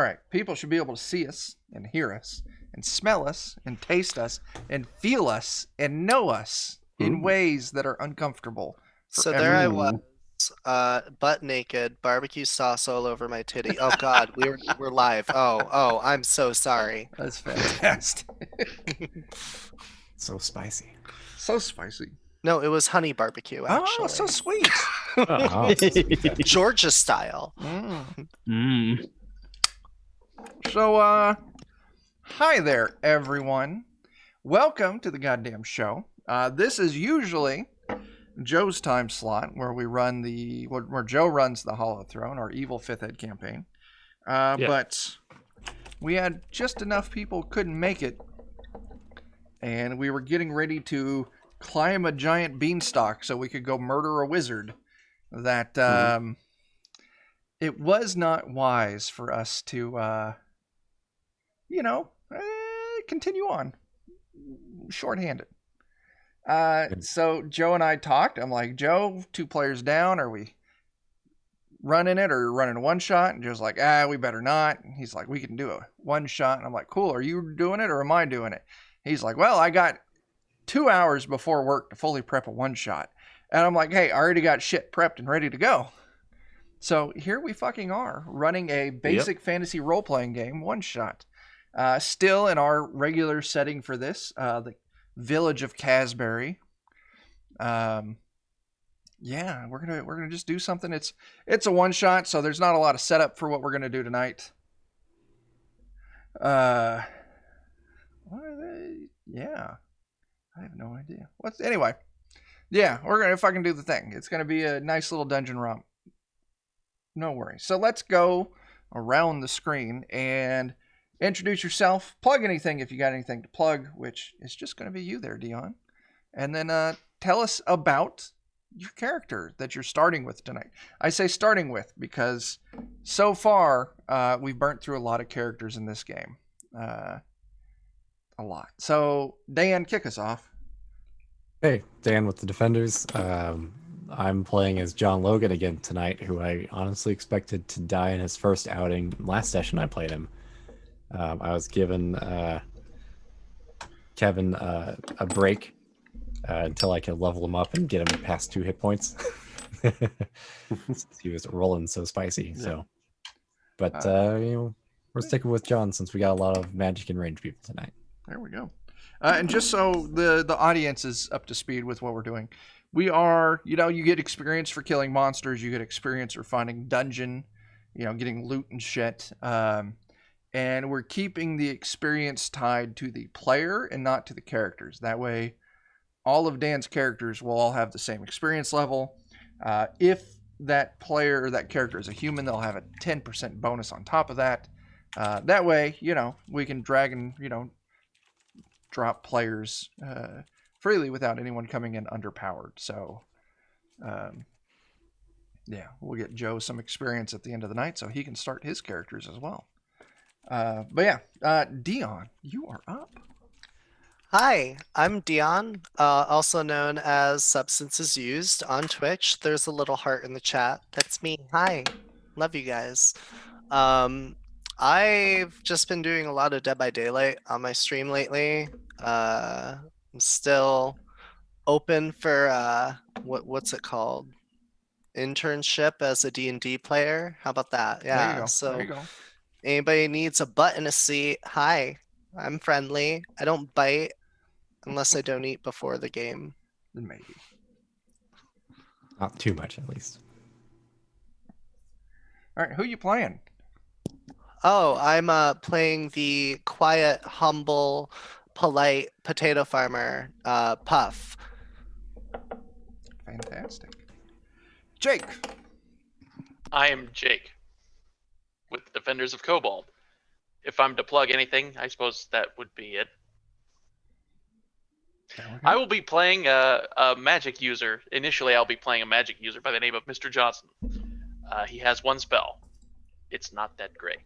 All right, people should be able to see us and hear us and smell us and taste us and feel us and know us in ways that are uncomfortable. So there I was, butt naked, barbecue sauce all over my titty. Oh God, we're live. Oh, I'm so sorry. That's fantastic. So spicy. So spicy. No, it was honey barbecue, actually. Oh, so sweet. Georgia style. So, hi there, everyone. Welcome to the goddamn show. This is usually Joe's time slot where we run where Joe runs the Hollow Throne, our evil 5th ed campaign. But we had just enough people couldn't make it, and we were getting ready to climb a giant beanstalk so we could go murder a wizard. That it was not wise for us to, continue on shorthanded. So Joe and I talked. I'm like, Joe, 2 players down. Are we running it or running a one shot? And Joe's like, we better not. And he's like, we can do a one shot. And I'm like, cool. Are you doing it or am I doing it? He's like, well, I got 2 hours before work to fully prep a one shot. And I'm like, hey, I already got shit prepped and ready to go. So here we fucking are running a basic fantasy role-playing game, one shot. Still in our regular setting for this, the Village of Casbury. We're gonna just do something. It's a one shot, so there's not a lot of setup for what we're gonna do tonight. What are they? Yeah, I have no idea. Anyway? Yeah, we're gonna fucking do the thing. It's gonna be a nice little dungeon romp. No worries. So let's go around the screen and introduce yourself. Plug anything if you got anything to plug, which is just going to be you there, Dion. And then tell us about your character that you're starting with tonight. I say starting with because so far we've burnt through a lot of characters in this game. A lot. So, Dan, kick us off. Hey, Dan with the Defenders. I'm playing as John Logan again tonight, who I honestly expected to die in his first outing. Last session I played him. I was given Kevin a break until I could level him up and get him past 2 hit points. He was rolling so spicy. Yeah. So, but we're sticking with John since we got a lot of magic and range people tonight. There we go. And just so the audience is up to speed with what we're doing, we are, you get experience for killing monsters, you get experience for finding dungeon, getting loot and shit. And we're keeping the experience tied to the player and not to the characters. That way, all of Dan's characters will all have the same experience level. If that player or that character is a human, they'll have a 10% bonus on top of that. That way, we can drag and, drop players freely without anyone coming in underpowered. So, we'll get Joe some experience at the end of the night so he can start his characters as well. Dion, you are up. Hi, I'm Dion, also known as Substances Used on Twitch. There's a little heart in the chat. That's me. Hi. Love you guys. I've just been doing a lot of Dead by Daylight on my stream lately. I'm still open for what's it called? Internship as a D&D player. How about that? Yeah. There you go. So there you go. Anybody needs a butt in a seat? Hi, I'm friendly. I don't bite unless I don't eat before the game. Maybe. Not too much, at least. All right, who you playing? Oh, I'm playing the quiet, humble, polite potato farmer, Puff. Fantastic. Jake. I am Jake with the Defenders of Cobalt. If I'm to plug anything, I suppose that would be it. I will be playing a magic user. Initially, I'll be playing a magic user by the name of Mr. Johnson. He has 1 spell. It's not that great.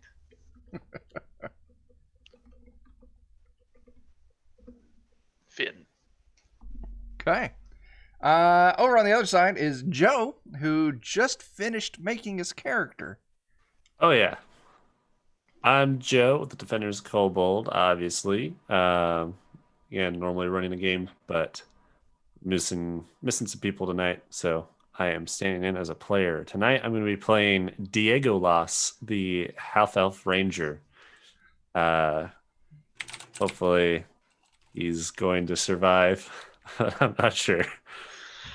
Finn. Okay. Over on the other side is Joe, who just finished making his character. Oh, yeah. I'm Joe with the Defenders Kobold, obviously. Normally running the game, but missing some people tonight, so I am standing in as a player. Tonight I'm going to be playing Diego Las, the Half Elf Ranger. Hopefully he's going to survive. I'm not sure.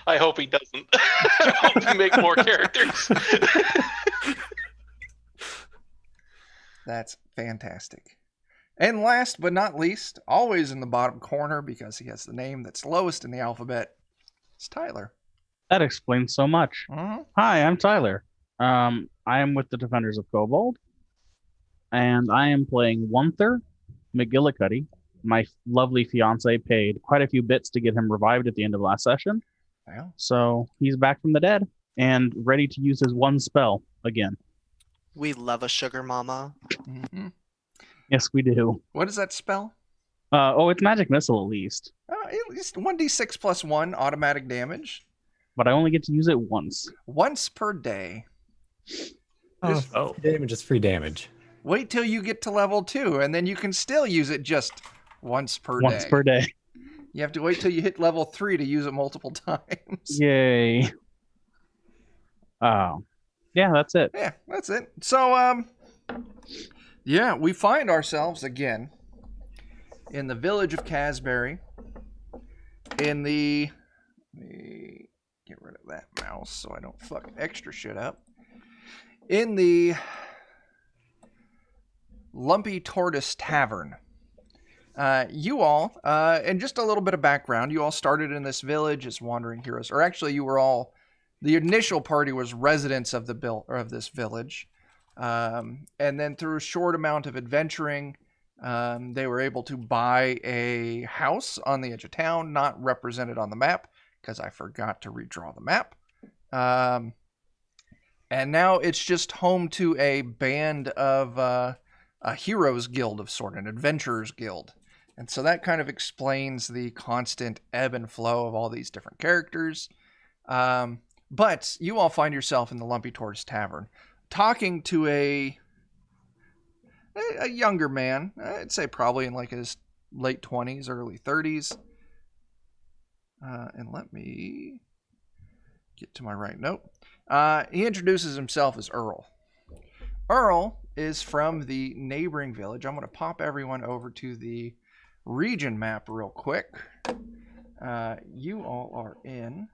I hope he doesn't. I hope we make more characters. That's fantastic. And last but not least, always in the bottom corner because he has the name that's lowest in the alphabet, it's Tyler. That explains so much. Mm-hmm. Hi, I'm Tyler. I am with the Defenders of Kobold, and I am playing Wunther McGillicuddy. My lovely fiance paid quite a few bits to get him revived at the end of last session. Well, So he's back from the dead and ready to use his one spell again. We love a sugar mama. mm-hmm. Yes, we do. What does that spell? It's Magic Missile at least, At least 1d6 plus 1 automatic damage but I only get to use it once. once per day. Oh. Free damage is free damage. Wait till you get to level 2, and then you can still use it just once per Once day. per day. You have to wait till you hit level 3 to use it multiple times. Yay. Oh. Yeah, that's it. Yeah, that's it. So, yeah, we find ourselves again in the Village of Casbury. In the... Let me get rid of that mouse so I don't fuck extra shit up. In the Lumpy Tortoise Tavern. You all, and just a little bit of background, you all started in this village as wandering heroes. Or actually, you were all... The initial party was residents of this village. And then through a short amount of adventuring, they were able to buy a house on the edge of town, not represented on the map, because I forgot to redraw the map. And now it's just home to a band of a heroes guild of sort, an adventurers guild. And so that kind of explains the constant ebb and flow of all these different characters. But you all find yourself in the Lumpy Tortoise Tavern, talking to a younger man. I'd say probably in like his late 20s, early 30s. And let me get to my right note. He introduces himself as Earl. Earl is from the neighboring village. I'm going to pop everyone over to the region map real quick. You all are in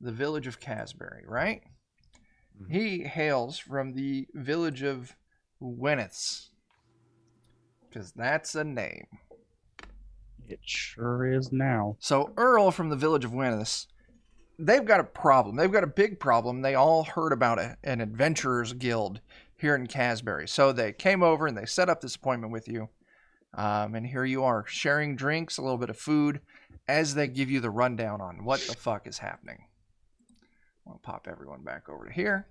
the Village of Casbury, right? Mm-hmm. He hails from the Village of Wenneths, because that's a name. It sure is now. So Earl from the Village of Wenneths, they've got a problem. They've got a big problem. They all heard about an adventurers guild here in Casbury. So they came over and they set up this appointment with you. And here you are, sharing drinks, a little bit of food, as they give you the rundown on what the fuck is happening. I'll pop everyone back over to here.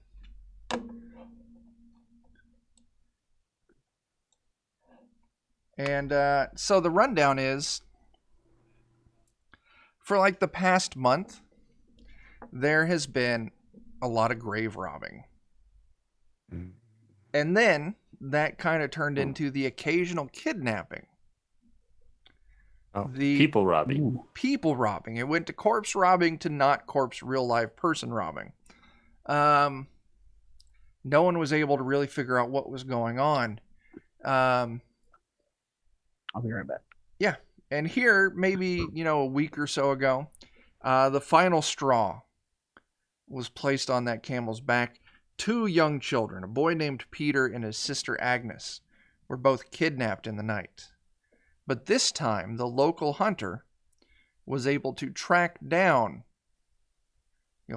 And so the rundown is, for like the past month, there has been a lot of grave robbing. Mm. And then that kind of turned into the occasional kidnapping. Oh, people robbing. Ooh, people robbing. It went to corpse robbing to not corpse real live person robbing. No one was able to really figure out what was going on. I'll be right back. Yeah. And here, maybe, a week or so ago, the final straw was placed on that camel's back. 2 young children, a boy named Peter and his sister Agnes, were both kidnapped in the night. But this time, the local hunter was able to track down,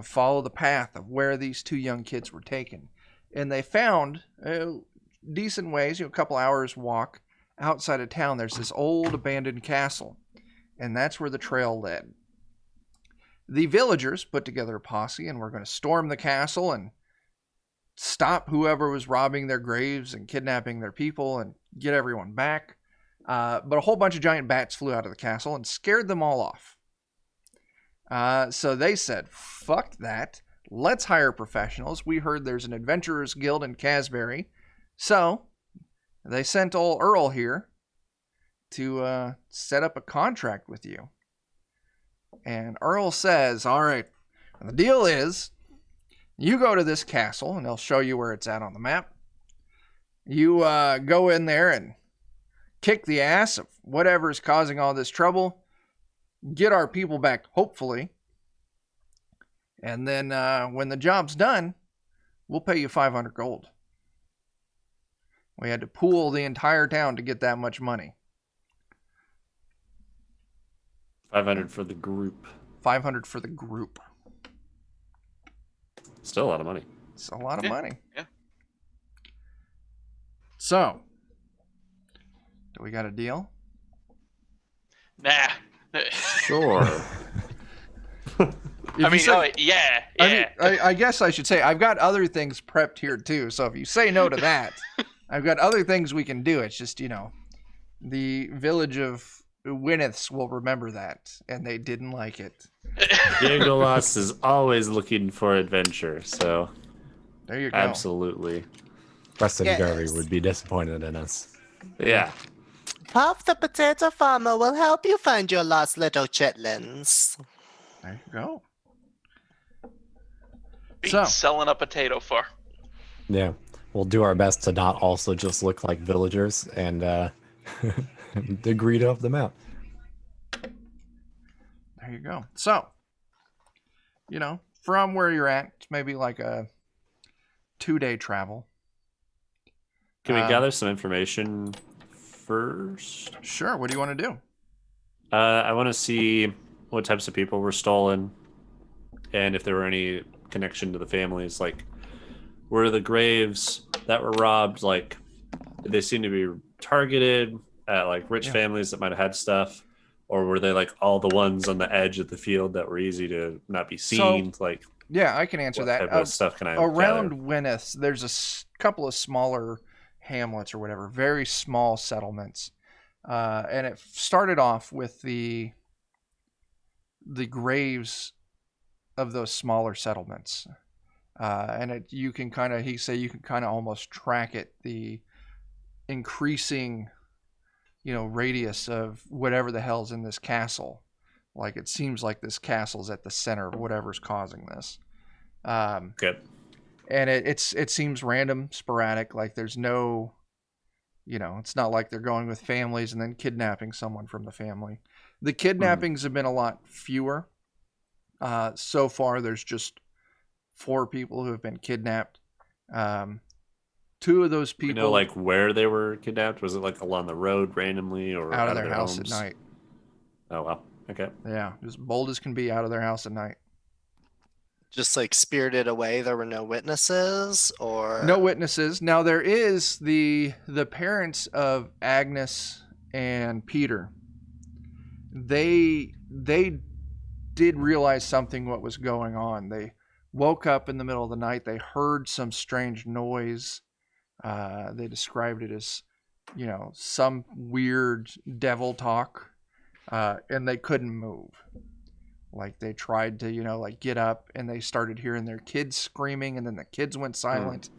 follow the path of where these 2 young kids were taken. And they found decent ways, a couple hours walk outside of town. There's this old abandoned castle, and that's where the trail led. The villagers put together a posse and were going to storm the castle and stop whoever was robbing their graves and kidnapping their people and get everyone back. But a whole bunch of giant bats flew out of the castle and scared them all off. So they said, fuck that. Let's hire professionals. We heard there's an adventurers guild in Casbury. So they sent old Earl here to set up a contract with you. And Earl says, all right, the deal is you go to this castle, and they'll show you where it's at on the map. You go in there and kick the ass of whatever is causing all this trouble. Get our people back, hopefully. And then when the job's done, we'll pay you 500 gold. We had to pool the entire town to get that much money. 500 for the group. 500 for the group. Still a lot of money. It's a lot of Yeah, money. yeah. So, do we got a deal? Nah. Sure. If I you mean, say- yeah. I guess I should say I've got other things prepped here too. So if you say no to that, I've got other things we can do. It's just, the village of Wynneths will remember that, and they didn't like it. Gigolos is always looking for adventure, so There you go. absolutely. Preston Garvey Yes. would be disappointed in us. Yeah. Puff the potato farmer will help you find your lost little chitlins. There you go. Beat So- selling a potato for. Yeah, we'll do our best to not also just look like villagers and agree to up them out. There you go. So, from where you're at, it's maybe like a 2-day travel. Can we Um, gather some information first? Sure. What do you want to do? I want to see what types of people were stolen, and if there were any connection to the families. Like, were the graves that were robbed, like, did they seem to be targeted at, like, rich Yeah. families that might have had stuff? Or were they, like, all the ones on the edge of the field that were easy to not be seen? like, Yeah, I can answer what that. type of stuff can I Around gather? Wynneth, there's a couple of smaller hamlets or whatever, very small settlements. And it started off with the graves of those smaller settlements. And you can kind of almost track it, the increasing, radius of whatever the hell's in this castle. Like, it seems like this castle's at the center of whatever's causing this. Good. And it seems random, sporadic. Like, there's no, it's not like they're going with families and then kidnapping someone from the family. The kidnappings have been a lot fewer. So far, there's just 4 people who have been kidnapped. 2 of those You people know, like, where they were kidnapped? Was it, like, along the road randomly or out of their house homes? at night. Oh, wow. Okay. Yeah, as bold as can be, out of their house at night. Just like spirited away, there were no witnesses, or No witnesses. Now there is the parents of Agnes and Peter. They did realize what was going on. They woke up in the middle of the night. They heard some strange noise. They described it as, some weird devil talk, and they couldn't move. Like, they tried to, get up, and they started hearing their kids screaming, and then the kids went silent,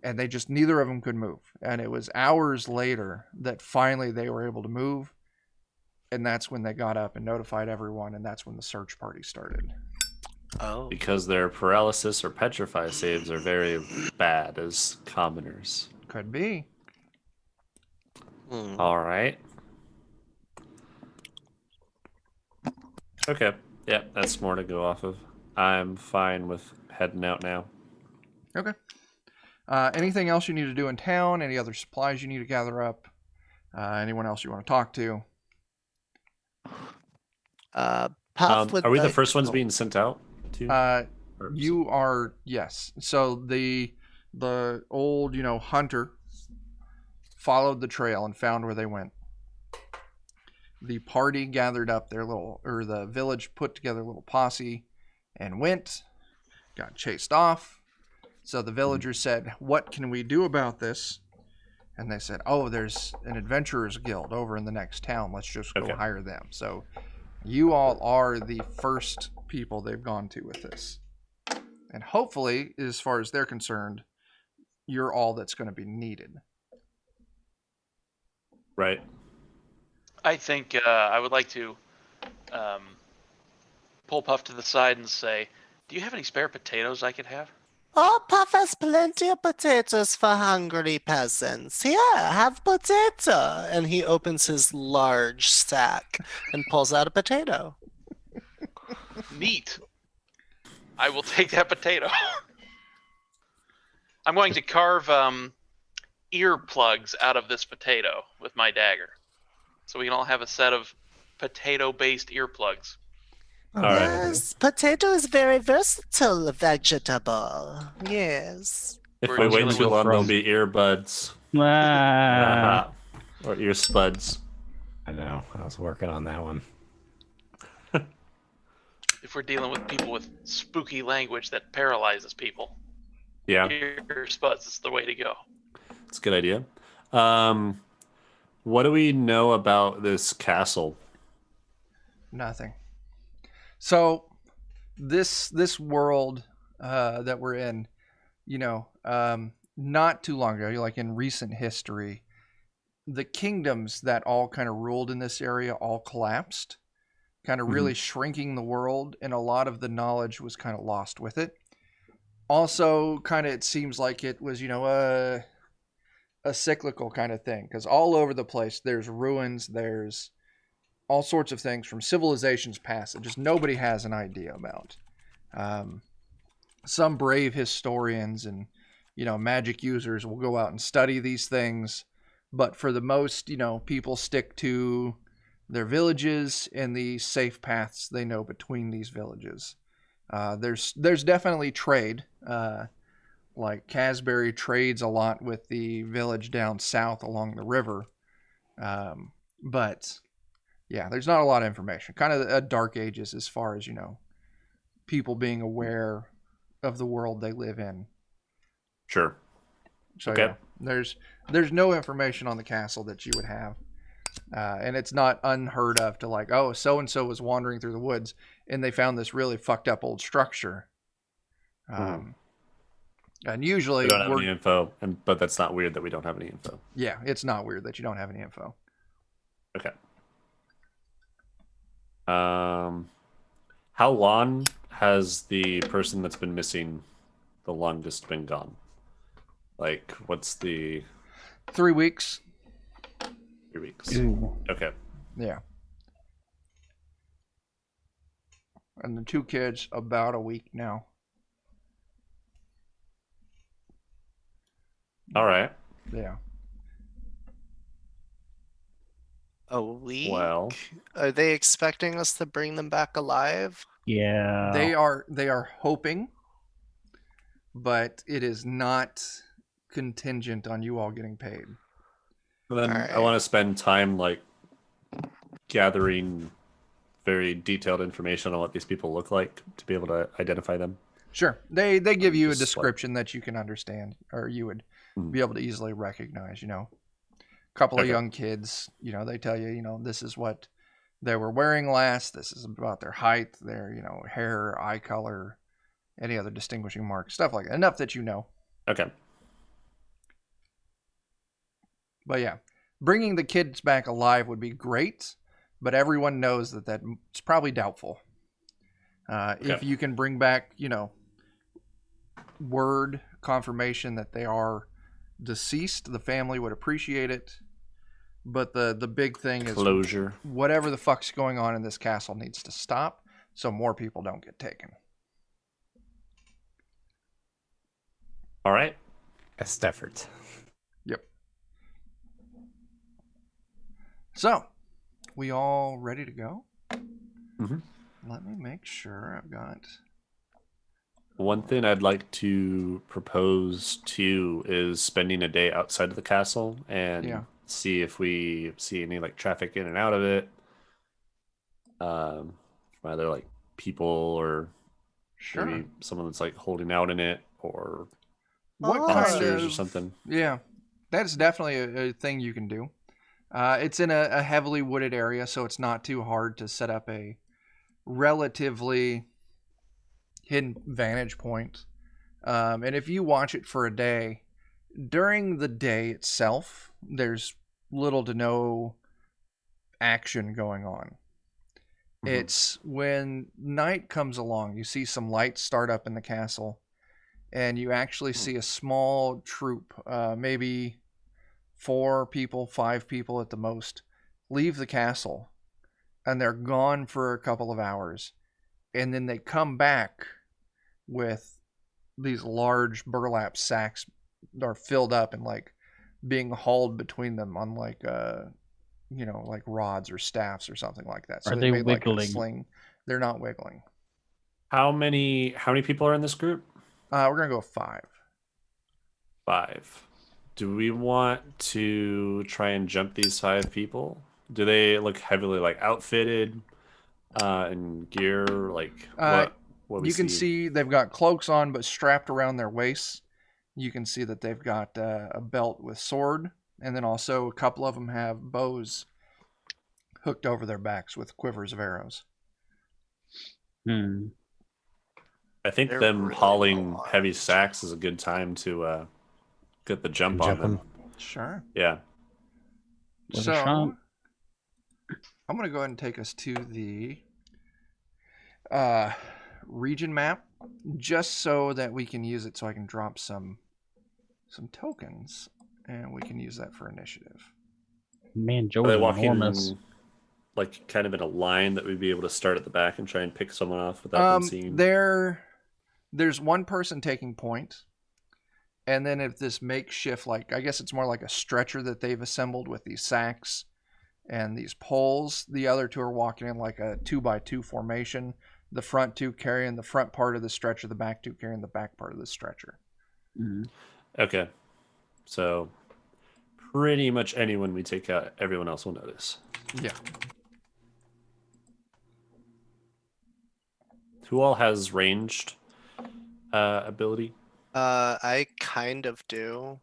and neither of them could move. And it was hours later that finally they were able to move, and that's when they got up and notified everyone, and that's when the search party started. oh, Because their paralysis or petrify saves are very bad as commoners. Could be. All right. Okay. Yeah, that's more to go off of. I'm fine with heading out now. Okay. Anything else you need to do in town? Any other supplies you need to gather up? Anyone else you want to talk to? Puff with Are we the the first ones being sent out? To? Or- You are, yes. So the old, hunter followed the trail and found where they went. The party gathered up the village put together a little posse and went, got chased off. So the villagers said, what can we do about this? And they said, oh, there's an adventurers guild over in the next town. Let's just go Okay. hire them. So you all are the first people they've gone to with this. And hopefully, as far as they're concerned, you're all that's going to be needed. Right. I think I would like to pull Puff to the side and say, "Do you have any spare potatoes I could have?" Oh, Puff has plenty of potatoes for hungry peasants. Here, have potato. And he opens his large sack and pulls out a potato. Neat. I will take that potato. I'm going to carve ear plugs out of this potato with my dagger, so we can all have a set of potato-based earplugs. Oh, All right. Yes, potato is very versatile vegetable. Yes. If We're we wait dealing too with long, there'll from- be earbuds. Ah, Or ear spuds. I know. I was working on that one. If we're dealing with people with spooky language that paralyzes people, Yeah, ear spuds is the way to go. it's a good idea. What do we know about this castle? Nothing. So this world that we're in, not too long ago, like in recent history, the kingdoms that all kind of ruled in this area all collapsed, kind of really shrinking the world, and a lot of the knowledge was kind of lost with it. Also, kind of it seems like it was, a cyclical kind of thing, because all over the place there's ruins, there's all sorts of things from civilizations past that just nobody has an idea about. Some brave historians and magic users will go out and study these things, but for the most, people stick to their villages and the safe paths they know between these villages. There's definitely trade. Like Casbury trades a lot with the village down south along the river, but yeah, there's not a lot of information. Kind of a dark ages as far as people being aware of the world they live in. Sure. So Okay. yeah, there's no information on the castle that you would have, and it's not unheard of to like, oh, so and so was wandering through the woods and they found this really fucked up old structure. And usually We don't have any info, but that's not weird that we don't have any info. yeah, it's not weird that you don't have any info. Okay. How long has the person that's been missing the longest been gone? Like, what's the 3 weeks. 3 weeks? ooh. Okay. Yeah. And the two kids about a week now. All right. Yeah. A week? Well, Are they expecting us to bring them back alive? Yeah. They are hoping, but it is not contingent on you all getting paid. then I Alright. want to spend time like gathering very detailed information on what these people look like to be able to identify them. Sure. They give you a Just like- description that you can understand, or you would Mhm. be able to easily recognize, Couple of Okay. young kids, they tell you, this is what they were wearing last. This is about their height, their, hair, eye color, any other distinguishing marks, stuff like that. Enough that you know. Okay. But yeah, bringing the kids back alive would be great, but everyone knows that it's probably doubtful. If you can bring back, word confirmation that they are deceased, the family would appreciate it. But the big thing is Closure. whatever the fuck's going on in this castle needs to stop so more people don't get taken. All right. Best effort. Yep. So, we all ready to go? Mhm. Let me make sure I've got... One thing I'd like to propose too is spending a day outside of the castle and Yeah. see if we see any like traffic in and out of it. Whether like people or Sure. maybe someone that's like holding out in it or What Oh. kind monsters or of... something. Yeah, that's definitely a thing you can do. It's in a heavily wooded area, so it's not too hard to set up a relatively hidden vantage point. And if you watch it for a day, during the day itself, there's little to no action going on. It's when night comes along, you see some lights start up in the castle, and you actually see a small troop, maybe 4 people, 5 people at the most, leave the castle, and they're gone for a couple of hours, and then they come back with these large burlap sacks are filled up and like being hauled between them on like like rods or staffs or something like that. So Are they made like a wiggling? sling. They're not wiggling. How many people are in this group? We're gonna go 5. 5. Do we want to try and jump these 5 people? Do they look heavily like outfitted in gear? Like what we You can see they've got cloaks on, but strapped around their waists. You can see that they've got a belt with sword, and then also a couple of them have bows hooked over their backs with quivers of arrows. I think They're them really hauling well heavy armed. sacks is a good time to get the jump on them. Sure. Yeah. With a So shot. I'm gonna go ahead and take us to the region map, just so that we can use it, so I can drop some tokens, and we can use that for initiative. Man, Are Joe's they walking enormous. like kind of in a line that we'd be able to start at the back and try and pick someone off without them seeing? There's one person taking point, and then if this makeshift, like I guess it's more like a stretcher that they've assembled with these sacks and these poles, the other 2 are walking in like a 2x2 formation. The front 2 carrying the front part of the stretcher, the back 2 carrying the back part of the stretcher. Okay. So pretty much anyone we take out, everyone else will notice. Yeah. Who all has ranged ability? I kind of do.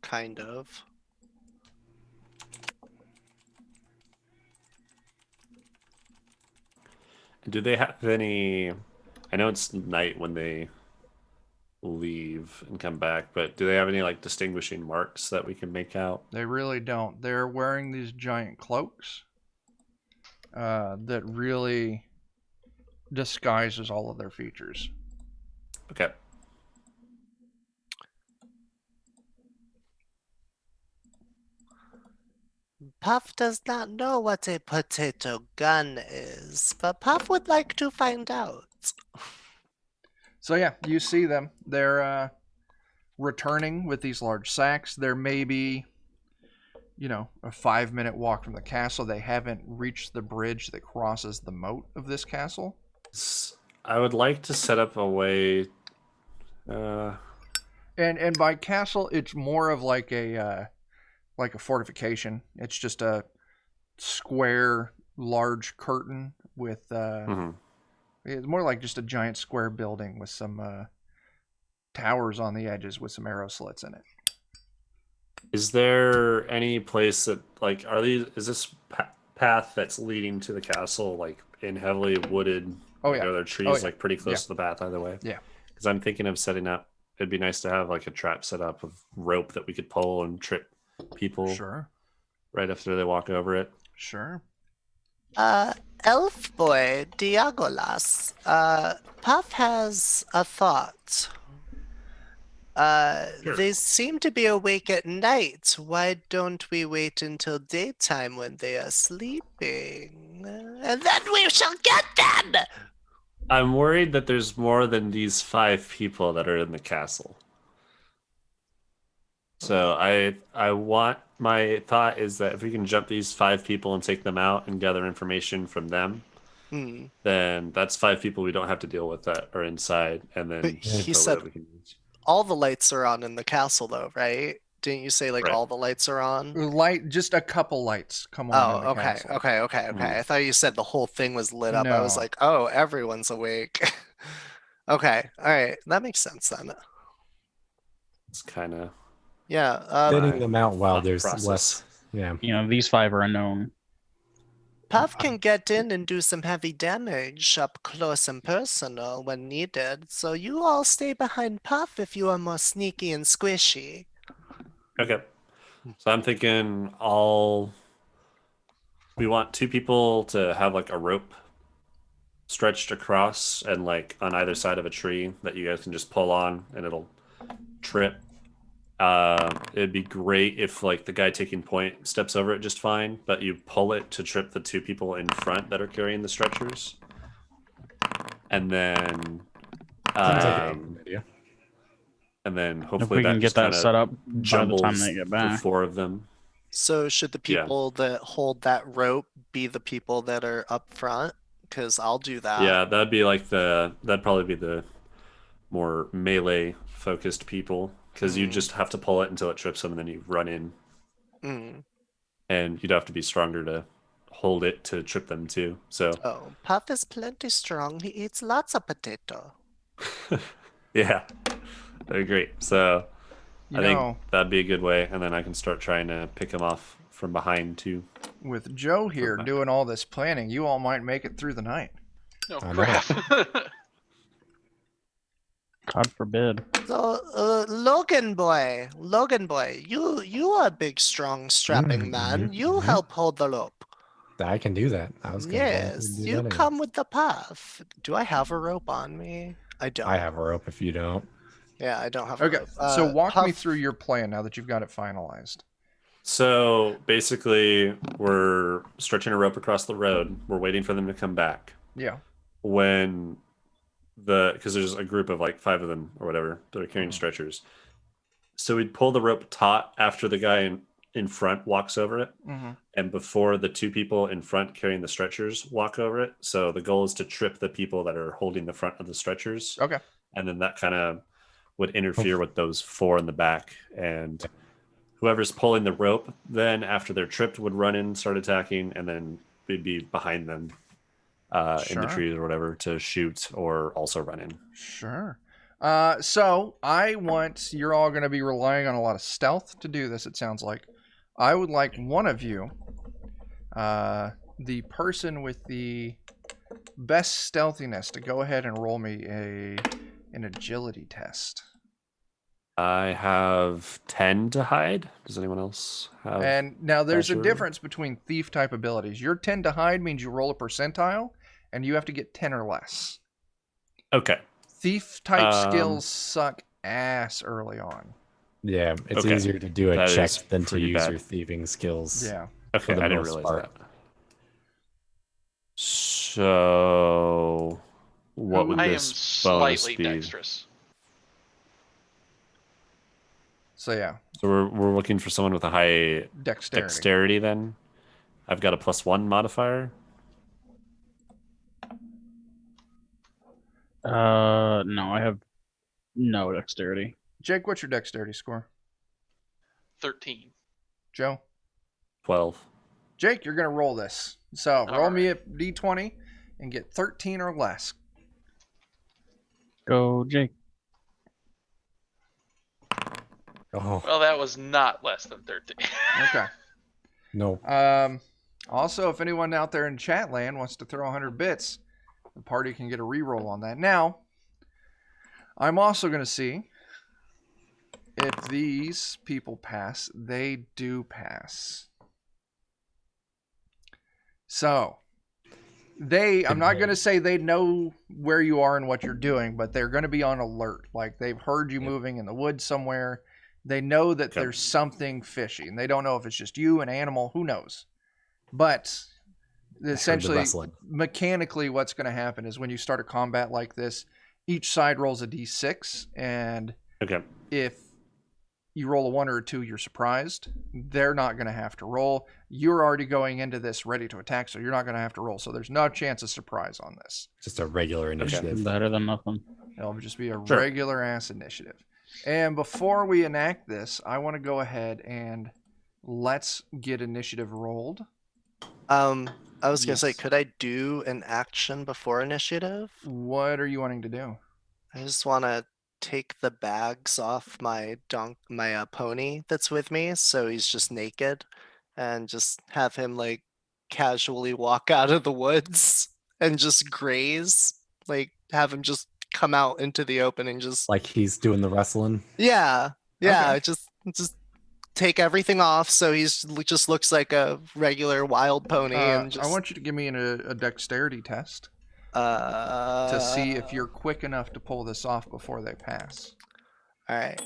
Kind of. Do they have any? I know it's night when they leave and come back, but do they have any like distinguishing marks that we can make out? They really don't. They're wearing these giant cloaks that really disguises all of their features. Okay. Puff does not know what a potato gun is, but Puff would like to find out. So yeah, you see them. They're returning with these large sacks. They're maybe, a 5-minute walk from the castle. They haven't reached the bridge that crosses the moat of this castle. I would like to set up a way. And by castle, it's more of like a fortification. It's just a square, large curtain with. It's more like just a giant square building with some towers on the edges with some arrow slits in it. Is there any place that like is this path that's leading to the castle like in heavily wooded? Oh yeah. Are there trees like pretty close Yeah. to the path either way? Yeah. Because I'm thinking of setting up. It'd be nice to have like a trap set up of rope that we could pull and trip people Sure. right after they walk over it. Sure. Elf boy, Diagolas, Puff has a thought. Sure. They seem to be awake at night. Why don't we wait until daytime when they are sleeping? And then we shall get them! I'm worried that there's more than these 5 people that are in the castle. So my thought is that if we can jump these 5 people and take them out and gather information from them, then that's 5 people we don't have to deal with that are inside, and then But he info said that we can use. all the lights are on in the castle, though, right? Didn't you say like Right. all the lights are on? Light, just a couple lights come on in the Oh, okay, castle. okay. I thought you said the whole thing was lit up. I was No. like, oh, everyone's awake. Okay, all right, that makes sense then. It's kind of Yeah. Thinning them out while thought there's process. less. Yeah. These 5 are unknown. Puff can get in and do some heavy damage up close and personal when needed, so you all stay behind Puff if you are more sneaky and squishy. Okay. So I'm thinking we want 2 people to have like a rope stretched across and like on either side of a tree that you guys can just pull on and it'll trip. It'd be great if like the guy taking point steps over it just fine, but you pull it to trip the 2 people in front that are carrying the stretchers. And then Seems like a good idea. and then If hopefully we that can just get that kinda set up by the time jumbles they get the back. 4 of them. So should the Yeah. people that hold that rope be the people that are up front? Because I'll do that. Yeah, that'd probably be the more melee focused people because you just have to pull it until it trips them and then you run in, Mm. and you'd have to be stronger to hold it to trip them too. So Oh, Puff is plenty strong. He eats lots of potato. yeah, they're great. So You I know, think that'd be a good way, and then I can start trying to pick them off from behind too. with Joe here back. doing all this planning, you all might make it through the night. Oh I know. crap. God forbid. So, Logan boy, you are a big, strong, strapping man. You help hold the rope. I can do that. I was going to Yes, do you that anyway. come with the Puff. Do I have a rope on me? I don't. I have a rope if you don't. Yeah, I don't have a Okay, rope. so walk me Puff- through your plan now that you've got it finalized. So basically, we're stretching a rope across the road. We're waiting for them to come back. Yeah. When because there's a group of like 5 of them or whatever that are carrying stretchers. So we'd pull the rope taut after the guy in front walks over it, and before the 2 people in front carrying the stretchers walk over it. So the goal is to trip the people that are holding the front of the stretchers. Okay. And then that kind of would interfere with those 4 in the back, and whoever's pulling the rope then after they're tripped would run in, start attacking, and then we'd be behind them in the Sure. trees or whatever to shoot or also run in. Sure. So you're all going to be relying on a lot of stealth to do this, it sounds like. I would like one of you, the person with the best stealthiness, to go ahead and roll me an agility test. I have 10 to hide. Does anyone else have? And now there's a Bachelor? difference between thief type abilities. Your 10 to hide means you roll a percentile, and you have to get 10 or less. Okay. Thief type skills suck ass early on. Yeah, it's Okay. easier to do a That check is than to pretty use bad. your thieving skills. Yeah. Okay, the I didn't most realize part. that. So, what would I am this bonus slightly be? dexterous. So yeah, So we're looking for someone with a high dexterity. dexterity then. I've got a +1 modifier. No, I have no dexterity. Jake, what's your dexterity score? 13. Joe? 12. Jake, you're going to roll this. So roll All me a d20 and get 13 or less. Go, Jake. Oh, Well, that was not less than 13. Okay. no. Also, if anyone out there in chat land wants to throw 100 bits, the party can get a reroll on that. Now, I'm also going to see if these people pass. They do pass. So, I'm not going to say they know where you are and what you're doing, but they're going to be on alert. Like they've heard you moving in the woods somewhere. They know that there's something fishy, and they don't know if it's just you, an animal, who knows. But essentially, rustling. mechanically, what's going to happen is when you start a combat like this, each side rolls a d6, and Okay. if you roll a 1 or a 2, you're surprised. They're not going to have to roll. You're already going into this ready to attack, so you're not going to have to roll. So there's no chance of surprise on this. Just a regular initiative. Better than nothing. It'll just be a Sure. regular ass initiative. And before we enact this, I want to go ahead and let's get initiative rolled. I was gonna say, Yes. could I do an action before initiative? What are you wanting to do? I just want to take the bags off my pony that's with me, so he's just naked, and just have him like casually walk out of the woods and just graze. Like have him just come out into the open and just Like he's doing the wrestling. yeah, Okay. just take everything off so just looks like a regular wild pony and just I want you to give me a dexterity test to see if you're quick enough to pull this off before they pass. all right.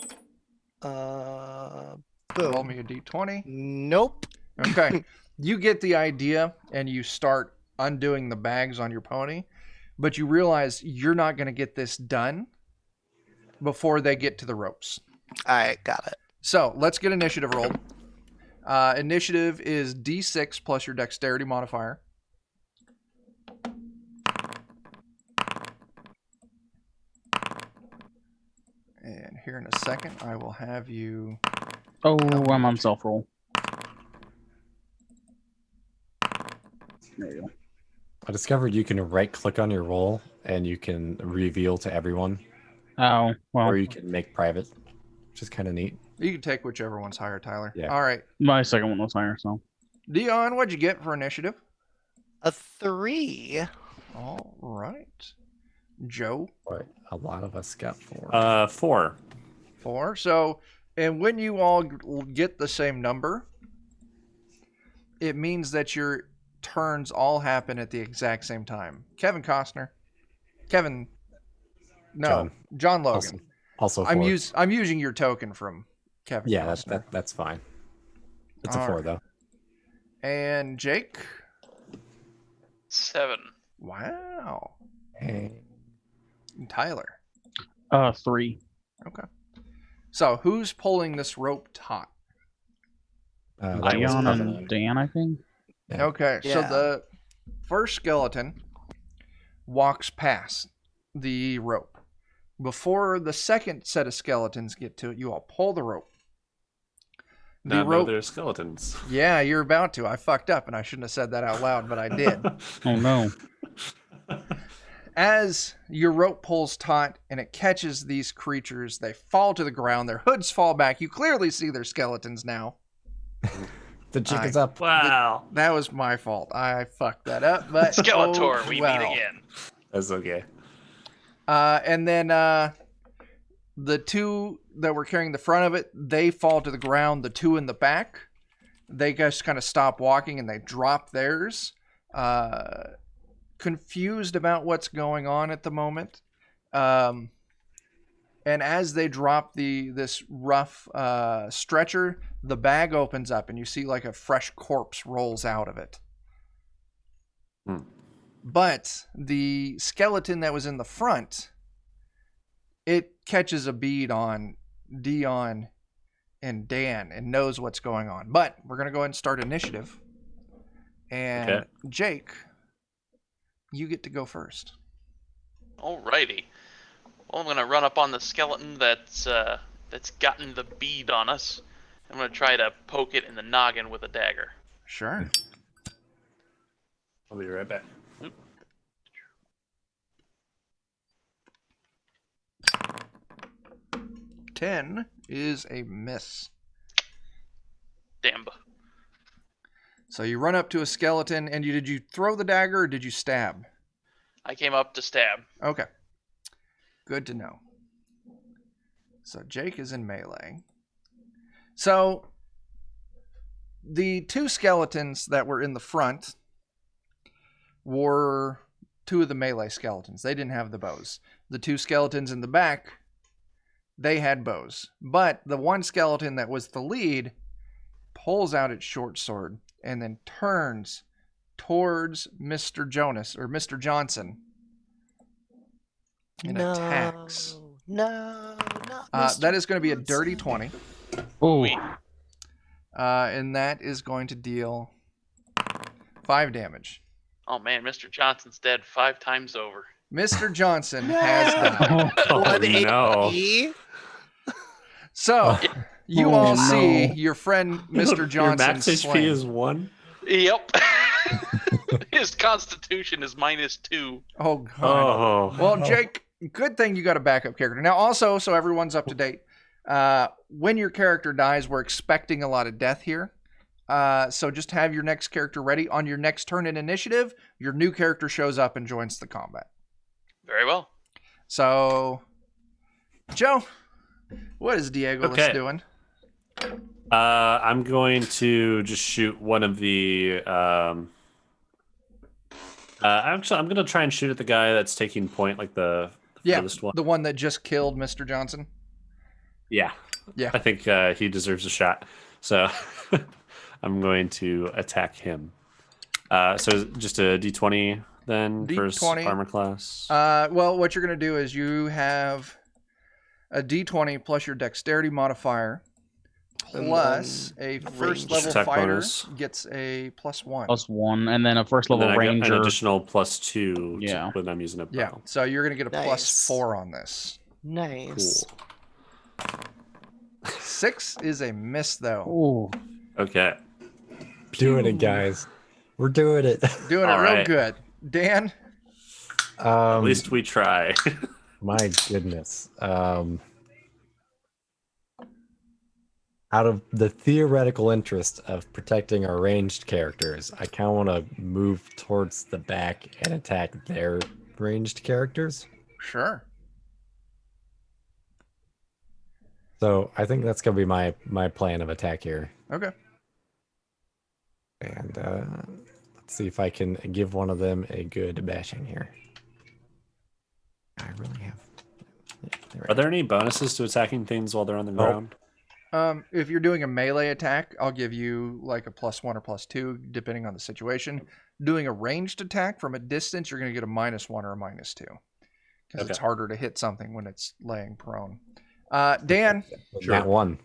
Roll Boom. me a d20. Nope. Okay. You get the idea and you start undoing the bags on your pony, but you realize you're not going to get this done before they get to the ropes. All right, got it. So let's get initiative rolled. Initiative is D6 plus your dexterity modifier. And here in a second, I will have you. Oh, I'm on self roll. There you go. I discovered you can right click on your roll and you can reveal to everyone, Oh, well, or you can make private, which is kind of neat. You can take whichever one's higher, Tyler. Yeah. All right. my second one was higher, so. Dion, what'd you get for initiative? A 3. All right. Joe, Right. A lot of us got 4. 4. 4. So, and when you all get the same number, it means that your turns all happen at the exact same time. Kevin Costner. John Logan. Also 4. I'm using your token from Kevin Yeah, Costner. that's fine. It's a All 4 right. though. And Jake. 7. Wow. Hey. And Tyler. 3. Okay. So who's pulling this rope taut? That was Dion Covenant. and Dan, I think. Yeah. Okay, so Yeah. the first skeleton walks past the rope. Before the second set of skeletons get to it, you all pull the rope. The Now know rope. they're skeletons. Yeah, you're about to. I fucked up and I shouldn't have said that out loud, but I did. Oh no. As your rope pulls taut and it catches these creatures, they fall to the ground. Their hoods fall back. You clearly see their skeletons now. The jig is up. Wow. That was my fault. I fucked that up. But Skeletor, oh, we well. meet again. That's okay. And then the two that were carrying the front of it, they fall to the ground. The two in the back, they just kind of stop walking and they drop theirs. Confused about what's going on at the moment. And as they drop this rough stretcher, the bag opens up and you see like a fresh corpse rolls out of it. Hmm. But the skeleton that was in the front, it catches a bead on Dion and Dan and knows what's going on. But we're going to go ahead and start initiative. And Okay. Jake, you get to go first. Alrighty. Well, I'm gonna run up on the skeleton that's gotten the bead on us. I'm gonna try to poke it in the noggin with a dagger. Sure. I'll be right back. 10 is a miss. Damn. So you run up to a skeleton, and did you throw the dagger or did you stab? I came up to stab. Okay. Good to know. So Jake is in melee. So the two skeletons that were in the front were two of the melee skeletons. They didn't have the bows. The two skeletons in the back, they had bows. But the one skeleton that was the lead pulls out its short sword and then turns towards Mr. Johnson and attacks. No, not That is going to be a Mr. dirty Johnson. 20. Oh, And that is going to deal 5 damage. Oh man, Mr. Johnson's dead 5 times over. Mr. Johnson has died. Oh, One no. HP? So, you Oh, all no. see your friend Mr. Your Johnson max HP slain. is 1. Yep. His constitution is -2. Oh, God. Oh. Well, Jake, good thing you got a backup character. Now, also, so everyone's up to date, when your character dies, we're expecting a lot of death here. So just have your next character ready. On your next turn in initiative, your new character shows up and joins the combat. Very well. So, Joe, what is Diego Okay. doing? I'm going to just shoot one of the. Actually, I'm going to try and shoot at the guy that's taking point, like the Yeah, furthest one. the one that just killed Mr. Johnson. Yeah. Yeah. I think he deserves a shot. So I'm going to attack him. So just a D20 then for his D20. armor class. Well, what you're going to do is you have a D20 plus your dexterity modifier And plus then a first range. level Attack fighter bonus. gets a +1. +1, and then a first And level then I get ranger. an additional +2 Yeah. when I'm using a bow. Yeah, so you're going to get a Nice. +4 on this. Nice. Cool. 6 is a miss, though. Ooh. Okay. Doing it, guys. We're doing it. Doing it All real right. good. Dan? At least we try. My goodness. Out of the theoretical interest of protecting our ranged characters, I kind of want to move towards the back and attack their ranged characters. Sure. So I think that's going to be my plan of attack here. Okay. And let's see if I can give one of them a good bashing here. I really have. Yeah, Are there any bonuses to attacking things while they're on the Nope. ground? If you're doing a melee attack, I'll give you like a +1 or +2, depending on the situation. Doing a ranged attack from a distance, you're going to get a -1 or a -2. Because it's Okay. harder to hit something when it's laying prone. Dan, That one.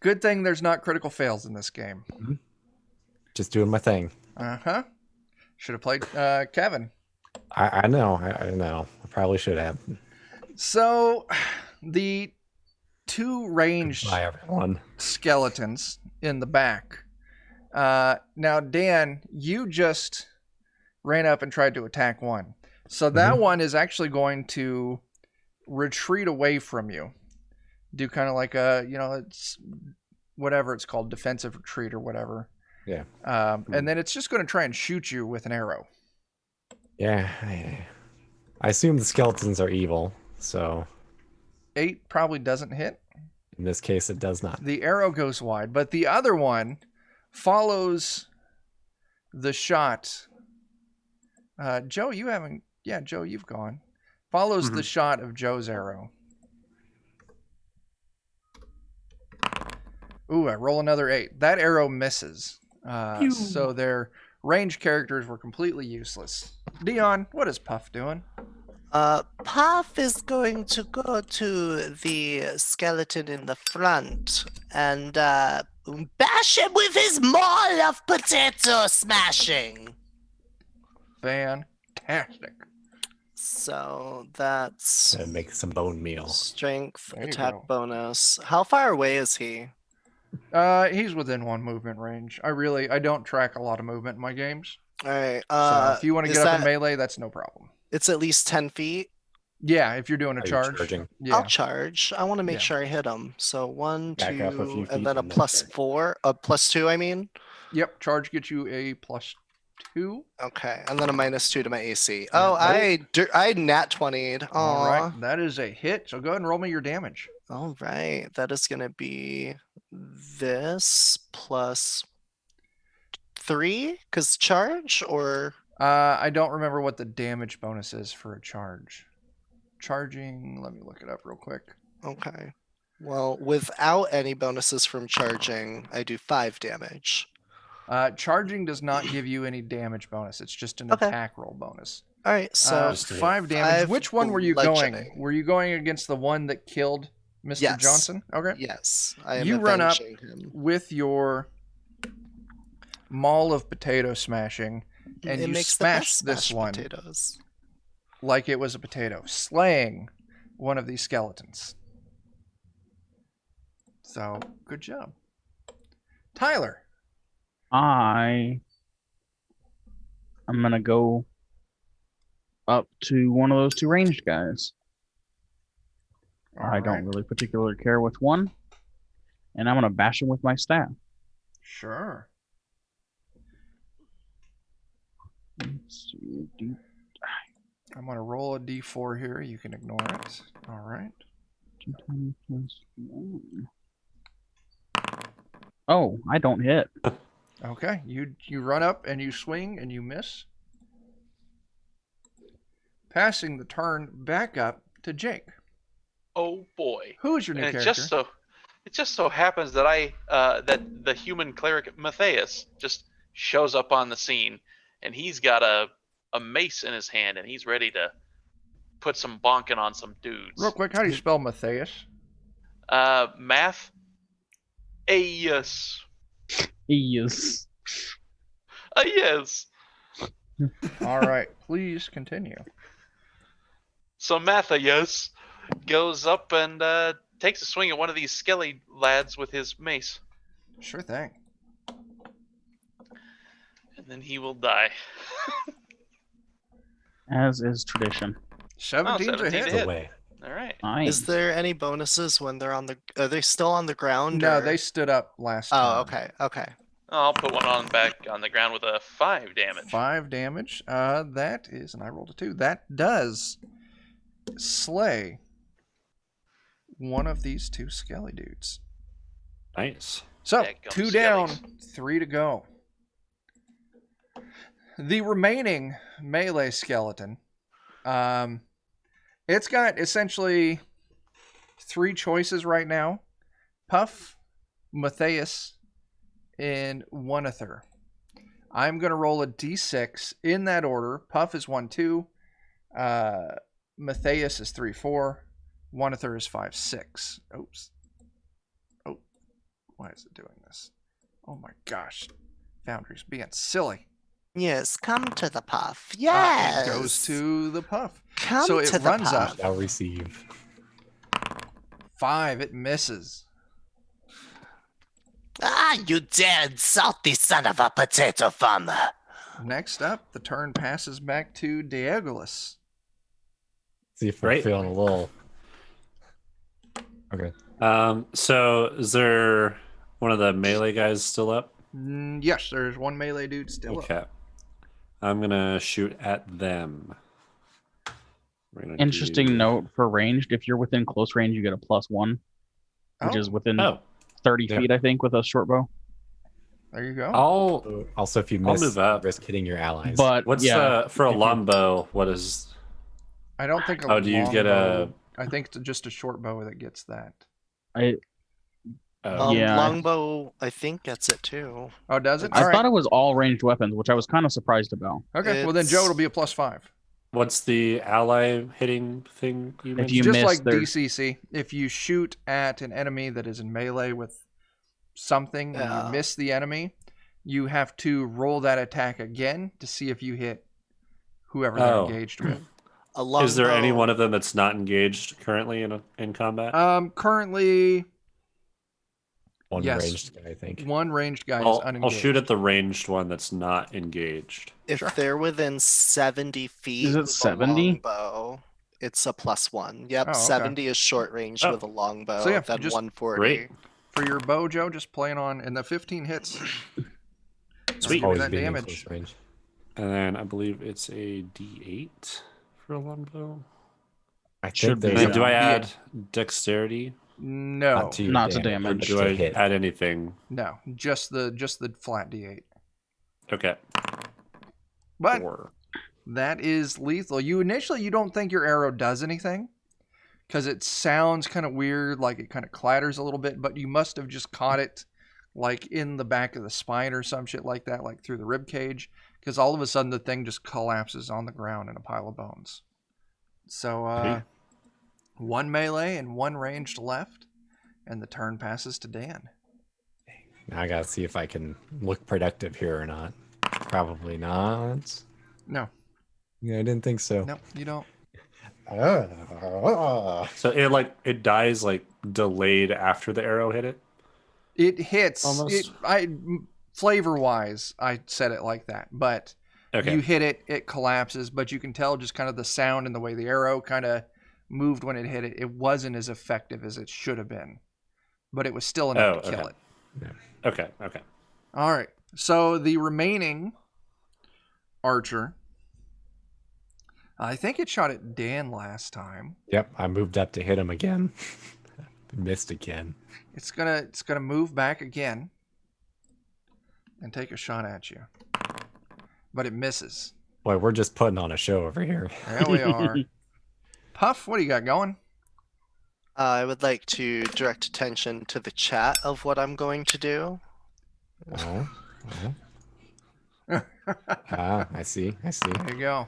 good thing there's not critical fails in this game. Just doing my thing. Uh-huh. Should have played Kevin. I know. I know. I probably should have. So, the 2 ranged Bye, everyone. skeletons in the back. Now, Dan, you just ran up and tried to attack one. So that one is actually going to retreat away from you. Do kind of like a, it's whatever it's called, defensive retreat or whatever. Yeah. And then it's just going to try and shoot you with an arrow. Yeah. I assume the skeletons are evil, so 8 probably doesn't hit. in this case it does not. The arrow goes wide, but the other one follows the shot. Joe, you haven't. Yeah, Joe, you've gone. Follows the shot of Joe's arrow. Ooh, I roll another 8. That arrow misses. So their ranged characters were completely useless. Dion, what is Puff doing? Puff is going to go to the skeleton in the front and bash him with his maul of potato smashing. Fantastic. So that's And make some bone meal. strength There you attack go. bonus. How far away is he? He's within 1 movement range. I don't track a lot of movement in my games. All right. So if you want to is get up in that- melee, that's no problem. It's at least 10 feet. Yeah, if you're doing a Are you charge. charging? Yeah. I'll charge. I want to make Yeah. sure I hit him. So 1, Back up a few 2, feet and then a and then charge. +4. A +2, I mean. Yep, charge gets you a +2. Okay, and then a -2 to my AC. Oh, I nat 20'd. All Aw. right, that is a hit. So go ahead and roll me your damage. All right, that is gonna be this +3, cause charge or I don't remember what the damage bonus is for a charge. Charging, let me look it up real quick. okay. Well, without any bonuses from charging, I do 5 damage. Charging does not give you any damage bonus. It's just an Okay. attack roll bonus. All right, so Just 5 damage. 5 Which one were you going? bludgeoning. Were you going against the one that killed Mr. Yes. Johnson? Okay. yes, I am You run up avenging him. with your maul of potato smashing, and It you makes the best smash this mashed one potatoes. like it was a potato, slaying one of these skeletons. So, good job. Tyler. I'm gonna go up to one of those 2 ranged guys. I don't really particularly care which one. And I'm gonna bash him with my staff. Sure. Let's see. I'm going to roll a d4 here. You can ignore it. All right. D10 plus 1. Oh, I don't hit. Okay. You run up and you swing and you miss. Passing the turn back up to Jake. Oh boy. Who is your new And character? it just so happens that that the human cleric Matthias just shows up on the scene, and he's got a mace in his hand, and he's ready to put some bonking on some dudes. Real quick, how do you spell Matthias? Math. Yes. Yes. Yes. All right. Please continue. So Matthias goes up and takes a swing at one of these skelly lads with his mace, Sure thing. and then he will die. As is tradition. 17's a 17 hit. to The hit. way. All right. Nice. Is there any bonuses when they're on the? Are they still on the ground? No, or- they stood up last Oh, turn. okay. I'll put one on back on the ground with a 5 damage. 5 damage. That is, and I rolled a 2. That does slay one of these 2 skelly dudes. Nice. So, Dadgum 2 down, skellies. 3 to go. The remaining melee skeleton, it's got essentially 3 choices right now. Puff, Matthias, and Onether. I'm going to roll a d6 in that order. Puff is 1-2. Matthias is 3-4. Onether is 5-6. Oops. Oh, why is it doing this? Oh my gosh. Foundry's being silly. Yes, come to the puff. It Yes. goes to the Puff. Come so it to the runs puff. up. Shall receive. 5. It misses. Ah, you dead salty son of a potato farmer. Next up, the turn passes back to Diagolas. See if we're Great. feeling a little. Okay. So is there one of the melee guys still up? Yes, there's one melee dude still up. Okay. I'm gonna shoot at them. We're gonna Interesting do- note for ranged. If you're within close range, you get a +1, which Oh, is within Oh, 30 Yeah. feet, I think, with a short bow. there you go. I'll. Also, if you I'll miss, move up. risk hitting your allies. But What's yeah, for a if you- longbow? What is? I don't think a Oh, do you get longbow- I think it's just a short bow that gets that. Yeah. Longbow, I think gets it too. Oh, does it? I All right. thought it was all ranged weapons, which I was kind of surprised about. Okay, well then Joe, It's- it'll be a +5. What's the ally hitting thing you If mentioned? you Just miss, like they're- DCC, if you shoot at an enemy that is in melee with something and Yeah. you miss the enemy, you have to roll that attack again to see if you hit whoever they're Oh. engaged with. A longbow. Is there any one of them that's not engaged currently in combat? Currently, one yes. ranged guy, I think. one ranged guy is I'll unengaged. shoot at the ranged one that's not engaged. If Sure. they're within 70 feet Is it with a 70? longbow, it's a +1. Yep, Oh, okay. 70 is short range Oh. with a longbow. So yeah, then just- 140. Great. For your bow, Joe, just playing on, and the 15 hits. Sweet. Give me Always that being in damage. close range. And then I believe it's a D8 for a longbow. I Should think be, And there's then do I Yeah. add dexterity? No, not to your Not to Or damage. just do to I hit. add anything? no, just the flat D8. Okay. But 4. that is lethal. You don't think your arrow does anything because it sounds kind of weird, like it kind of clatters a little bit, but you must have just caught it like in the back of the spine or some shit like that, like through the rib cage, because all of a sudden the thing just collapses on the ground in a pile of bones. So Sweet. one melee and one ranged left, and the turn passes to Dan. Now I gotta see if I can look productive here or not. Probably not. No, Yeah, I didn't think so. no, you don't. So it dies like delayed after the arrow hit it. It hits. Almost. Flavor wise, I said it like that, but Okay. you hit it, it collapses. But you can tell just kind of the sound and the way the arrow kind of moved when it hit it. It wasn't as effective as it should have been, but it was still enough Oh, to kill okay. it. Okay. All right. So the remaining archer, I think it shot at Dan last time. Yep, I moved up to hit him again. Missed again. It's gonna move back again and take a shot at you, but it misses. Boy, we're just putting on a show over here. There we are. Puff, what do you got going? I would like to direct attention to the chat of what I'm going to do. Oh. I see. There you go.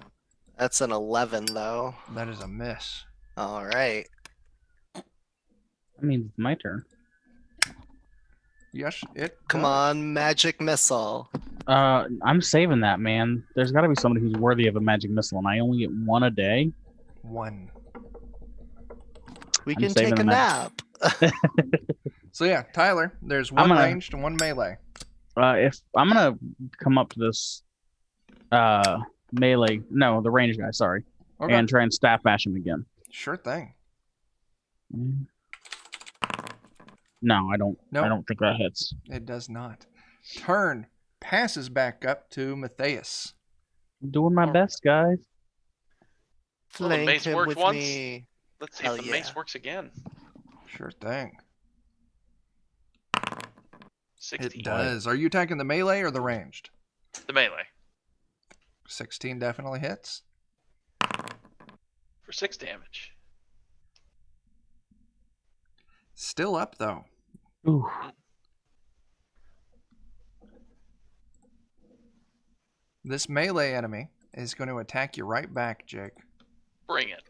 That's an 11, though. That is a miss. All right. That means it's my turn. Yes, it. Come does. on, magic missile. I'm saving that, man. There's got to be somebody who's worthy of a magic missile, and I only get one a day. One. We I'm can saving take a the nap. So yeah, Tyler, there's one gonna- ranged and one melee. If I'm gonna come up to this melee, no, the range guy, sorry, Okay. and try and staff bash him again. Sure thing. No, I don't. Nope. I don't think that hits. It does not. Turn passes back up to Matthias. I'm doing my best, guys. Well, the Flank mace him worked with once. me. Let's see Hell if the yeah. mace works again. Sure thing. 16. It does. Are you attacking the melee or the ranged? The melee 16 definitely hits. for 6 damage. Still up though. Ooh. This melee enemy is going to attack you right back, Jake. Bring it.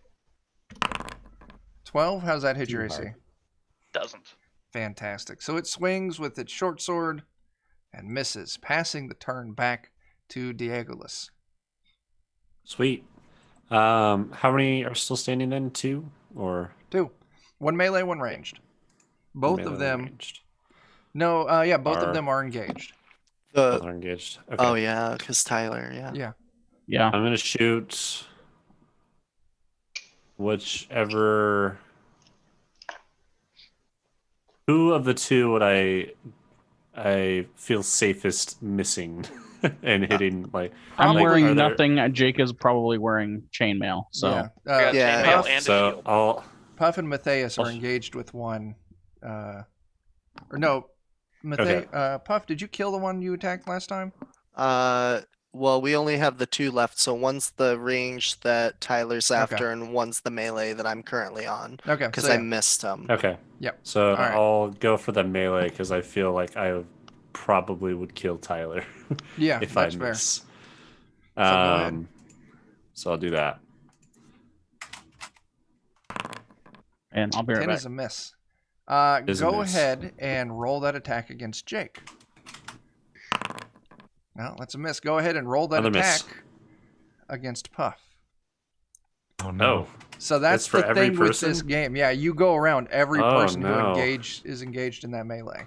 12, how's that hit your Too AC? hard. Doesn't. Fantastic. So it swings with its short sword and misses, passing the turn back to Diegolas. Sweet. How many are still standing then? 2 or 2. One melee, one ranged. Both melee of them. ranged? No, yeah, both of Are- them are engaged. Both are engaged. Okay. Oh yeah, because Tyler. Yeah. Yeah. Yeah. I'm gonna shoot whichever. Who of the two would I feel safest missing and hitting? Like I'm Probably- wearing are there- nothing. Jake is probably wearing chainmail. So Yeah. I got Yeah. chainmail Puff, and a So shield. Puff and Matthias are I'll- engaged with one. Or no, Puff, did you kill the one you attacked last time? Well, we only have the 2 left, so one's the range that Tyler's after, and one's the melee that I'm currently on. Okay. Because so I yeah. missed him. okay. Yep. So right. I'll go for the melee because I feel like I probably would kill Tyler Yeah, if that's I fair. miss. go ahead. So I'll do that. and I'll be right 10 back. is a miss. Is a Go miss. ahead and roll that attack against Jake. No, that's a miss. Go ahead and roll that Another attack miss. against Puff. Oh no. Oh. So that's It's for the every thing with this person? game. Yeah, you go around. Every Oh, person who no. is engaged in that melee.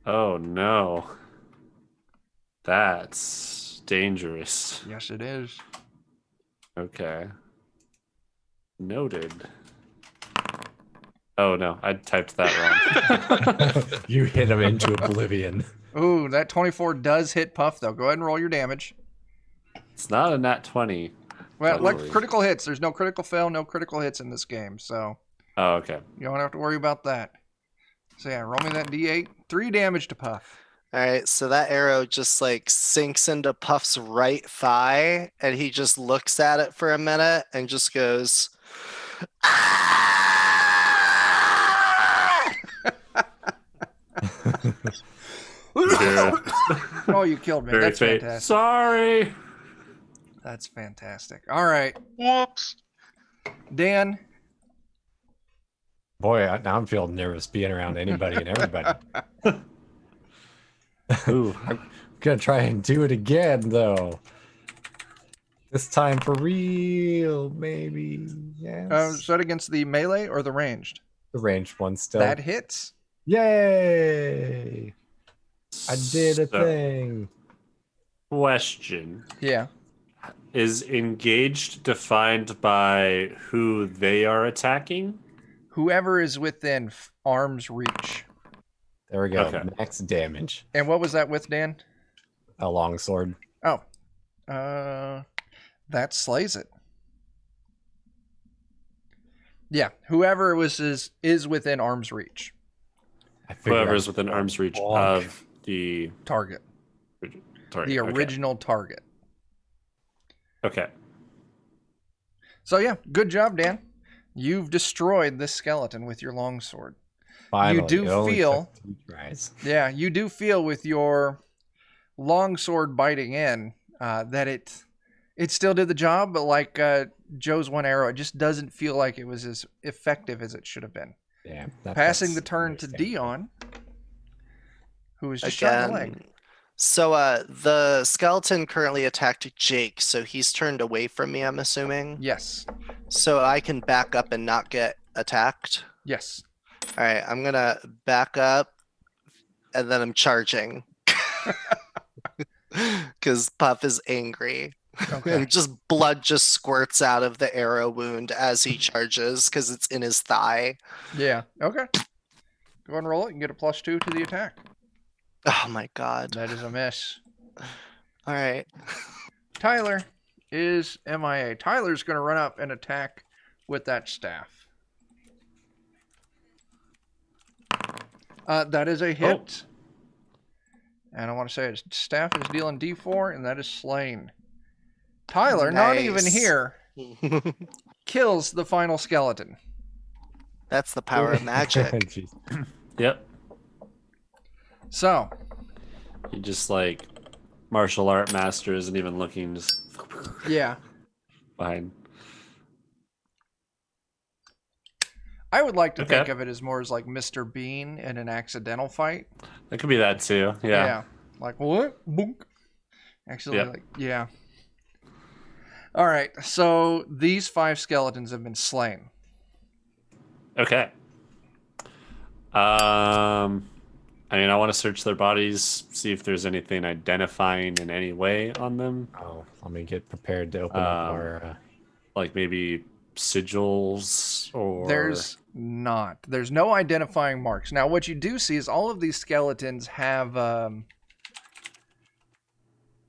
Oh no. That's dangerous. Yes, it is. Okay. Noted. Oh no, I typed that wrong. You hit him into oblivion. Ooh, that 24 does hit Puff, though. Go ahead and roll your damage. It's not a nat 20. Well, like Totally. critical hits. There's no critical fail, no critical hits in this game, so Oh, okay. you don't have to worry about that. So yeah, roll me that D8. 3 damage to Puff. Alright, so that arrow just like sinks into Puff's right thigh, and he just looks at it for a minute and just goes. Yeah. Oh, you killed me. Very That's fate. fantastic. Sorry. That's fantastic. All right, Whoops. Dan. Boy, now I'm feeling nervous being around anybody and everybody. Ooh. I'm gonna try and do it again though. This time for real, maybe. Yes. Is that against the melee or the ranged? The ranged one still. That hits. Yay! I did a So, thing. Question. Yeah. Is engaged defined by who they are attacking? Whoever is within arm's reach. There we go. Okay. Max damage. And what was that with, Dan? A longsword. Oh, that slays it. Yeah, whoever is within arm's reach. I figured Whoever's I- within arm's reach Bonk. of the Target. target. The original target. Okay. So yeah, good job, Dan. You've destroyed this skeleton with your longsword. Finally, do it only feel- took 3 tries. Yeah, you do feel with your longsword biting in that it still did the job, but like Joe's one arrow, it just doesn't feel like it was as effective as it should have been. Yeah. Passing the that's turn to understandable. Dion, who was just shot in the leg. Again. So the skeleton currently attacked Jake, so he's turned away from me, I'm assuming. Yes. So I can back up and not get attacked. Yes. All right, I'm gonna back up, and then I'm charging. Because Puff is angry. Okay. And just blood just squirts out of the arrow wound as he charges because it's in his thigh. Yeah. Okay. Go ahead and roll it and get a +2 to the attack. Oh my god. That is a miss. All right. Tyler is MIA. Tyler's going to run up and attack with that staff. That is a hit. And I want to say his staff is dealing D4, and that is slain. Tyler, not even Nice. here, kills the final skeleton. That's the power of magic. Jeez. Yep. So, He just like martial art master isn't even looking, just yeah. behind. I would like to Okay. think of it as more as like Mr. Bean in an accidental fight. That could be that too. Yeah. Like, what? Boink. Actually, Yep. like, yeah. All right. So these 5 skeletons have been slain. Okay. I mean, I want to search their bodies, see if there's anything identifying in any way on them, Oh, let me get prepared to open up our. like maybe sigils or. There's not. There's no identifying marks. Now, what you do see is all of these skeletons have.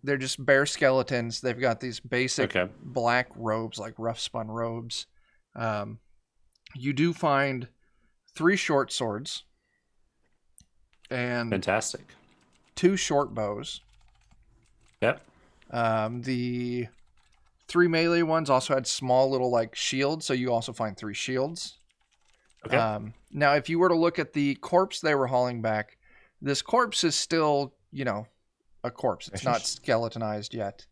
They're just bare skeletons. They've got these basic Okay. black robes, like rough spun robes. You do find 3 short swords and Fantastic. 2 short bows. Yep. The 3 melee ones also had small little like shields, so you also find 3 shields. Okay. Now, if you were to look at the corpse they were hauling back, this corpse is still, a corpse. It's not skeletonized yet.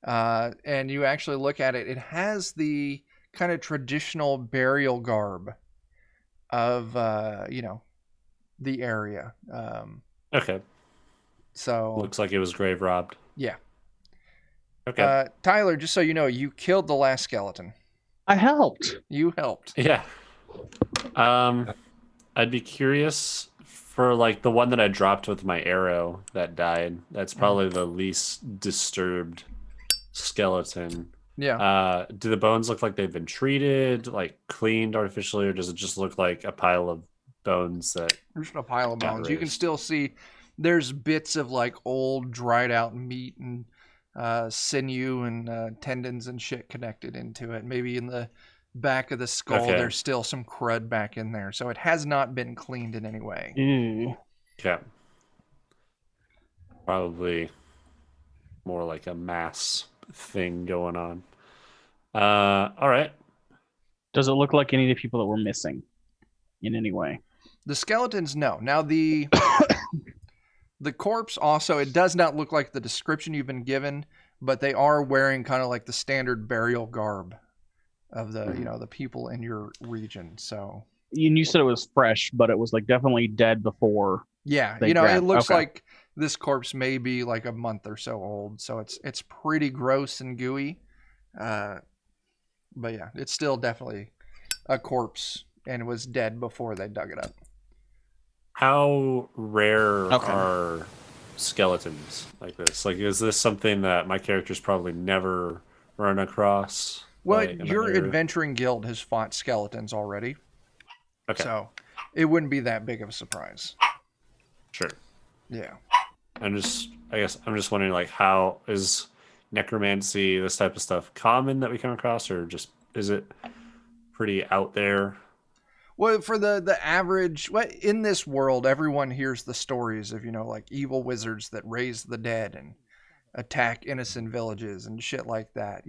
And you actually look at it, it has the kind of traditional burial garb of, the area. Okay. So, Looks like it was grave robbed. yeah. Okay. Tyler, just so you know, you killed the last skeleton. I helped. You helped. Yeah. I'd be curious for like the one that I dropped with my arrow that died. That's probably the least disturbed skeleton. Yeah. Do the bones look like they've been treated, like cleaned artificially, or does it just look like a pile of bones that? Just a pile of Got bones. You can raised. still see there's bits of like old dried out meat and sinew and tendons and shit connected into it. Maybe in the back of the skull, Okay. there's still some crud back in there. So it has not been cleaned in any way. Ew. Okay. Probably more like a mass thing going on. All right. Does it look like any of the people that were missing in any way? The skeletons, no. Now the corpse also, it does not look like the description you've been given, but they are wearing kind of like the standard burial garb of the the people in your region. So And you said it was fresh, but it was like definitely dead before. yeah, They it grabbed- looks okay. like this corpse may be like a month or so old, so it's pretty gross and gooey. But yeah, it's still definitely a corpse and was dead before they dug it up. How rare Okay. are skeletons like this? Like, is this something that my character's probably never run across? Well, like, in the your area? adventuring guild has fought skeletons already, Okay. so it wouldn't be that big of a surprise. Sure. Yeah. I guess I'm just wondering, like, how is necromancy, this type of stuff, common that we come across, or just is it pretty out there? Well, for the average, in this world, everyone hears the stories of, like evil wizards that raise the dead and attack innocent villages and shit like that,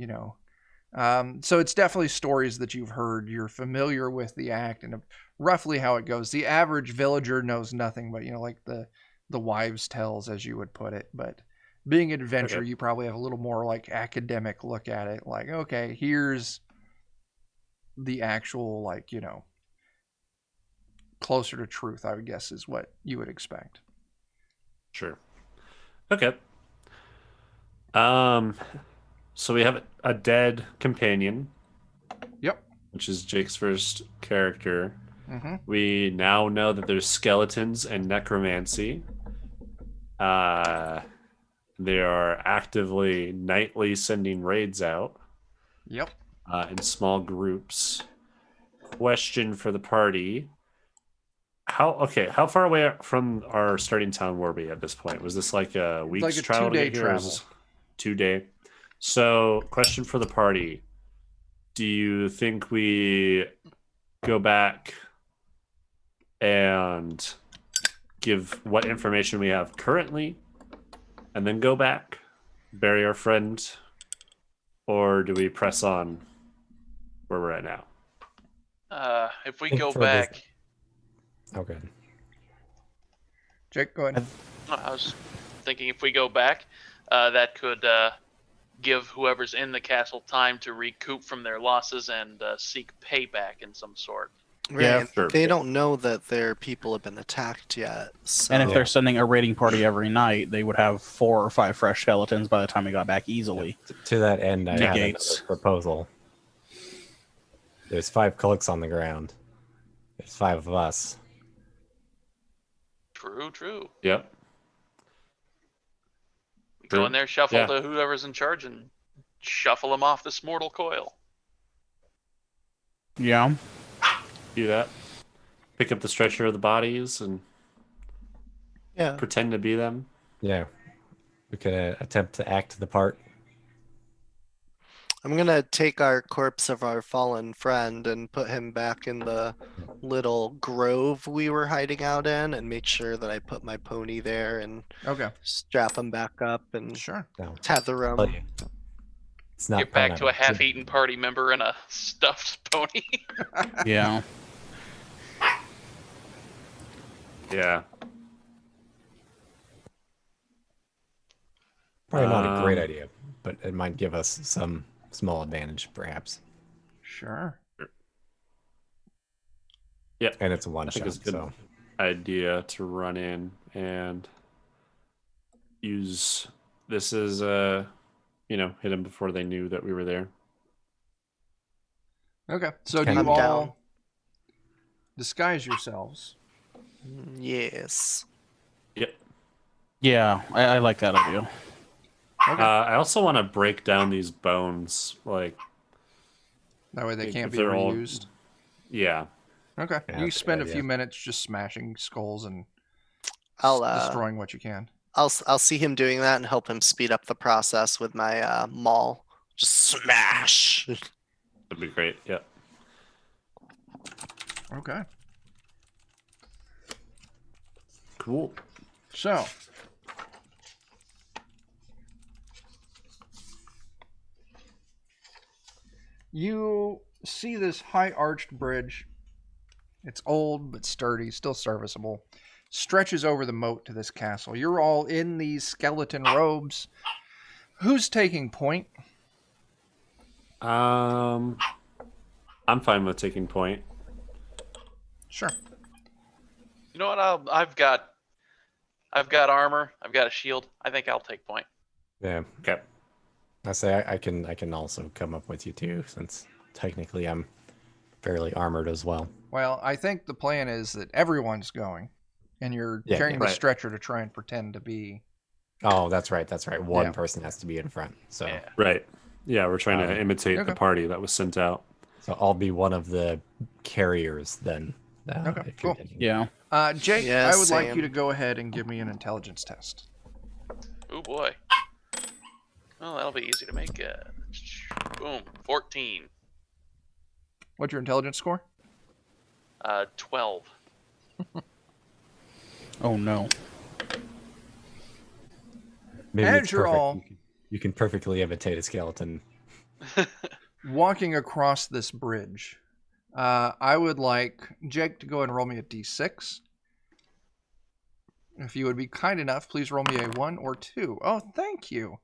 So it's definitely stories that you've heard. You're familiar with the act and roughly how it goes. The average villager knows nothing but, like the wives' tales, as you would put it. But being an adventurer, Okay. you probably have a little more like academic look at it. Like, okay, here's the actual, like, closer to truth, I would guess, is what you would expect. Sure. Okay. So we have a dead companion. Yep. Which is Jake's first character. Mm-hmm. We now know that there's skeletons and necromancy. They are actively nightly sending raids out. Yep. In small groups. Question for the party: How far away from our starting town were we at this point? Was this like a week's like a travel to 2-day get here? Or is travel. this 2-day? So, question for the party: do you think we go back and give what information we have currently, and then go back, bury our friend, or do we press on where we're at now? If we think go for this- back, Okay. Jake, go ahead. I was thinking if we go back, that could give whoever's in the castle time to recoup from their losses and seek payback in some sort. Right, Yeah, and sure. they don't know that their people have been attacked yet. So. And if they're sending a raiding party every night, they would have 4 or 5 fresh skeletons by the time we got back easily. To that end, I have Negates. another proposal. There's 5 clicks on the ground. There's 5 of us. True. Yep. Go in there, shuffle Yeah. to whoever's in charge, and shuffle them off this mortal coil. Yeah. Do that. Pick up the stretcher of the bodies and Yeah. pretend to be them. Yeah. We could attempt to act the part. I'm gonna take our corpse of our fallen friend and put him back in the little grove we were hiding out in, and make sure that I put my pony there and Okay. strap him back up and Sure. No. tether him. But it's not Get back to a pineapple. half-eaten party member and a stuffed pony. Yeah. Yeah. Probably not a great Um, idea, but it might give us some small advantage, perhaps. Sure. Yep. And it's a one I think shot, it's good. so Idea to run in and use this as hit them before they knew that we were there. Okay. So do I'm you all down. disguise yourselves? Yes. Yep. Yeah, I like that idea. Okay. I also want to break down these bones, like That way they if can't be they're all- reused. yeah. Okay. Yeah, You that's a spend good a few idea. minutes just smashing skulls and I'll destroying what you can. I'll see him doing that and help him speed up the process with my maul. Just smash. That'd be great. Yeah. Okay. Cool. So you see this high arched bridge. It's old but sturdy, still serviceable. Stretches over the moat to this castle. You're all in these skeleton robes. Who's taking point? I'm fine with taking point. Sure. You know what? I've got armor. I've got a shield. I think I'll take point. yeah. Okay. I say I can also come up with you too, since technically I'm fairly armored as well. Well, I think the plan is that everyone's going, and you're Yeah, carrying yeah. the Right. stretcher to try and pretend to be. Oh, that's right. One Yeah. person has to be in front. So Yeah. Right. Yeah, we're trying to imitate okay. the party that was sent out. so I'll be one of the carriers then. if Okay, you're cool. getting- Yeah. Jake, Yeah, I would like same. you to go ahead and give me an intelligence test. Oh boy. Well, that'll be easy to make. Boom, 14. What's your intelligence score? 12. Oh no. Maybe As it's you're perfect. all You can perfectly imitate a skeleton. walking across this bridge, I would like Jake to go ahead and roll me a d6. If you would be kind enough, please roll me a 1 or 2. Oh, thank you.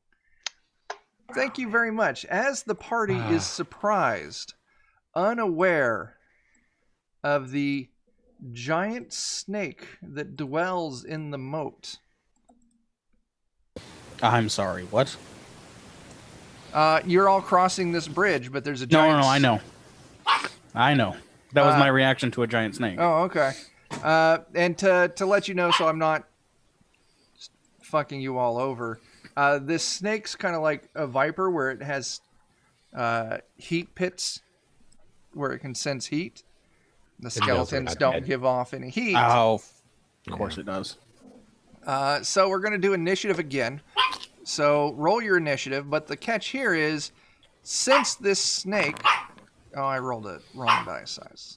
Thank you very much. As the party is surprised, unaware of the giant snake that dwells in the moat. I'm sorry. What? You're all crossing this bridge, but there's a No, giant... no, no. I know. I know. That was my reaction to a giant snake. Oh, okay. And to let you know, so I'm not fucking you all over, this snake's kind of like a viper where it has heat pits where it can sense heat. The It knows we're skeletons not don't dead. give off any heat. Oh, of course it does. So we're going to do initiative again. So roll your initiative, but the catch here is, since this snake... Oh, I rolled a wrong die size.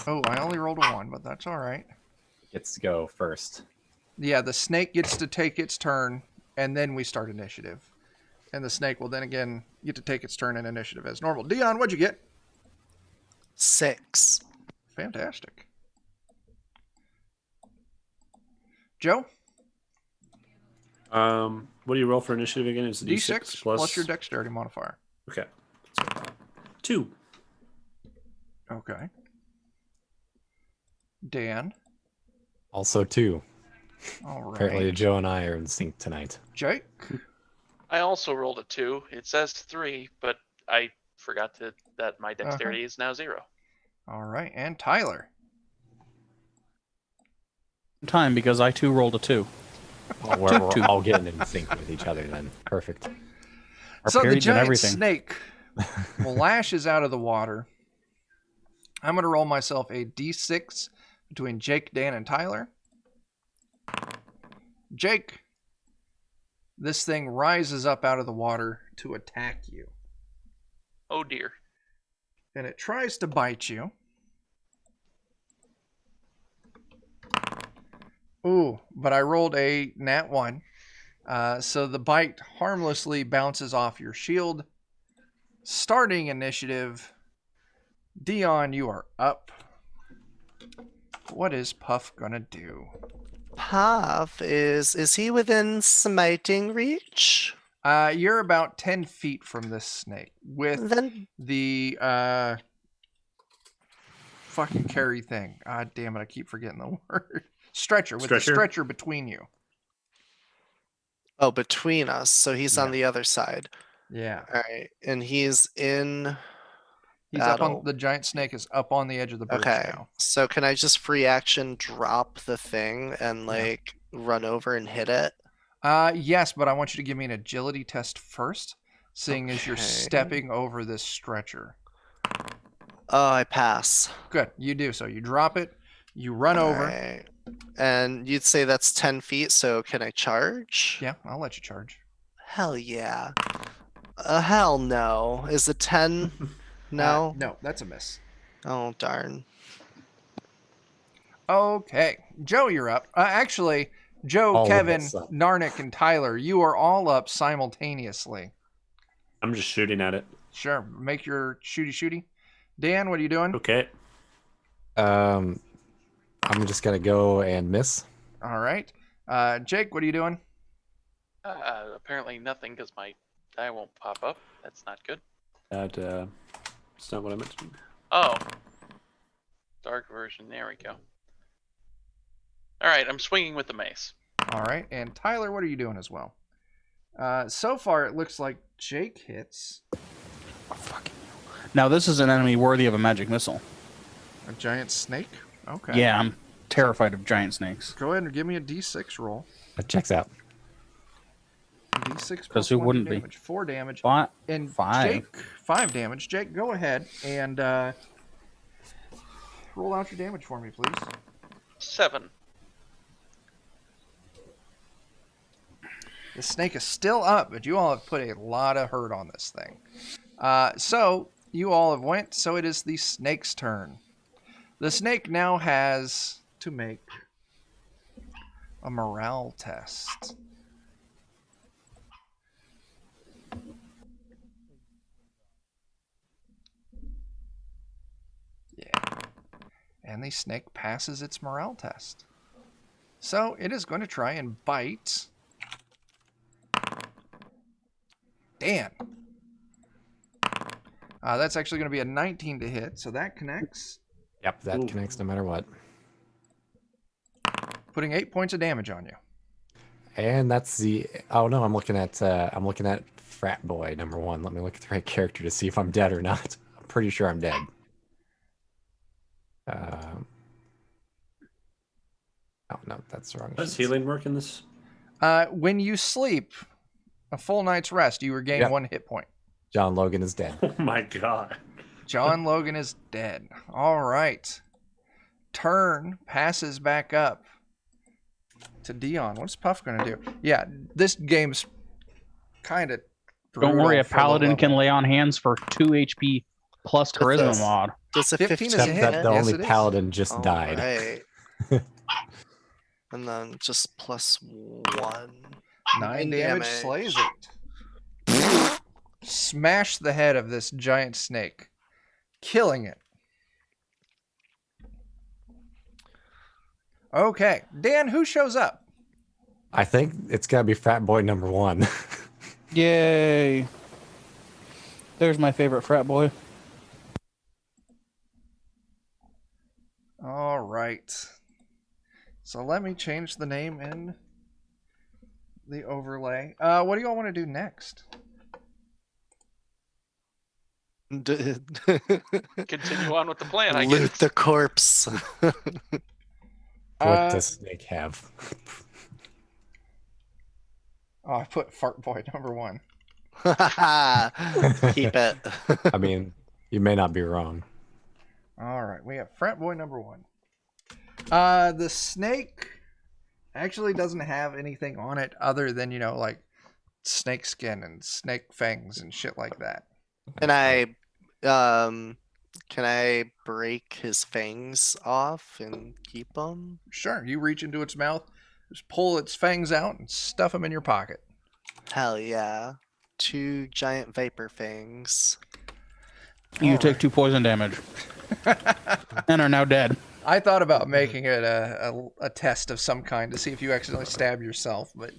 Oh, I only rolled a 1, but that's all right. Gets to go first. Yeah, the snake gets to take its turn, and then we start initiative. And the snake will then again get to take its turn in initiative as normal. Dion, what'd you get? 6. Fantastic. Joe? What do you roll for initiative again? It's D6 plus your dexterity modifier. Okay. 2. Okay. Dan? Also 2. All right. Apparently Joe and I are in sync tonight. Jake? I also rolled a 2. It says 3, but I forgot that my dexterity is now 0. All right. And Tyler? Time because I too rolled a 2. Well, we're all getting in sync with each other then. Perfect. Our So the periods and giant everything. snake lashes out of the water. I'm going to roll myself a d6 between Jake, Dan, and Tyler. Jake, this thing rises up out of the water to attack you. Oh dear. And it tries to bite you. Ooh, but I rolled a nat 1. So the bite harmlessly bounces off your shield. Starting initiative. Dion, you are up. What is Puff gonna do? Puff is he within smiting reach? You're about 10 feet from this snake with Then the fucking carry thing. God damn it, I keep forgetting the word. Stretcher, with the Stretcher? stretcher between you. between us, so he's on the other side. Yeah. All right, and he's in. He's up battle. on the giant snake is up on the edge of the bridge Okay, now. so can I just free action drop the thing and like run over and hit it? Yes, but I want you to give me an agility test first, seeing as you're Okay. stepping over this stretcher. Oh, I pass. Good, you do so. You drop it, you run over. Alright. And you'd say that's 10 feet, so can I charge? Yeah, I'll let you charge. Hell yeah. Hell no. Is it 10? No? No, that's a miss. Oh, darn. Okay, Joe, you're up. Actually, Joe, All of Kevin, us up. Narnik, and Tyler, you are all up simultaneously. I'm just shooting at it. Sure, make your shooty. Dan, what are you doing? Okay. I'm just gonna go and miss. All right. Jake, what are you doing? Apparently nothing because my die won't pop up. That's not good. That it's not what I meant to do. Oh. Dark version. There we go. All right, I'm swinging with the mace. All right. And Tyler, what are you doing as well? So far, it looks like Jake hits Now this is an enemy worthy of a magic missile. a giant snake. Okay. Yeah, I'm terrified of giant snakes. Go ahead and give me a d6 roll. That checks out. D6 'Cause plus who 1 wouldn't be? damage. 4 damage. But And 5. Jake, 5 damage. Jake, go ahead and roll out your damage for me, please. 7. The snake is still up, but you all have put a lot of hurt on this thing. So you all have went, so it is the snake's turn. The snake now has to make a morale test. Yeah. And the snake passes its morale test. So it is going to try and bite Dan. That's actually going to be a 19 to hit, so that connects, Yep, that connects no matter what. putting 8 points of damage on you. And that's the. Oh no, I'm looking at frat boy number 1. Let me look at the right character to see if I'm dead or not. I'm pretty sure I'm dead. Oh no, that's the wrong. How does healing work in this? When you sleep a full night's rest, you regain 1 hit point. John Logan is dead. Oh my god. John Logan is dead. All right. Turn passes back up to Dion. What's Puff going to do? Yeah, this game's kind of. Don't worry, a paladin can lay on hands for 2 HP plus charisma this. mod. Does a 15 is a 15 hit. That the Yes, only it is. paladin just All died. right. And then just plus 1. 9 damage slays it. Smash the head of this giant snake, killing it. Okay, Dan, who shows up? I think it's gotta be frat boy number 1. Yay! There's my favorite frat boy. All right. So let me change the name in the overlay. What do y'all want to do next? Continue on with the plan, I Loot guess. the corpse. What does snake have? Oh, I put Fart Boy number 1. Keep it. I mean, you may not be wrong. All right, we have Frat Boy number 1. The snake actually doesn't have anything on it other than, like snake skin and snake fangs and shit like that. Can I break his fangs off and keep them? Sure, you reach into its mouth, just pull its fangs out and stuff them in your pocket. Hell yeah. 2 giant viper fangs. You All take right. 2 poison damage and are now dead. I thought about making it a test of some kind to see if you accidentally stab yourself, but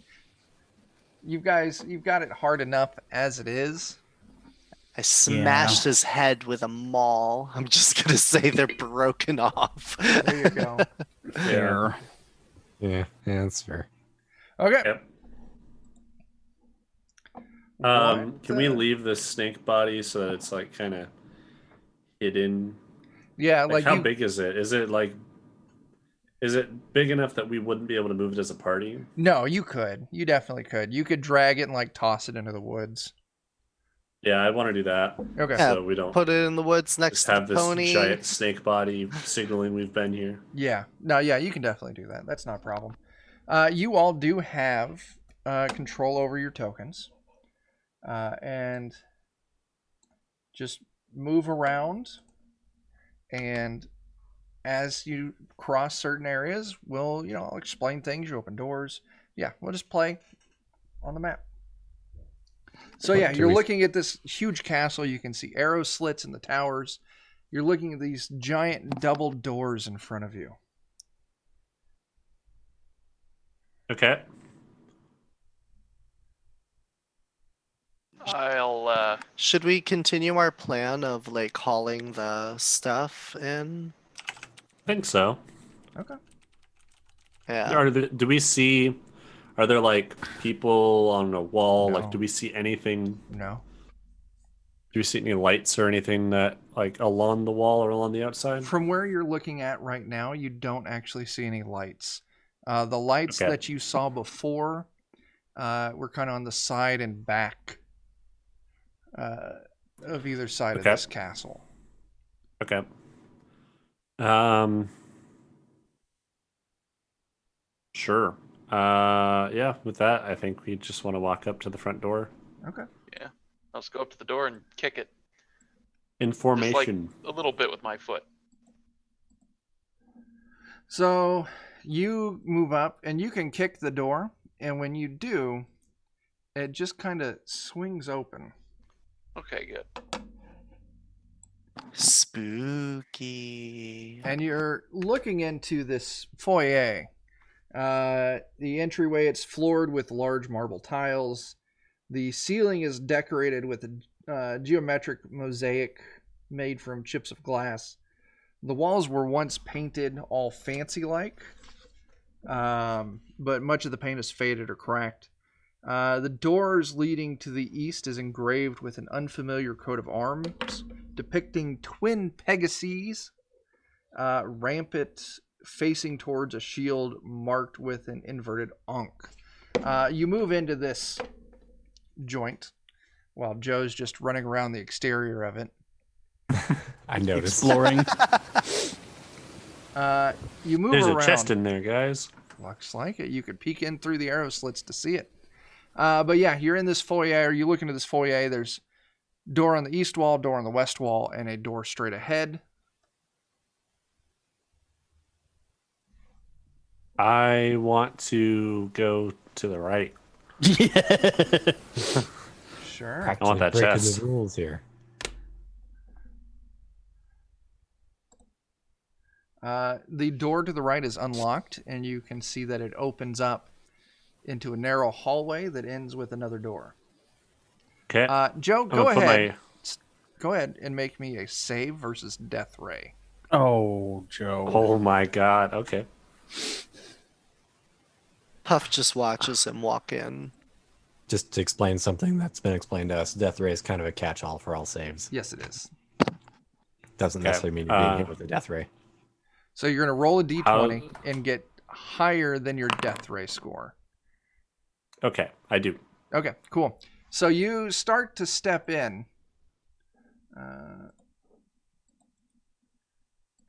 you've got it hard enough as it is. I smashed his head with a maul. I'm just gonna say they're broken off. There you go. Fair. Yeah, that's fair. Okay. Yep. What, Can we leave the snake body so that it's like kind of hidden? Yeah, Like, how big is it? Is it big enough that we wouldn't be able to move it as a party? No, you could. You definitely could. You could drag it and like toss it into the woods. Yeah, I want to do that. Okay. Yeah, So we don't Put it in the woods next just to have the this pony. giant snake body signaling we've been here. Yeah. No, yeah, you can definitely do that. That's not a problem. You all do have control over your tokens. And just move around. And as you cross certain areas, we'll, I'll explain things. You open doors. Yeah, we'll just play on the map. So yeah, you're looking at this huge castle. You can see arrow slits in the towers. You're looking at these giant double doors in front of you. Okay. I'll Should we continue our plan of like hauling the stuff in? I think so. Okay. Yeah. Do we see? Are there like people on a wall? No. Like, do we see anything? No. Do we see any lights or anything that like along the wall or along the outside? From where you're looking at right now, you don't actually see any lights. The lights Okay. that you saw before were kind of on the side and back of either side of Okay. this castle. Okay. Sure. Yeah, with that, I think we just want to walk up to the front door. Okay. Yeah. I'll just go up to the door and kick it. In Just like formation. a little bit with my foot. So you move up and you can kick the door, and when you do, it just kind of swings open. Okay, good. Spooky. And you're looking into this foyer. The entryway, it's floored with large marble tiles. The ceiling is decorated with a geometric mosaic made from chips of glass. The walls were once painted all fancy-like, but much of the paint is faded or cracked. The doors leading to the east is engraved with an unfamiliar coat of arms depicting twin Pegasus, rampant, facing towards a shield marked with an inverted ankh. You move into this joint while Joe's just running around the exterior of it. I noticed. Exploring. You move There's around. a chest in there, guys. Looks like it. You could peek in through the arrow slits to see it. But yeah, you're in this foyer. You look into this foyer. There's door on the east wall, door on the west wall, and a door straight ahead. I want to go to the right. Sure. Practically I want that breaking chest. the rules here. The door to the right is unlocked, and you can see that it opens up into a narrow hallway that ends with another door. Okay. Joe, I'm go gonna put ahead. Go ahead and make me a save versus death ray. Oh, Joe. Oh my god. Okay. Puff just watches him walk in. Just to explain something that's been explained to us, death ray is kind of a catch-all for all saves. Yes, it is. Doesn't Okay, necessarily mean you're being hit with a death ray. So you're going to roll a d20 How- and get higher than your death ray score. Okay, I do. Okay, cool. So you start to step in.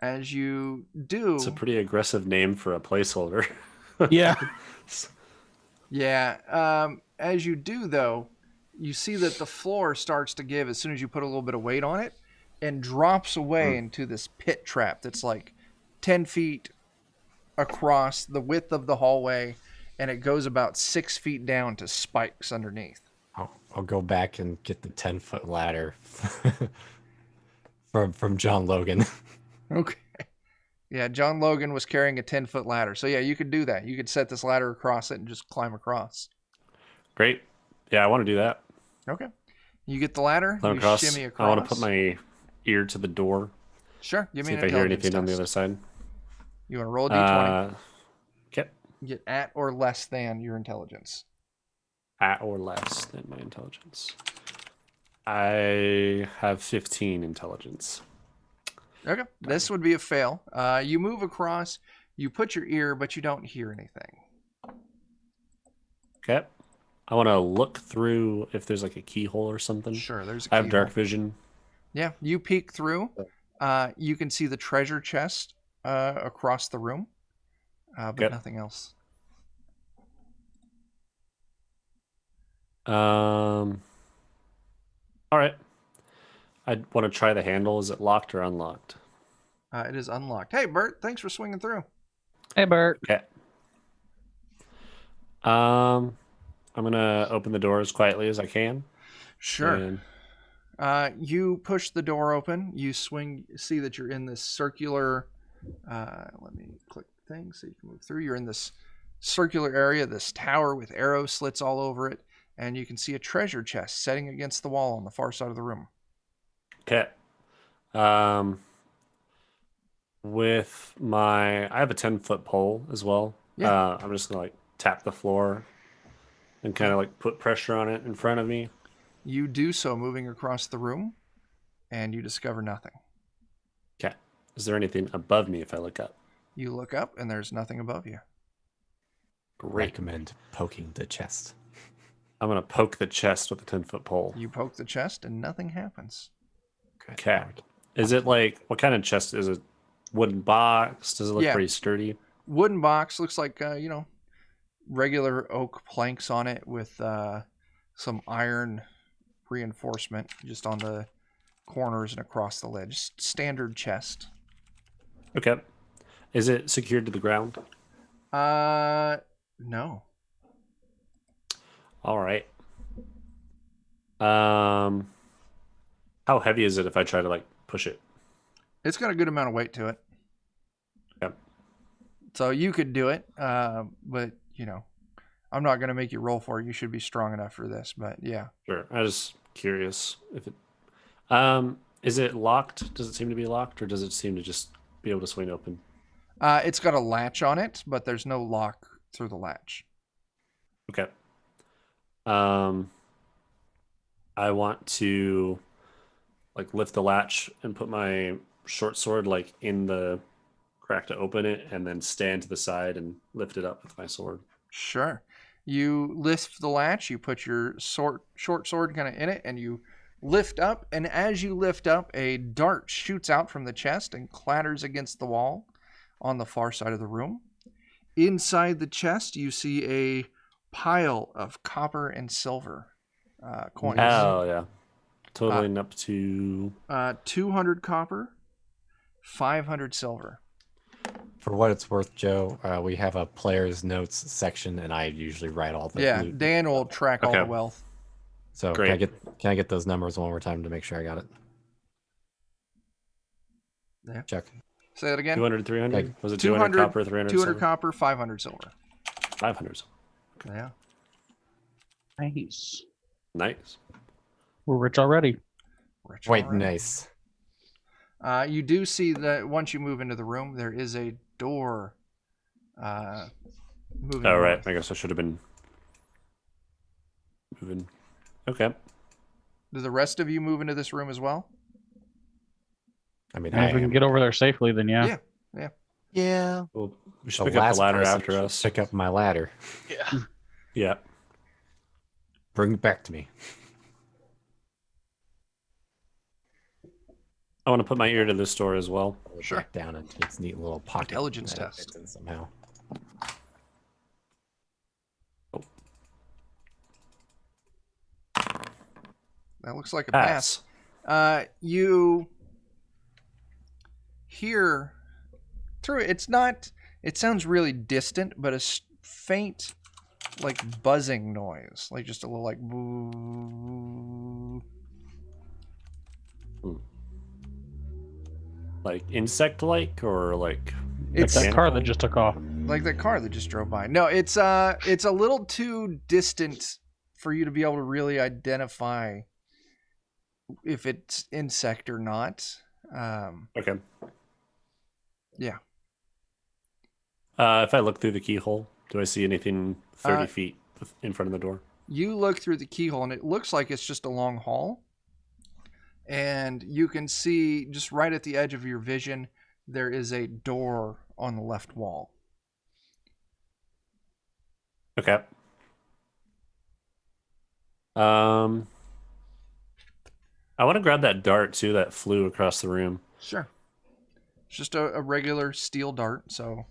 As you do, It's a pretty aggressive name for a placeholder. Yeah. yeah. As you do, though, you see that the floor starts to give as soon as you put a little bit of weight on it, and drops away into this pit trap that's like 10 feet across the width of the hallway, and it goes about 6 feet down to spikes underneath. I'll go back and get the 10-foot ladder from John Logan. Okay. Yeah, John Logan was carrying a 10-foot ladder. So yeah, you could do that. You could set this ladder across it and just climb across. Great. Yeah, I want to do that. Okay. You get the ladder, Climb you across. shimmy across. I want to put my ear to the door. Sure, give me See an if I hear intelligence anything on the test. other side. You want to roll a d20. Okay. Get at or less than your intelligence. At or less than my intelligence. I have 15 intelligence. Okay, this would be a fail. You move across, you put your ear, but you don't hear anything. Okay. I want to look through if there's like a keyhole or something. Sure, there's a I have keyhole. dark vision. Yeah, you peek through. You can see the treasure chest across the room, but Yep. nothing else. All right. I want to try the handle. Is it locked or unlocked? It is unlocked. Hey, Bert, thanks for swinging through. Hey, Bert. Okay. I'm gonna open the door as quietly as I can. Sure. And You push the door open. You swing. See that you're in this circular. Let me click the thing so you can move through. You're in this circular area, this tower with arrow slits all over it, and you can see a treasure chest setting against the wall on the far side of the room. okay. With my, I have a 10-foot pole as well. Yeah. I'm just gonna like tap the floor and kind of like put pressure on it in front of me. You do so, moving across the room, and you discover nothing. Okay. Is there anything above me if I look up? You look up, and there's nothing above you. Great. Recommend poking the chest. I'm gonna poke the chest with a 10-foot pole. You poke the chest, and nothing happens. Okay. Is it like, what kind of chest is it? wooden box? Does it look Yeah. pretty sturdy? Wooden box, looks like regular oak planks on it with some iron reinforcement just on the corners and across the lid. Just standard chest. Okay. Is it secured to the ground? No. All right. How heavy is it if I try to like push it? It's got a good amount of weight to it. Yep. So you could do it, but I'm not going to make you roll for it. You should be strong enough for this, but yeah. Sure. I was just curious if it. Is it locked? Does it seem to be locked, or does it seem to just be able to swing open? It's got a latch on it, but there's no lock through the latch. Okay. I want to like lift the latch and put my short sword like in the crack to open it, and then stand to the side and lift it up with my sword. Sure. You lift the latch, you put your short sword kind of in it, and you lift up. And as you lift up, a dart shoots out from the chest and clatters against the wall on the far side of the room. Inside the chest, you see a pile of copper and silver coins. Oh yeah, totaling up to 200 copper, 500 silver. For what it's worth, Joe, we have a player's notes section, and I usually write all the loot. Dan will track all the Okay. wealth. So Great. can I get those numbers one more time to make sure I got it? Yeah. Check. Say that again. 200, 300? Okay. Was it 200 copper, 300 200 silver? copper, 500 silver. 500. Yeah. Nice. Nice. We're rich already. Rich Wait, already. nice. You do see that once you move into the room, there is a door moving. Oh, right. north. I guess I should have been moving. Okay. Do the rest of you move into this room as well? I mean, And if we can get over there safely, then yeah. Yeah. Yeah. Well, we should the pick up last the ladder person after should us. pick up my ladder. Yeah. Yeah. Bring it back to me. I want to put my ear to this door as well. Pull it Sure. back down into its neat little pocket. Intelligence and it test. fits in somehow. That looks like a Pass. pass. You hear through it. It's not. It sounds really distant, but a faint, like buzzing noise, like just a little like boo. Like insect-like, or like Like It's that car that just took off. like that car that just drove by. No, it's a little too distant for you to be able to really identify if it's insect or not. Okay. Yeah. If I look through the keyhole, do I see anything 30 Uh, feet in front of the door? You look through the keyhole and it looks like it's just a long hall. And you can see just right at the edge of your vision, there is a door on the left wall. Okay. I want to grab that dart too that flew across the room. Sure. It's just a regular steel dart, so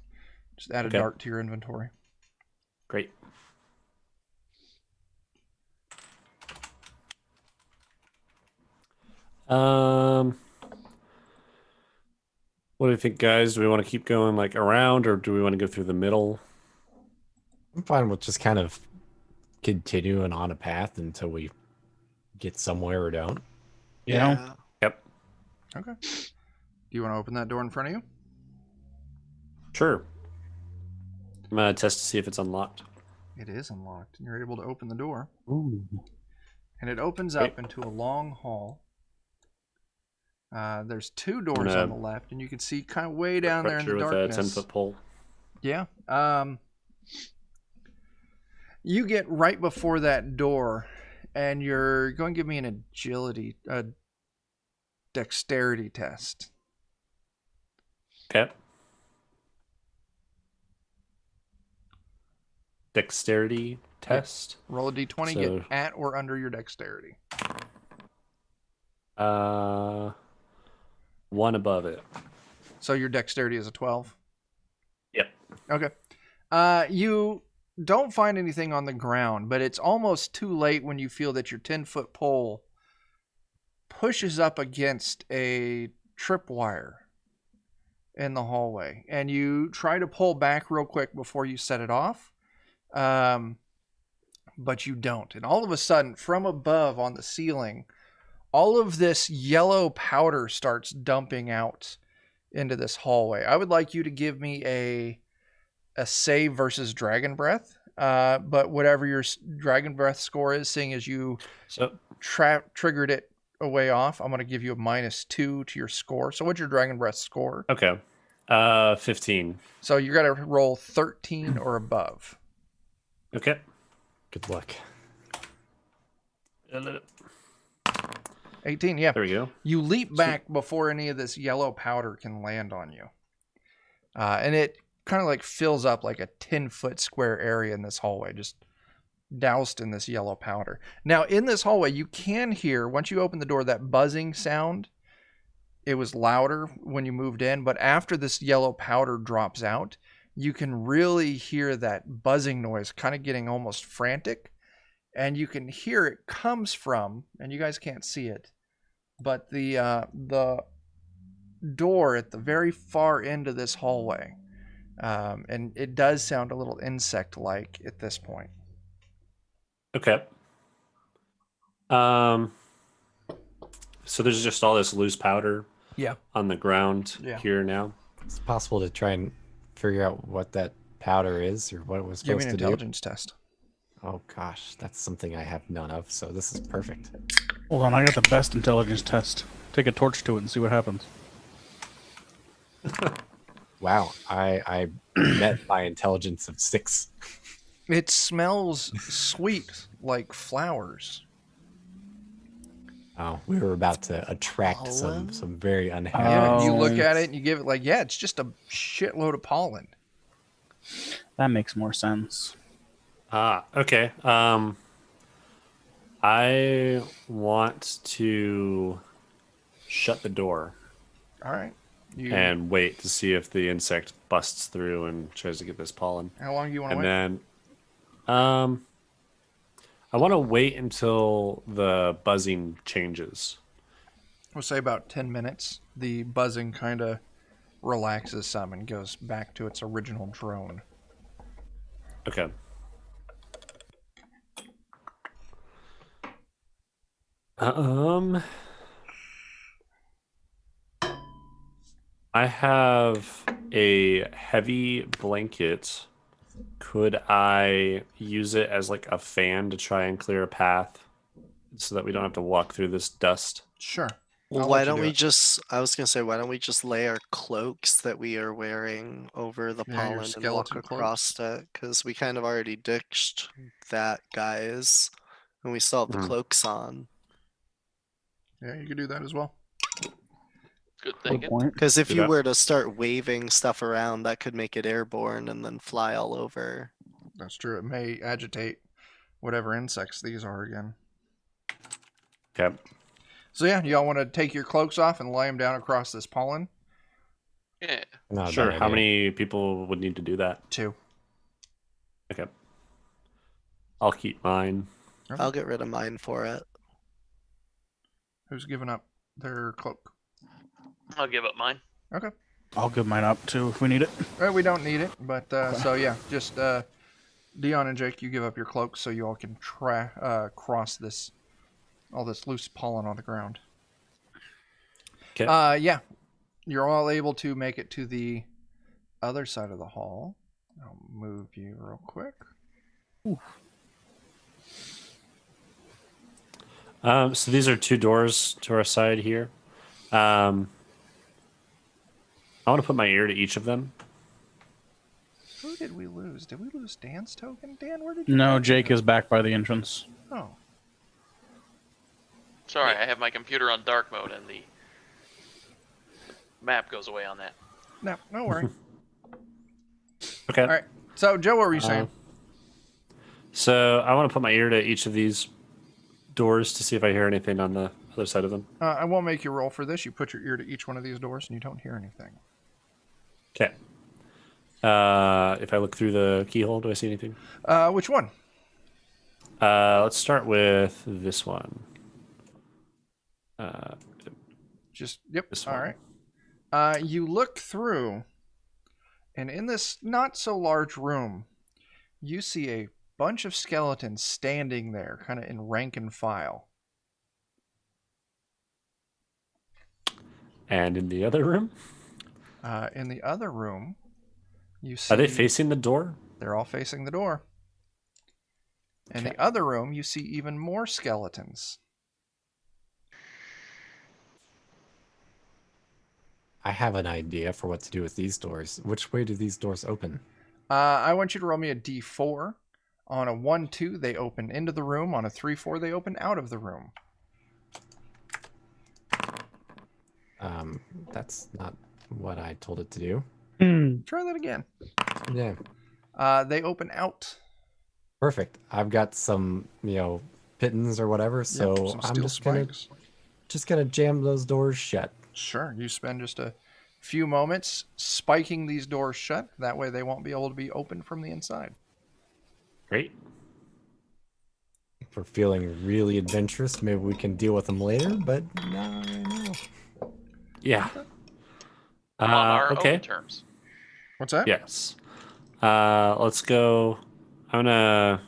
just add a Okay. dart to your inventory. Great. What do you think, guys? Do we want to keep going like around, or do we want to go through the middle? I'm fine with just kind of continuing on a path until we get somewhere or don't. Yeah. Yep. Okay. Do you want to open that door in front of you? Sure. I'm gonna test to see if it's unlocked. It is unlocked, and you're able to open the door. Ooh. And it opens Great. up into a long hall. There's two doors gonna on the left, and you can see kind of way down there in the with darkness. a 10-foot pole. Yeah. You get right before that door, and you're going to give me an dexterity test. Okay. Dexterity test. Roll a d20, So- get at or under your dexterity. One above it. So your dexterity is a 12? Yep. Okay. You don't find anything on the ground, but it's almost too late when you feel that your 10-foot pole pushes up against a tripwire in the hallway. And you try to pull back real quick before you set it off, but you don't. And all of a sudden, from above on the ceiling, all of this yellow powder starts dumping out into this hallway. I would like you to give me a save versus dragon breath, but whatever your dragon breath score is, seeing as you triggered it a way off, I'm going to give you a -2 to your score. So what's your dragon breath score? Okay. 15. So you got to roll 13 or above. Okay. Good luck. 18, yeah. There we go. You leap back before any of this yellow powder can land on you. And it kind of like fills up like a 10-foot square area in this hallway, just doused in this yellow powder. Now, in this hallway, you can hear, once you open the door, that buzzing sound. It was louder when you moved in, but after this yellow powder drops out, you can really hear that buzzing noise kind of getting almost frantic. And you can hear it comes from, and you guys can't see it, but the door at the very far end of this hallway. And it does sound a little insect-like at this point. Okay. So there's just all this loose powder on the ground here now. It's possible to try and figure out what that powder is or what it was Give me supposed an to do. intelligence test. Oh gosh, that's something I have none of, so this is perfect. Hold on, I got the best intelligence test. Take a torch to it and see what happens. Wow, I met my intelligence of 6. It smells sweet like flowers. Oh, we were about to attract some very unhappy. Yeah, you look at it's- it and you give it like, yeah, it's just a shitload of pollen. That makes more sense. Okay. I want to shut the door All right. and wait to see if the insect busts through and tries to get this pollen. How long do you want to And wait? then, I want to wait until the buzzing changes. We'll say about 10 minutes. The buzzing kind of relaxes some and goes back to its original drone. Okay. I have a heavy blanket. Could I use it as like a fan to try and clear a path so that we don't have to walk through this dust? Sure. Well, I'll why let you don't do we it. just, I was going to say, why don't we just lay our cloaks that we are wearing over the Yeah, your pollen and walk skeleton cloaks. across it? Because we kind of already ditched that, guys. And we still have the Mhm. cloaks on. Yeah, you could do that as well. Good Good thinking. point. Because if Do you that. were to start waving stuff around, that could make it airborne and then fly all over. That's true. It may agitate whatever insects these are again. Okay. So yeah, y'all want to take your cloaks off and lay them down across this pollen? Yeah. Not a Sure. bad How idea. many people would need to do that? 2. Okay. I'll keep mine. I'll get rid of mine for it. Who's giving up their cloak? I'll give up mine. Okay. I'll give mine up too if we need it. We don't need it, but so yeah, just Dion and Jake, you give up your cloaks so you all can cross all this loose pollen on the ground. Okay. Yeah, you're all able to make it to the other side of the hall. I'll move you real quick. So these are 2 doors to our side here. I want to put my ear to each of them. Who did we lose? Did we lose Dan's token? Dan, where did you No, go? Jake is back by the entrance. Oh, Sorry, I have my computer on dark mode and the map goes away on that. no worry. Okay. All right. So Joe, what were you saying? So I want to put my ear to each of these doors to see if I hear anything on the other side of them. I won't make you roll for this. You put your ear to each one of these doors and you don't hear anything. Okay. If I look through the keyhole, do I see anything? Which one? Let's start with this one. Just yep. This All one. right. You look through, and in this not so large room, you see a bunch of skeletons standing there, kind of in rank and file. And in the other room, In the other room, you see are they facing the door? they're all facing the door. In Okay. the other room, you see even more skeletons. I have an idea for what to do with these doors. Which way do these doors open? I want you to roll me a D4. On a 1-2, they open into the room. On a 3-4, they open out of the room. That's not what I told it to do. Try that again. Yeah. They open out. Perfect. I've got some, pittons or whatever, so Yep, some I'm steel just spikes. gonna jam those doors shut. Sure, you spend just a few moments spiking these doors shut. That way they won't be able to be opened from the inside. Great. If we're feeling really adventurous, maybe we can deal with them later, but not right now. Yeah. On our okay. own terms. What's that? Yes. Let's go. I'm gonna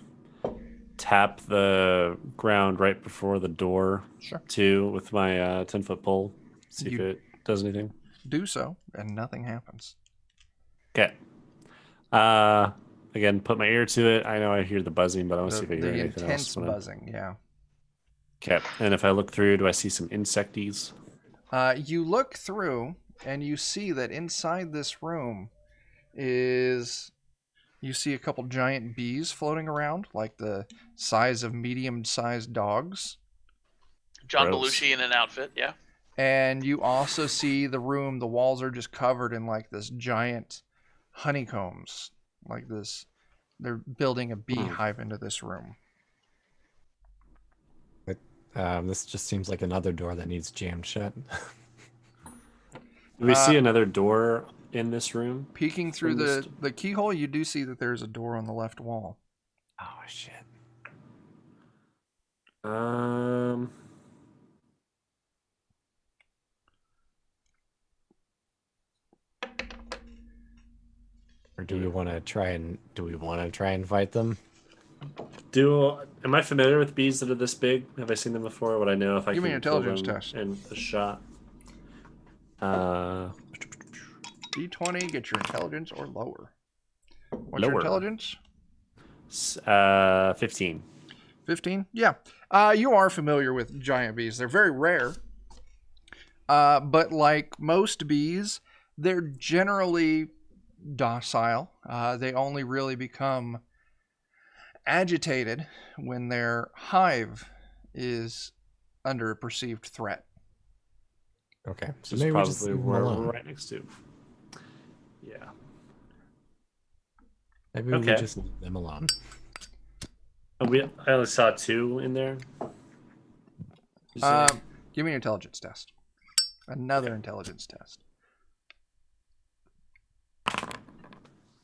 tap the ground right before the door Sure. too with my 10-foot pole. See if You- it does anything. Do so, and nothing happens. Okay. Again, put my ear to it. I know I hear the buzzing, but I want to see if I hear The anything intense else. buzzing, yeah. Okay. And if I look through, do I see some insecties? You look through, and you see that inside this room you see a couple giant bees floating around, like the size of medium-sized dogs. John Gross. Belushi in an outfit, yeah. And you also see the walls are just covered in like this giant honeycombs. Like this, they're building a beehive into this room. This just seems like another door that needs jammed shut. Do we see another door in this room? Peeking through From this the keyhole, you do see that there's a door on the left wall. Oh, shit. Or do we want to try and fight them? Am I familiar with bees that are this big? Have I seen them before? Would I know if I Give me can an kill intelligence them test. in a shot? D20, get your intelligence or lower. What's your Lower. intelligence? 15. 15? Yeah. You are familiar with giant bees. They're very rare. But like most bees, they're generally docile. They only really become agitated when their hive is under a perceived threat. Okay. So This is maybe we just probably leave them where alone. we're right next to. Yeah. Maybe we Okay. just leave them alone. I only saw 2 in there. You say? Give me an intelligence test. Another intelligence test.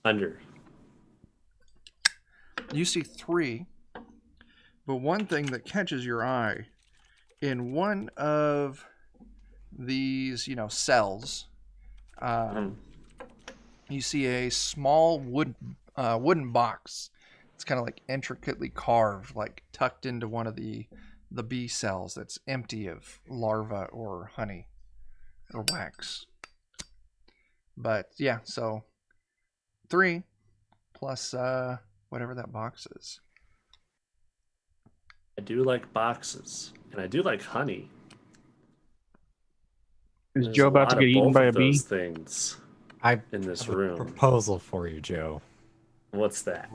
Under. You see 3, but one thing that catches your eye in one of these, cells, you see a small wooden box. It's kind of like intricately carved, like tucked into one of the bee cells that's empty of larvae or honey or wax. But yeah, so 3 plus whatever that box is. I do like boxes, and I do like honey. Is There's Joe a about to lot get of eaten both by a of bee? those things I in this have a room. proposal for you, Joe. What's that?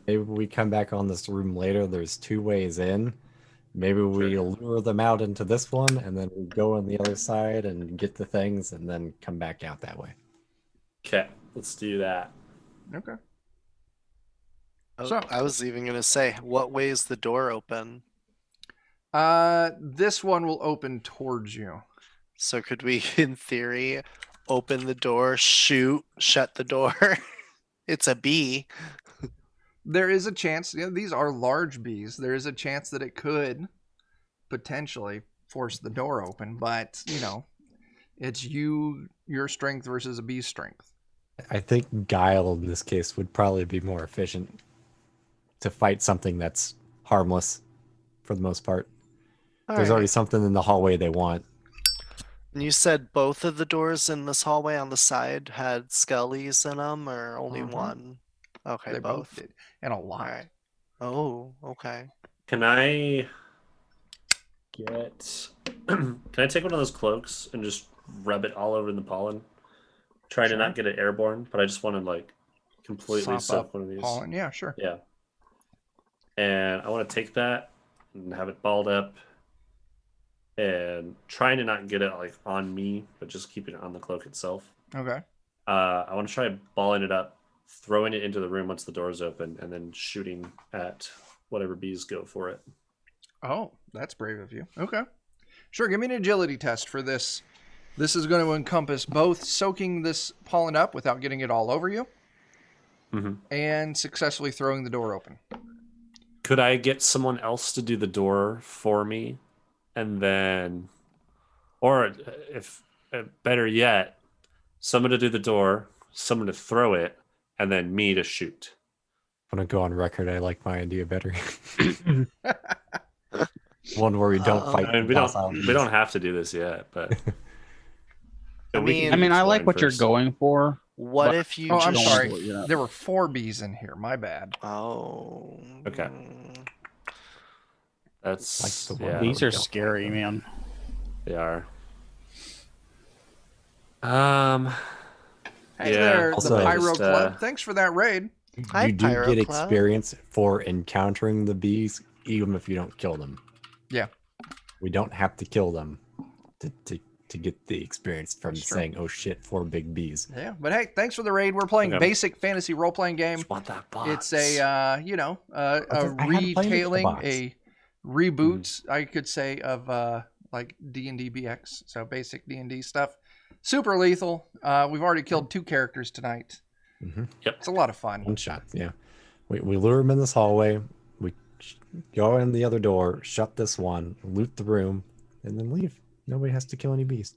Maybe we come back on this room later. There's 2 ways in. Maybe we Sure. lure them out into this one, and then we go on the other side and get the things, and then come back out that way. Okay, let's do that. Okay. Oh, So- I was even gonna say, what way is the door open? This one will open towards you. So could we, in theory, open the door, shoot, shut the door. It's a bee. There is a chance, these are large bees. There is a chance that it could potentially force the door open, but, it's your strength versus a bee's strength. I think guile in this case would probably be more efficient to fight something that's harmless for the most part. There's already something in the hallway they want. And you said both of the doors in this hallway on the side had skellies in them, or only Mhm. one? Okay, They both. did, and a lot. All right. Oh, okay. Can I get? Can I take one of those cloaks and just rub it all over in the pollen? Try to not get it airborne, but I just want to completely Sop soak up one of these. pollen. Yeah, sure. Yeah. And I want to take that and have it balled up, and trying to not get it on me, but just keeping it on the cloak itself. Okay. I want to try balling it up, throwing it into the room once the door's open, and then shooting at whatever bees go for it. Oh, that's brave of you. Okay. Sure, give me an agility test for this. This is going to encompass both soaking this pollen up without getting it all over you and successfully throwing the door open. Could I get someone else to do the door for me? And then, or if better yet, someone to do the door, someone to throw it, and then me to shoot. I'm going to go on record. I like my idea better. One where we don't fight. I mean, we don't have to do this yet, but I mean, I like what you're going for. What if you I'm just... sorry. There were 4 bees in here. My bad. Oh. Okay. That's These are scary, man. They are. Hey there, Also, the Pyro Club. Thanks for that raid. Hi, You do Pyro get Club. experience for encountering the bees, even if you don't kill them. Yeah. We don't have to kill them to get the experience from That's true. saying, "Oh shit, 4 big bees." Yeah, but hey, thanks for the raid. We're playing basic fantasy role-playing game. Just want that box. It's a a I had to retailing, play with the a reboot, I could say, of D&D BX. So basic D&D stuff. Super lethal. We've already killed 2 characters tonight. Mm-hmm. Yep. It's a lot of fun. One shot. Yeah. We lure them in this hallway. We go in the other door, shut this one, loot the room, and then leave. Nobody has to kill any bees.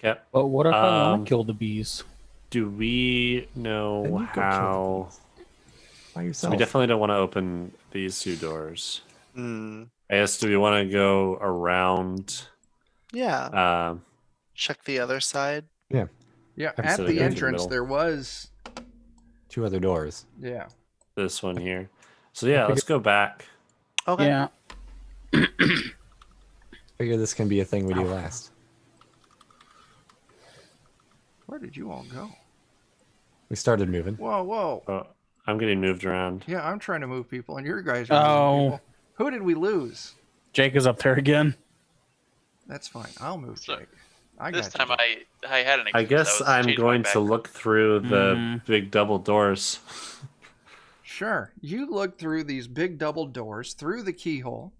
Okay. But what if I want to kill the bees? Do we Then know you go kill the how? bees. By So yourself. we definitely don't want to open these 2 doors. Hmm. I guess, do we want to go around? Yeah. Check the other side. Yeah, I'm at sitting the in the entrance middle. there was. 2 other doors. Yeah. This one here. So yeah, let's go back. Okay. Yeah. Figure this can be a thing we do last. Where did you all go? We started moving. Whoa, whoa. Oh, I'm getting moved around. Yeah, I'm trying to move people, and your guys are moving people. Who did we lose? Jake is up there again. That's fine. I'll move So, Jake. I This got you, time Jake. I had an excuse. I guess was I'm changing going my to background. look through the big double doors. Sure. You look through these big double doors, through the keyhole.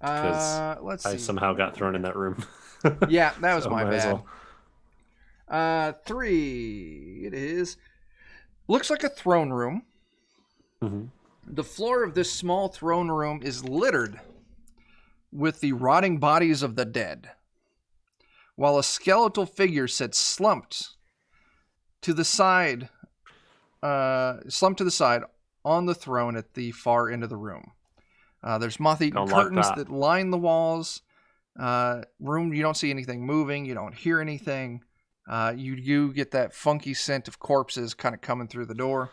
Let's see. I somehow got thrown in that room. Yeah, that was So my might as bad. well. 3. It is. Looks like a throne room. Mm-hmm. The floor of this small throne room is littered with the rotting bodies of the dead, while a skeletal figure sits slumped to the side on the throne at the far end of the room. There's moth-eaten Don't like curtains that. that line the walls. Room, you don't see anything moving. You don't hear anything. You get that funky scent of corpses kind of coming through the door.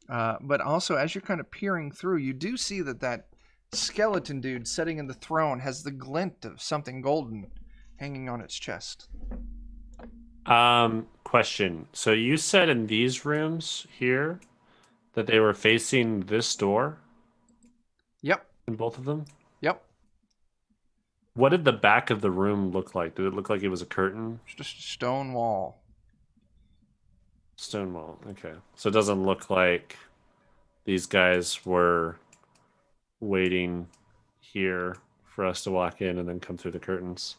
But also, as you're kind of peering through, you do see that skeleton dude sitting in the throne has the glint of something golden hanging on its chest. Question. So you said in these rooms here that they were facing this door Yep. in both of them? Yep. What did the back of the room look like? Did it look like it was a curtain? Just a stone wall. Stone wall. Okay. So it doesn't look like these guys were waiting here for us to walk in and then come through the curtains.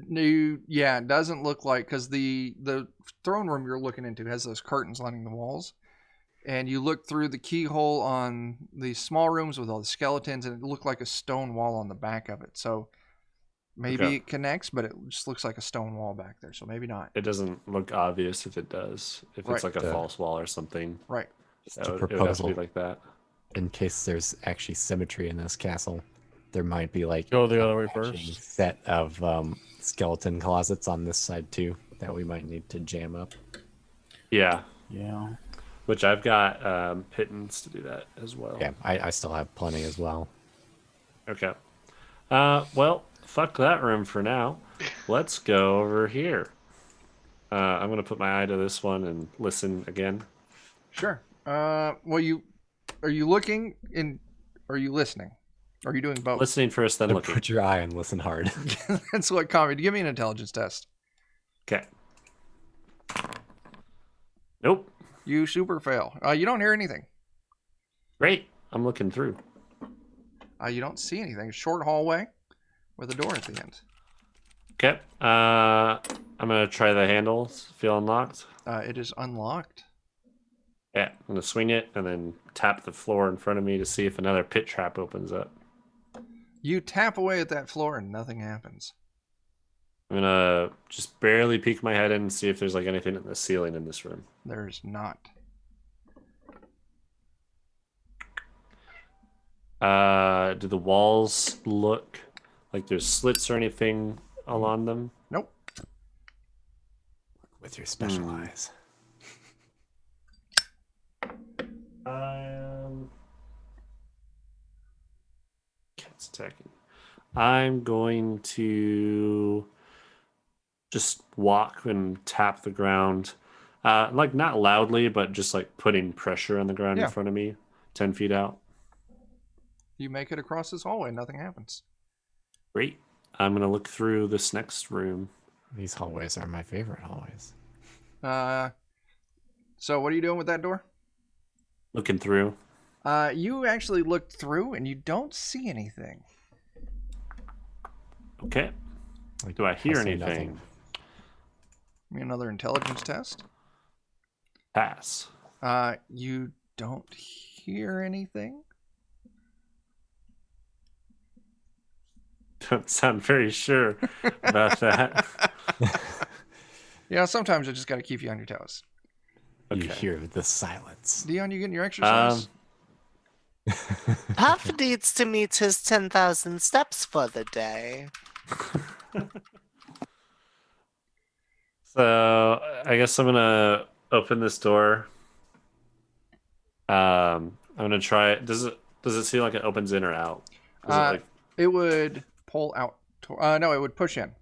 Yeah, it doesn't look like, because the throne room you're looking into has those curtains lining the walls, and you look through the keyhole on the small rooms with all the skeletons, and it looked like a stone wall on the back of it. So maybe Okay. it connects, but it just looks like a stone wall back there. So maybe not. It doesn't look obvious if it does. If Right. it's like a false wall or something, Right. Just it a would have to proposal. be like that. In case there's actually symmetry in this castle, there might be like Go the a other way matching first. set of skeleton closets on this side too that we might need to jam up. Yeah, Yeah. which I've got pittance to do that as well. Yeah, I still have plenty as well. Okay. Well, fuck that room for now. Let's go over here. I'm gonna put my eye to this one and listen again. Sure. Well, are you looking in? Are you listening? Are you doing both? Listening first, then looking. Put your eye and listen hard. That's what comedy. Give me an intelligence test. Okay. Nope. You super fail. You don't hear anything. Great. I'm looking through. You don't see anything. Short hallway with a door at the end. Okay. I'm gonna try the handles. Feel unlocked. It is unlocked. Yeah. I'm gonna swing it and then tap the floor in front of me to see if another pit trap opens up. You tap away at that floor and nothing happens. I'm gonna just barely peek my head in and see if there's like anything in the ceiling in this room. There's not. Do the walls look like there's slits or anything along them? Nope. With your special Hmm. eyes. Cat's attacking. I'm going to just walk and tap the ground. Like not loudly, but just like putting pressure on the ground Yeah. in front of me, 10 feet out. You make it across this hallway. Nothing happens. Great. I'm going to look through this next room. These hallways are my favorite hallways. So what are you doing with that door? Looking through. You actually looked through and you don't see anything. Okay. Like, Do I hear see anything? nothing. Give me another intelligence test. Pass. You don't hear anything. Don't sound very sure about that. Yeah, sometimes I just got to keep you on your toes. You Okay. hear the silence. Dion, you getting your exercise? Puff needs to meet his 10,000 steps for the day. So I guess I'm gonna open this door. I'm gonna try it. Does it seem like it opens in or out? Is it like It would pull out. No, it would push in.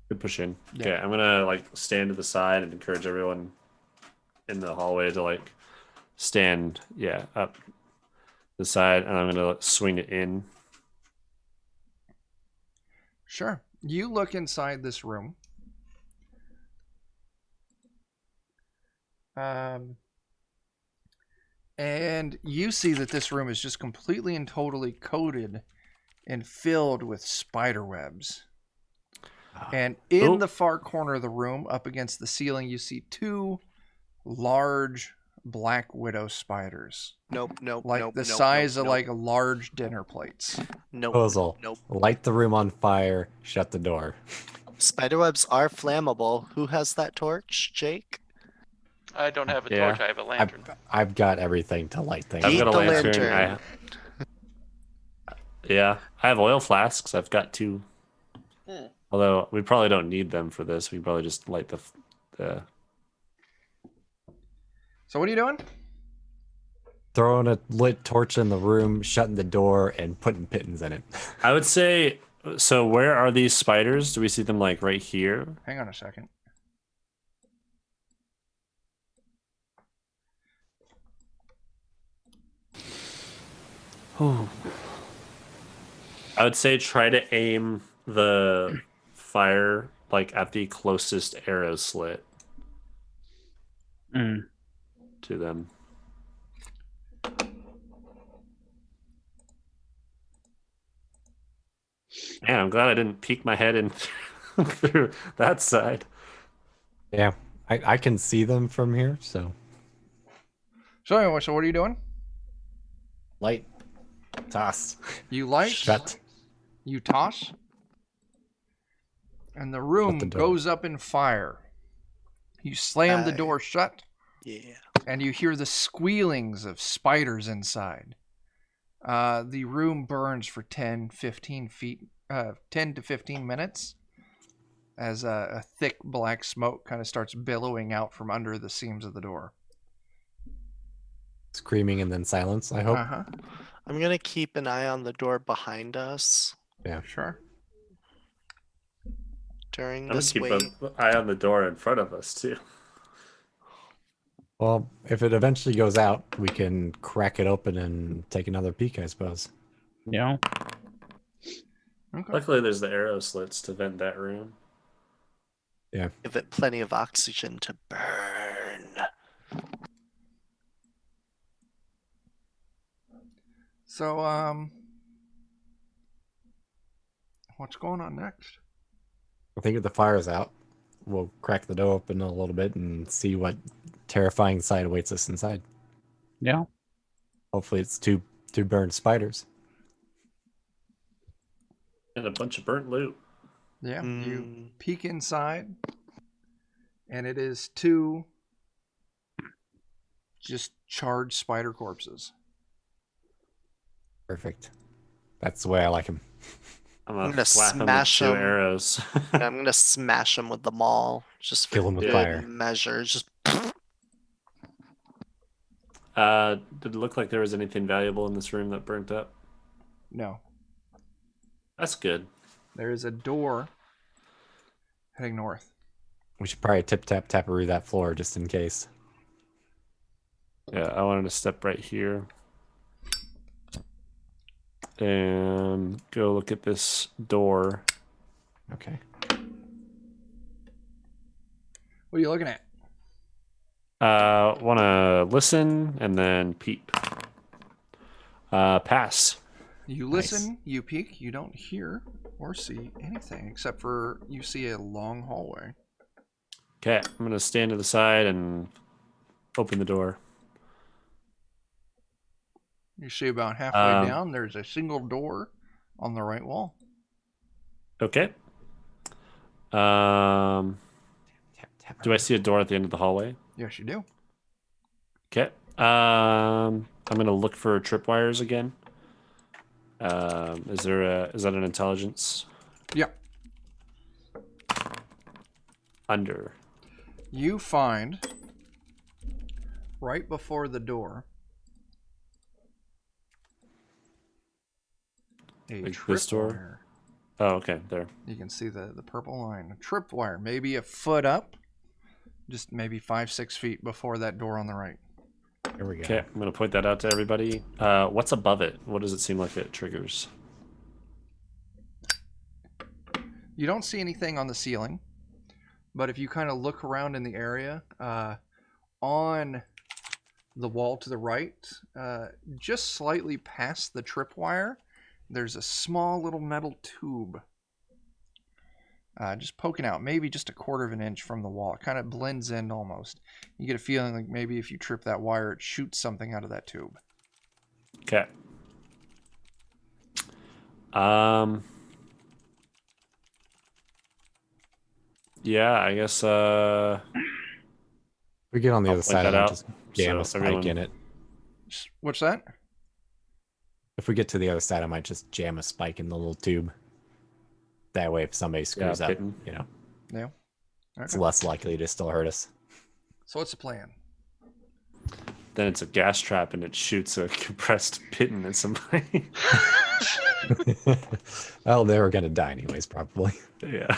could push in? Yeah. Okay, I'm gonna like stand to the side and encourage everyone in the hallway to like stand, up the side, and I'm gonna swing it in. Sure. You look inside this room. And you see that this room is just completely and totally coated and filled with spider webs. And in Oh. the far corner of the room, up against the ceiling, you see two large black widow spiders, Nope, nope, like nope, the nope, size nope, of nope, like a large dinner plates. nope, Proposal. nope. Light the room on fire, shut the door. Spiderwebs are flammable. Who has that torch, Jake? I don't have a Yeah. torch. I have a lantern. I've got everything to light things. I've Eat got a the lantern. lantern. I have oil flasks. I've got 2. Hmm. Although we probably don't need them for this. We can probably just light the So what are you doing? Throwing a lit torch in the room, shutting the door, and putting pittance in it. I would say. So where are these spiders? Do we see them like right here? Hang on a second. I would say try to aim the fire like at the closest arrow slit Mm. to them. Man, I'm glad I didn't peek my head in through that side. Yeah, I can see them from here, so So anyway, what are you doing? light toss. You light, Shut. you toss, and the Shut room the door. goes up in fire. You slam the door shut, Yeah. and you hear the squealings of spiders inside. The room burns for 10 to 15 minutes as a thick black smoke kind of starts billowing out from under the seams of the door. Screaming and then silence, I hope. Uh-huh. I'm gonna keep an eye on the door behind us Yeah. Sure. during I'm gonna this keep wait. an eye on the door in front of us too. Well, if it eventually goes out, we can crack it open and take another peek, I suppose. You know? Okay. Luckily, there's the arrow slits to vent that room. Give it plenty of oxygen to burn. So, what's going on next? I think if the fire's out, we'll crack the door open a little bit and see what terrifying sight awaits us inside. Yeah. Hopefully it's two burned spiders. And a bunch of burnt loot. Yeah, you Mm, peek inside, and it is 2 just charred spider corpses. Perfect. That's the way I like him. I'm I'm gonna gonna slap him with smash 2 him. arrows. I'm gonna smash him with the maul. Just for Kill him with good fire. measure. Just Did it look like there was anything valuable in this room that burnt up? No, That's good. there is a door heading north. We should probably tap-tap-taparoo that floor just in case. Yeah, I wanted to step right here and go look at this door. Okay. What are you looking at? Want to listen and then peep. Pass. You Nice. listen, you peek, you don't hear or see anything except for you see a long hallway. Okay, I'm gonna stand to the side and open the door. You see about halfway Um, down, there's a single door on the right wall. Okay. Do I see a door at the end of the hallway? Yes, you do. Okay. I'm gonna look for tripwires again. Is that an intelligence? Yeah. Under. You find right before the door a Like this door? tripwire. Oh, okay, there. You can see the purple line. A tripwire, maybe a foot up, just maybe 5-6 feet before that door on the right. Here we go. Okay, I'm gonna point that out to everybody. What's above it? What does it seem like it triggers? You don't see anything on the ceiling, but if you kind of look around in the area, on the wall to the right, just slightly past the tripwire, there's a small little metal tube just poking out, maybe just a 1/4 of an inch from the wall. It kind of blends in almost. You get a feeling like maybe if you trip that wire, it shoots something out of that tube. Okay. Yeah, I guess We get on the I'll other point side that and out, just jam so a spike everyone- in it. What's that? If we get to the other side, I might just jam a spike in the little tube. That way, if somebody screws up, pitting. you know, Yeah. it's Okay. less likely to still hurt us. So what's the plan? Then it's a gas trap and it shoots a compressed piton at somebody. Well, they were gonna die anyways, probably. Yeah.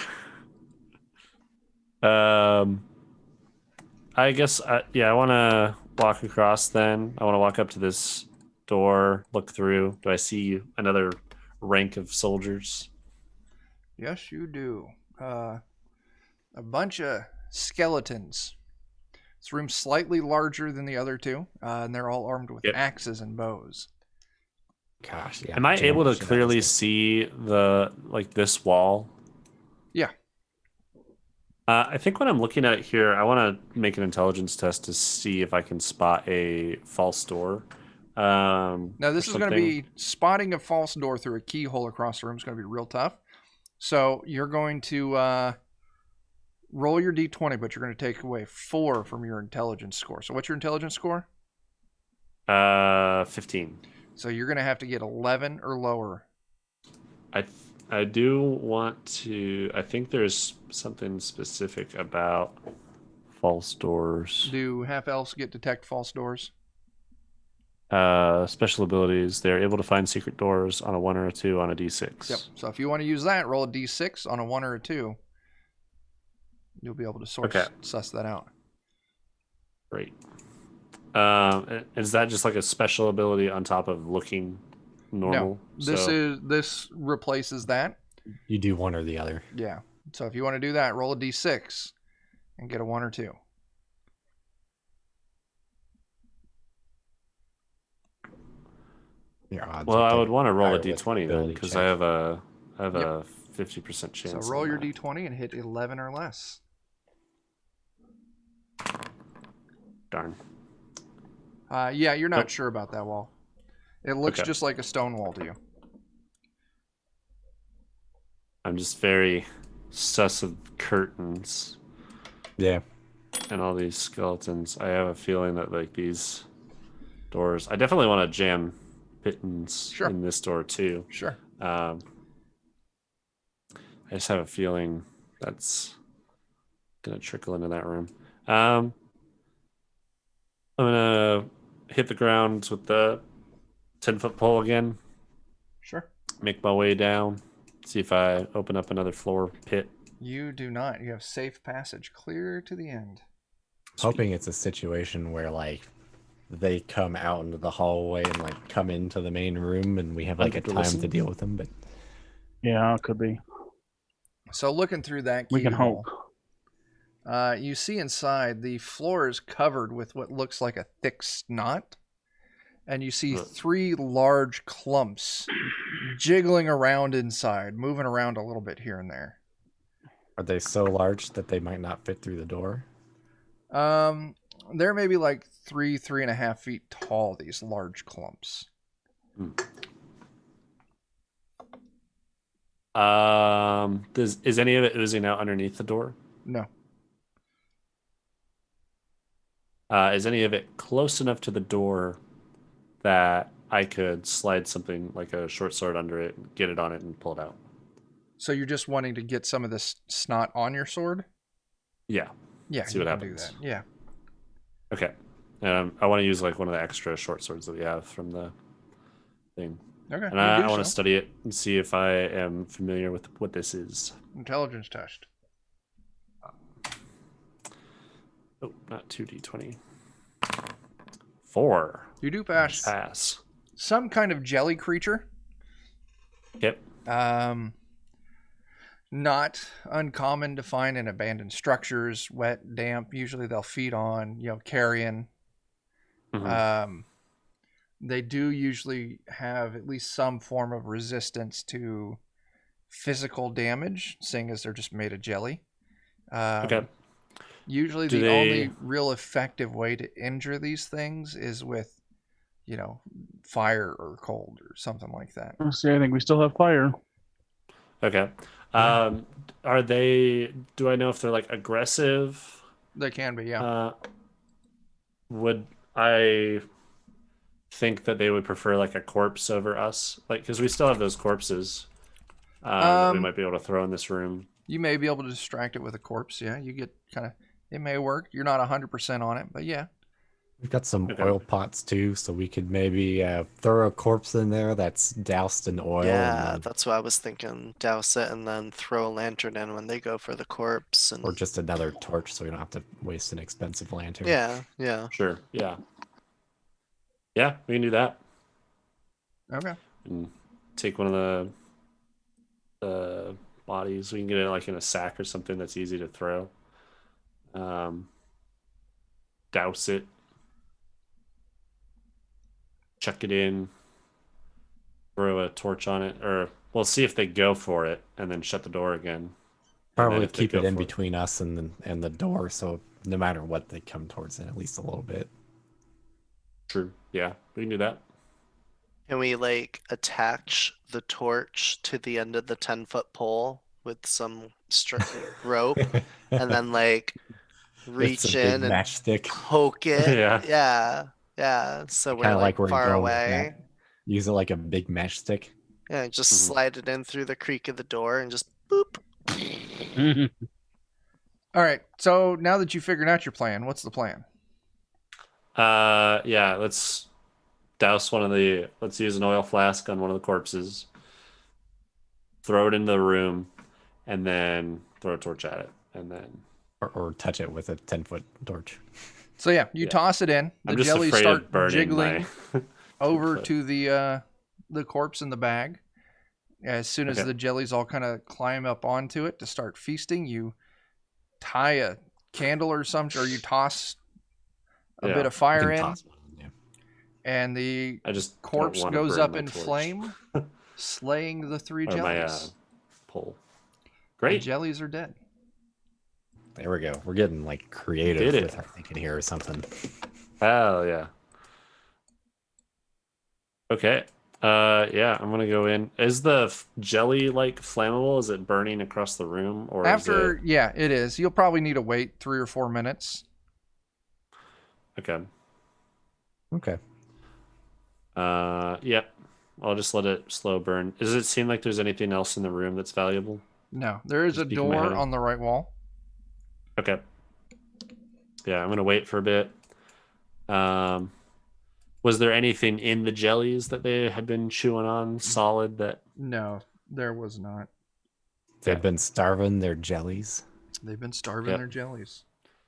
I guess I want to walk across. Then I want to walk up to this door, look through. Do I see another rank of soldiers? Yes, you do. A bunch of skeletons. This room's slightly larger than the other two, and they're all armed with Yep. axes and bows. Gosh, yeah. Am I Jan able to should have clearly this see the this wall? Yeah. I think what I'm looking at here, I want to make an intelligence test to see if I can spot a false door. Now this or is going to something. be spotting a false door through a keyhole across the room is going to be real tough. So you're going to roll your d20, but you're going to take away 4 from your intelligence score. So what's your intelligence score? 15. So you're going to have to get 11 or lower. I do want to. I think there's something specific about false doors. Do half elves get detect false doors? Special abilities. They're able to find secret doors on a 1 or a 2 on a d6. Yep. So if you want to use that, roll a d6 on a 1 or a 2. You'll be able to suss that out. Great. Is that just like a special ability on top of looking normal? No, this replaces that. You do one or the other. Yeah. So if you want to do that, roll a d6 and get a 1 or 2. Your odds Well, would I take would want to roll a higher with d20 then ability because check. I have a Yep. 50% chance. So on roll your that. d20 and hit 11 or less. Darn. Yeah, you're not Nope. sure about that wall. It looks Okay. just like a stone wall to you. I'm just very sus of curtains Yeah. and all these skeletons. I have a feeling that like these doors. I definitely want to jam pittons Sure. in this door too. Sure. I just have a feeling that's gonna trickle into that room. I'm gonna hit the ground with the 10-foot pole again. Sure. Make my way down. See if I open up another floor pit. You do not. You have safe passage clear to the end. Hoping it's a situation where like they come out into the hallway and like come into the main room and we have like a Under the time to listen. deal with them, but Yeah, it could be. So looking through that We can keyhole, hope. you see inside the floor is covered with what looks like a thick snot. And you see Ugh. 3 large clumps jiggling around inside, moving around a little bit here and there. are they so large that they might not fit through the door? They're maybe like 3.5 feet tall, these large clumps. Is any of it oozing out underneath the door? No. Is any of it close enough to the door that I could slide something like a short sword under it, get it on it, and pull it out? So you're just wanting to get some of this snot on your sword? Yeah. Yeah, See you what can happens. do that. Yeah. Okay. I want to use like one of the extra short swords that we have from the thing. Okay. And you I do want to so. study it and see if I am familiar with what this is. Intelligence test. Oh, not 2d20. 4. You do pass Pass. some kind of jelly creature. Yep. Not uncommon to find in abandoned structures, wet, damp. Usually they'll feed on, carrion. Mhm. They do usually have at least some form of resistance to physical damage, seeing as they're just made of jelly. Okay. Usually Do the they- only real effective way to injure these things is with, fire or cold or something like that. See, I think we still have fire. Okay. Are they? Do I know if they're like aggressive? They can be, yeah. Would I think that they would prefer like a corpse over us? Like, because we still have those corpses that we might be able to throw in this room. You may be able to distract it with a corpse, yeah. You get it may work. You're not 100% on it, but yeah. We've got some Okay. oil pots too, so we could maybe throw a corpse in there that's doused in oil. Yeah, and that's what I was thinking. Douse it and then throw a lantern in when they go for the corpse. And or just another torch, so we don't have to waste an expensive lantern. yeah. Sure. Yeah. Yeah, we can do that. Okay. And take one of the bodies. We can get it like in a sack or something that's easy to throw. Douse it. Chuck it in. throw a torch on it, or we'll see if they go for it, and then shut the door again. And then Probably if they keep go it in for between us and the door, so no matter what, they come towards it at least a little bit. True. Yeah, we can do that. Can we like attach the torch to the end of the 10-foot pole with some rope and then like It's a reach big in and matchstick, poke it? Yeah. Yeah. So we're kind of like like where you're far going with away. that. Use it like a big matchstick. Yeah, just Mhm. slide it in through the creak of the door and just boop. All right. So now that you figured out your plan, what's the plan? Yeah, let's douse let's use an oil flask on one of the corpses, throw it into the room, and then throw a torch at it, and then Or touch it with a 10-foot torch. So yeah, you Yeah. toss it in. The I'm just jellies afraid start of burning jiggling my over 10-foot. to the corpse in the bag. As soon as Okay. the jellies all kind of climb up onto it to start feasting, you tie a candle or something, or you toss a bit of You fire can in, toss one, yeah. and the I just don't corpse want to goes burn up my in torch. flame, slaying the three Or my jellies. pole. The Great. jellies are dead. There we go. We're getting like creative Did it. with our thinking here or something. Hell yeah. Okay. Yeah, I'm gonna go in. Is the jelly like flammable? Is it burning across the room, or After, is yeah, it is. You'll probably need to wait 3 or 4 minutes. it okay? Okay. Yep. I'll just let it slow burn. Does it seem like there's anything else in the room that's valuable? No, there is Just a peeking my head door in. on the right wall. Okay. Yeah, I'm gonna wait for a bit. Was there anything in the jellies that they had been chewing on solid that No, there was not. They've Yeah. been starving their jellies. They've been starving Yep. their jellies.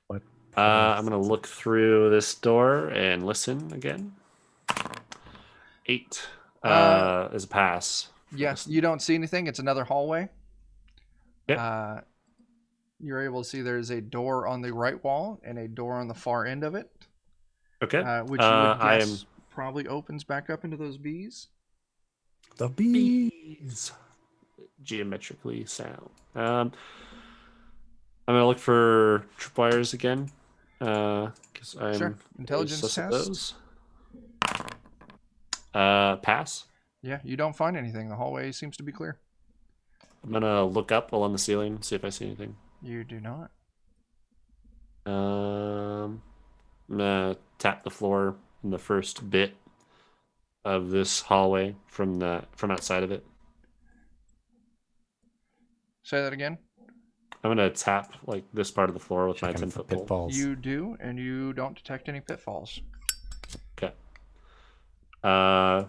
What? I'm gonna look through this door and listen again. 8 is a pass. Yes, you don't see anything. It's another hallway. Yep. You're able to see there's a door on the right wall and a door on the far end of it, Okay. which you would I guess probably opens back up into those bees. The am bees. geometrically sound. I'm gonna look for tripwires again. Because I'm Sure. really Intelligence sus of test. those. Pass. Yeah, you don't find anything. The hallway seems to be clear. I'm gonna look up along the ceiling, see if I see anything. You do not. I'm gonna tap the floor in the first bit of this hallway from outside of it. Say that again. I'm gonna tap like this part of the floor with my Checking for 10-foot pole. pitfalls. You do, and you don't detect any pitfalls. Okay. Yeah,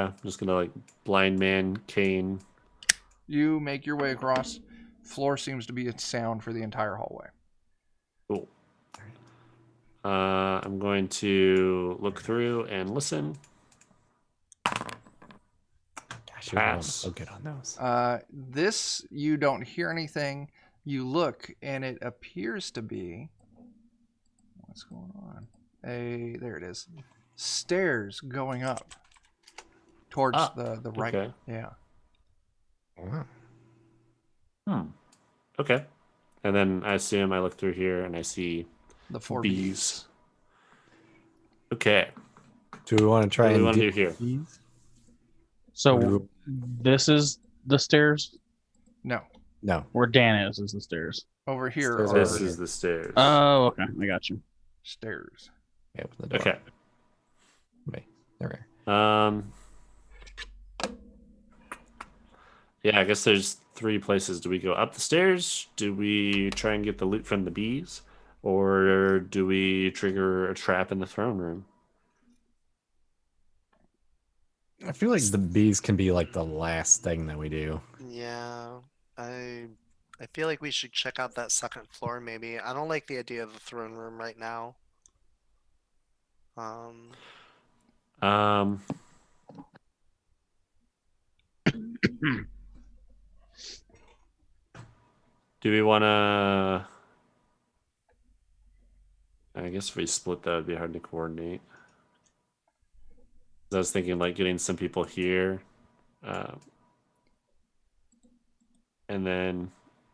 I'm just gonna like blind man cane. You make your way across. Floor seems to be a sound for the entire hallway. Cool. I'm going to look through and listen. Gosh, you're rolling Pass. so good on those. This, you don't hear anything. You look, and it appears to be... What's going on? There it is. Stairs going up towards the right. Okay. Yeah. Okay. And then I assume I look through here and I see The 4 bees. bees. Okay. Do we want to try What do we and want to do here? bees? So Or- this is the stairs No. No. where Dan is the stairs. Over here Stairs are This is the stairs. Oh, okay. I got you. stairs. Yeah, open the door. Okay. Wait, there we Yeah, I guess there's 3 places. Do we go up the stairs? Do we try and get the loot from the bees? Or do we trigger a trap in the throne room? I feel like the bees can be like the last thing that we do. Yeah, I feel like we should check out that second floor maybe. I don't like the idea of the throne room right now. Do we want to... I guess if we split that, would be hard to coordinate. I was thinking like getting some people here, and then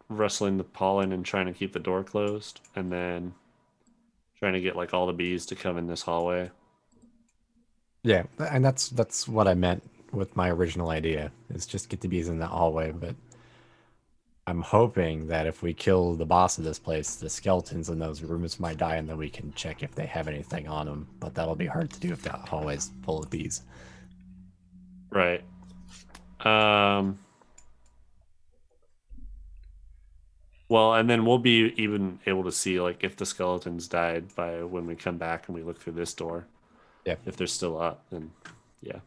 rustling the pollen and trying to keep the door closed, and then trying to get like all the bees to come in this hallway. Yeah, and that's what I meant with my original idea, is just get the bees in the hallway. But I'm hoping that if we kill the boss of this place, the skeletons in those rooms might die, and then we can check if they have anything on them. But that'll be hard to do if the hallway's full of bees. Right. Well, and then we'll be even able to see like if the skeletons died by when we come back and we look through this door. Yeah. If they're still up, then yeah.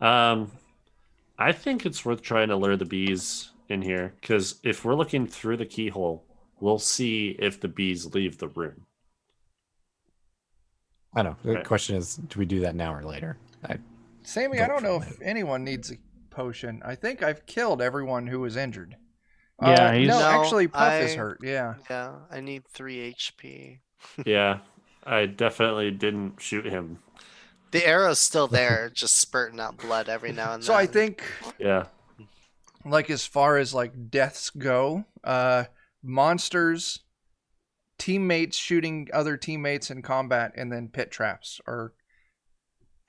I think it's worth trying to lure the bees in here, because if we're looking through the keyhole, we'll see if the bees leave the room. I know. The Right. question is, do we do that now or later? Sammy, I don't know if anyone needs a potion. I think I've killed everyone who was injured. Yeah, he's- no, No, actually, Puff is I- hurt. Yeah. Yeah, I need 3 HP. Yeah, I definitely didn't shoot him. The arrow's still there, just spurting out blood every now and then. So I think, Yeah. like, as far as like deaths go, monsters, teammates shooting other teammates in combat, and then pit traps are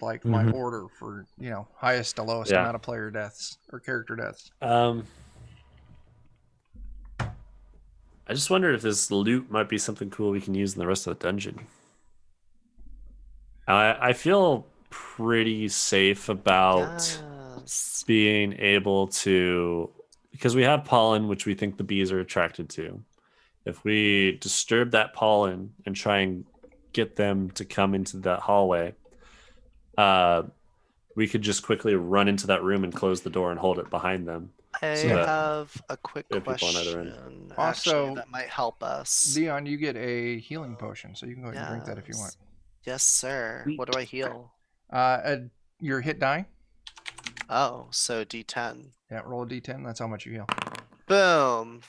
like my Mhm. order for, you know, highest to lowest Yeah. amount of player deaths or character deaths. I just wondered if this loot might be something cool we can use in the rest of the dungeon. I feel pretty safe about Yes. being able to, because we have pollen, which we think the bees are attracted to. If we disturb that pollen and try and get them to come into that hallway, we could just quickly run into that room and close the door and hold it behind them. I So that have a quick we have people on either question. Also, Actually, that might help us. Dion, you get a healing potion, so you can go ahead and drink that if you want. Yes, sir. What do I heal? Your hit die. Oh, so D10. Yeah, roll a d10. That's how much you heal. Boom.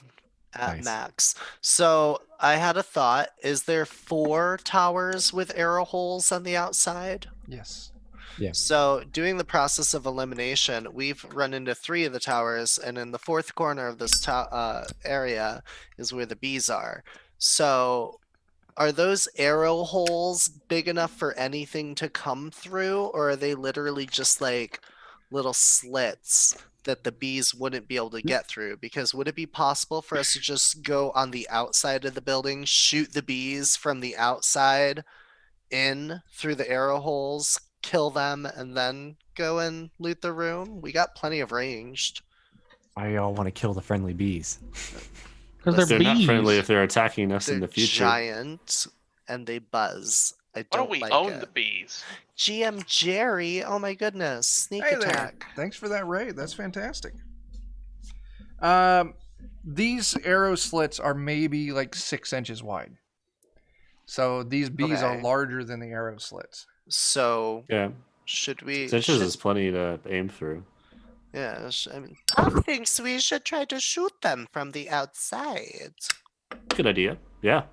At Nice. max. So I had a thought. Is there 4 towers with arrow holes on the outside? Yes. Yeah. So doing the process of elimination, we've run into 3 of the towers, and in the 4th corner of this area is where the bees are. So are those arrow holes big enough for anything to come through, or are they literally just like little slits that the bees wouldn't be able to get through? Because would it be possible for us to just go on the outside of the building, shoot the bees from the outside in through the arrow holes, kill them, and then go and loot the room? We got plenty of ranged. Why y'all want to kill the friendly bees? Because They're they're not bees. friendly if they're attacking us They're in the future. giant and they buzz. I Why don't don't we like own it. the bees? GM Jerry, oh my goodness, sneak Hey attack. there. Thanks for that raid. That's fantastic. These arrow slits are maybe like 6 inches wide. So these bees are Okay. larger than the arrow slits. So Yeah. should we? 6 inches should- is plenty to aim through. yeah, I mean, Pop thinks we should try to shoot them from the outside. Good idea. Yeah.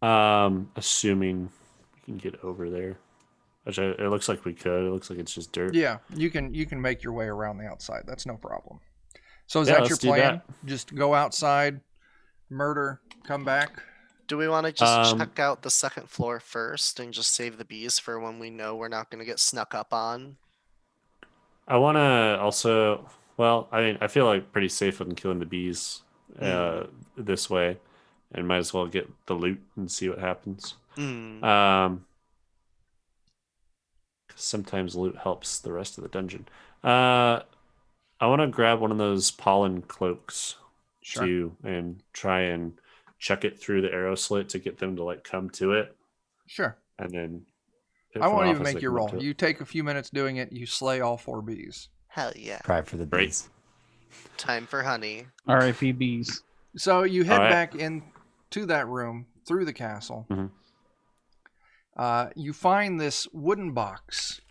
Assuming we can get over there. Which it looks like we could. It looks like it's just dirt. Yeah, you can make your way around the outside. That's no problem. So is Yeah, that your let's do plan? Just go outside, murder, come back. Do we want to just Um, check out the 2nd floor first and just save the bees for when we know we're not going to get snuck up on? I want to also. Well, I mean, I feel like pretty safe on killing the bees this way, and might as well get the loot and see what happens. Hmm. 'Cause sometimes loot helps the rest of the dungeon. I want to grab one of those pollen cloaks Sure. too, and try and chuck it through the arrow slit to get them to like come to it, Sure. and then. I won't even make you roll. You take a few minutes doing it. You slay all 4 bees. Hell yeah. Cry for the Great. bees. Time for honey. R.I.P. bees. So you head Alright. back into that room through the castle. Mhm. You find this wooden box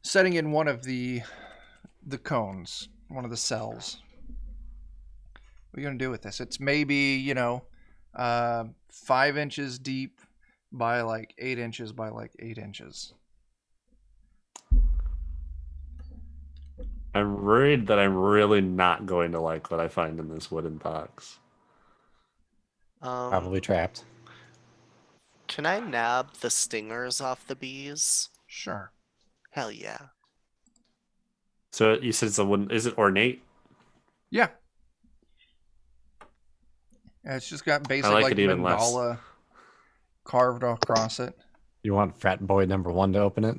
setting in one of the cones, one of the cells. What are you going to do with this? It's maybe, 5 inches deep by like 8 inches by like 8 inches. I'm worried that I'm really not going to like what I find in this wooden box. Probably trapped. Can I nab the stingers off the bees? Sure. Hell yeah. So you said it's a wooden. Is it ornate? Yeah. Yeah, it's just got basic like like it even less. mandala carved across it. You want frat boy number 1 to open it?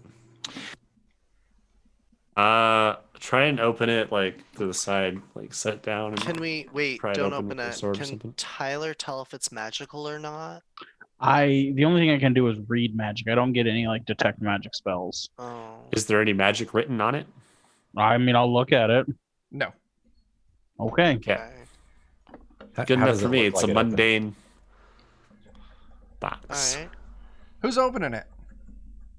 Try and open it like to the side, like set down. And Can we wait? pry it Don't open open with a it. sword or Can something? Tyler tell if it's magical or not? The only thing I can do is read magic. I don't get any like detect magic spells. Oh. Is there any magic written on it? I mean, I'll look at it. No. Okay. Okay. How Good enough does for it me. look It's like a it opens? mundane box. All right. Who's opening it?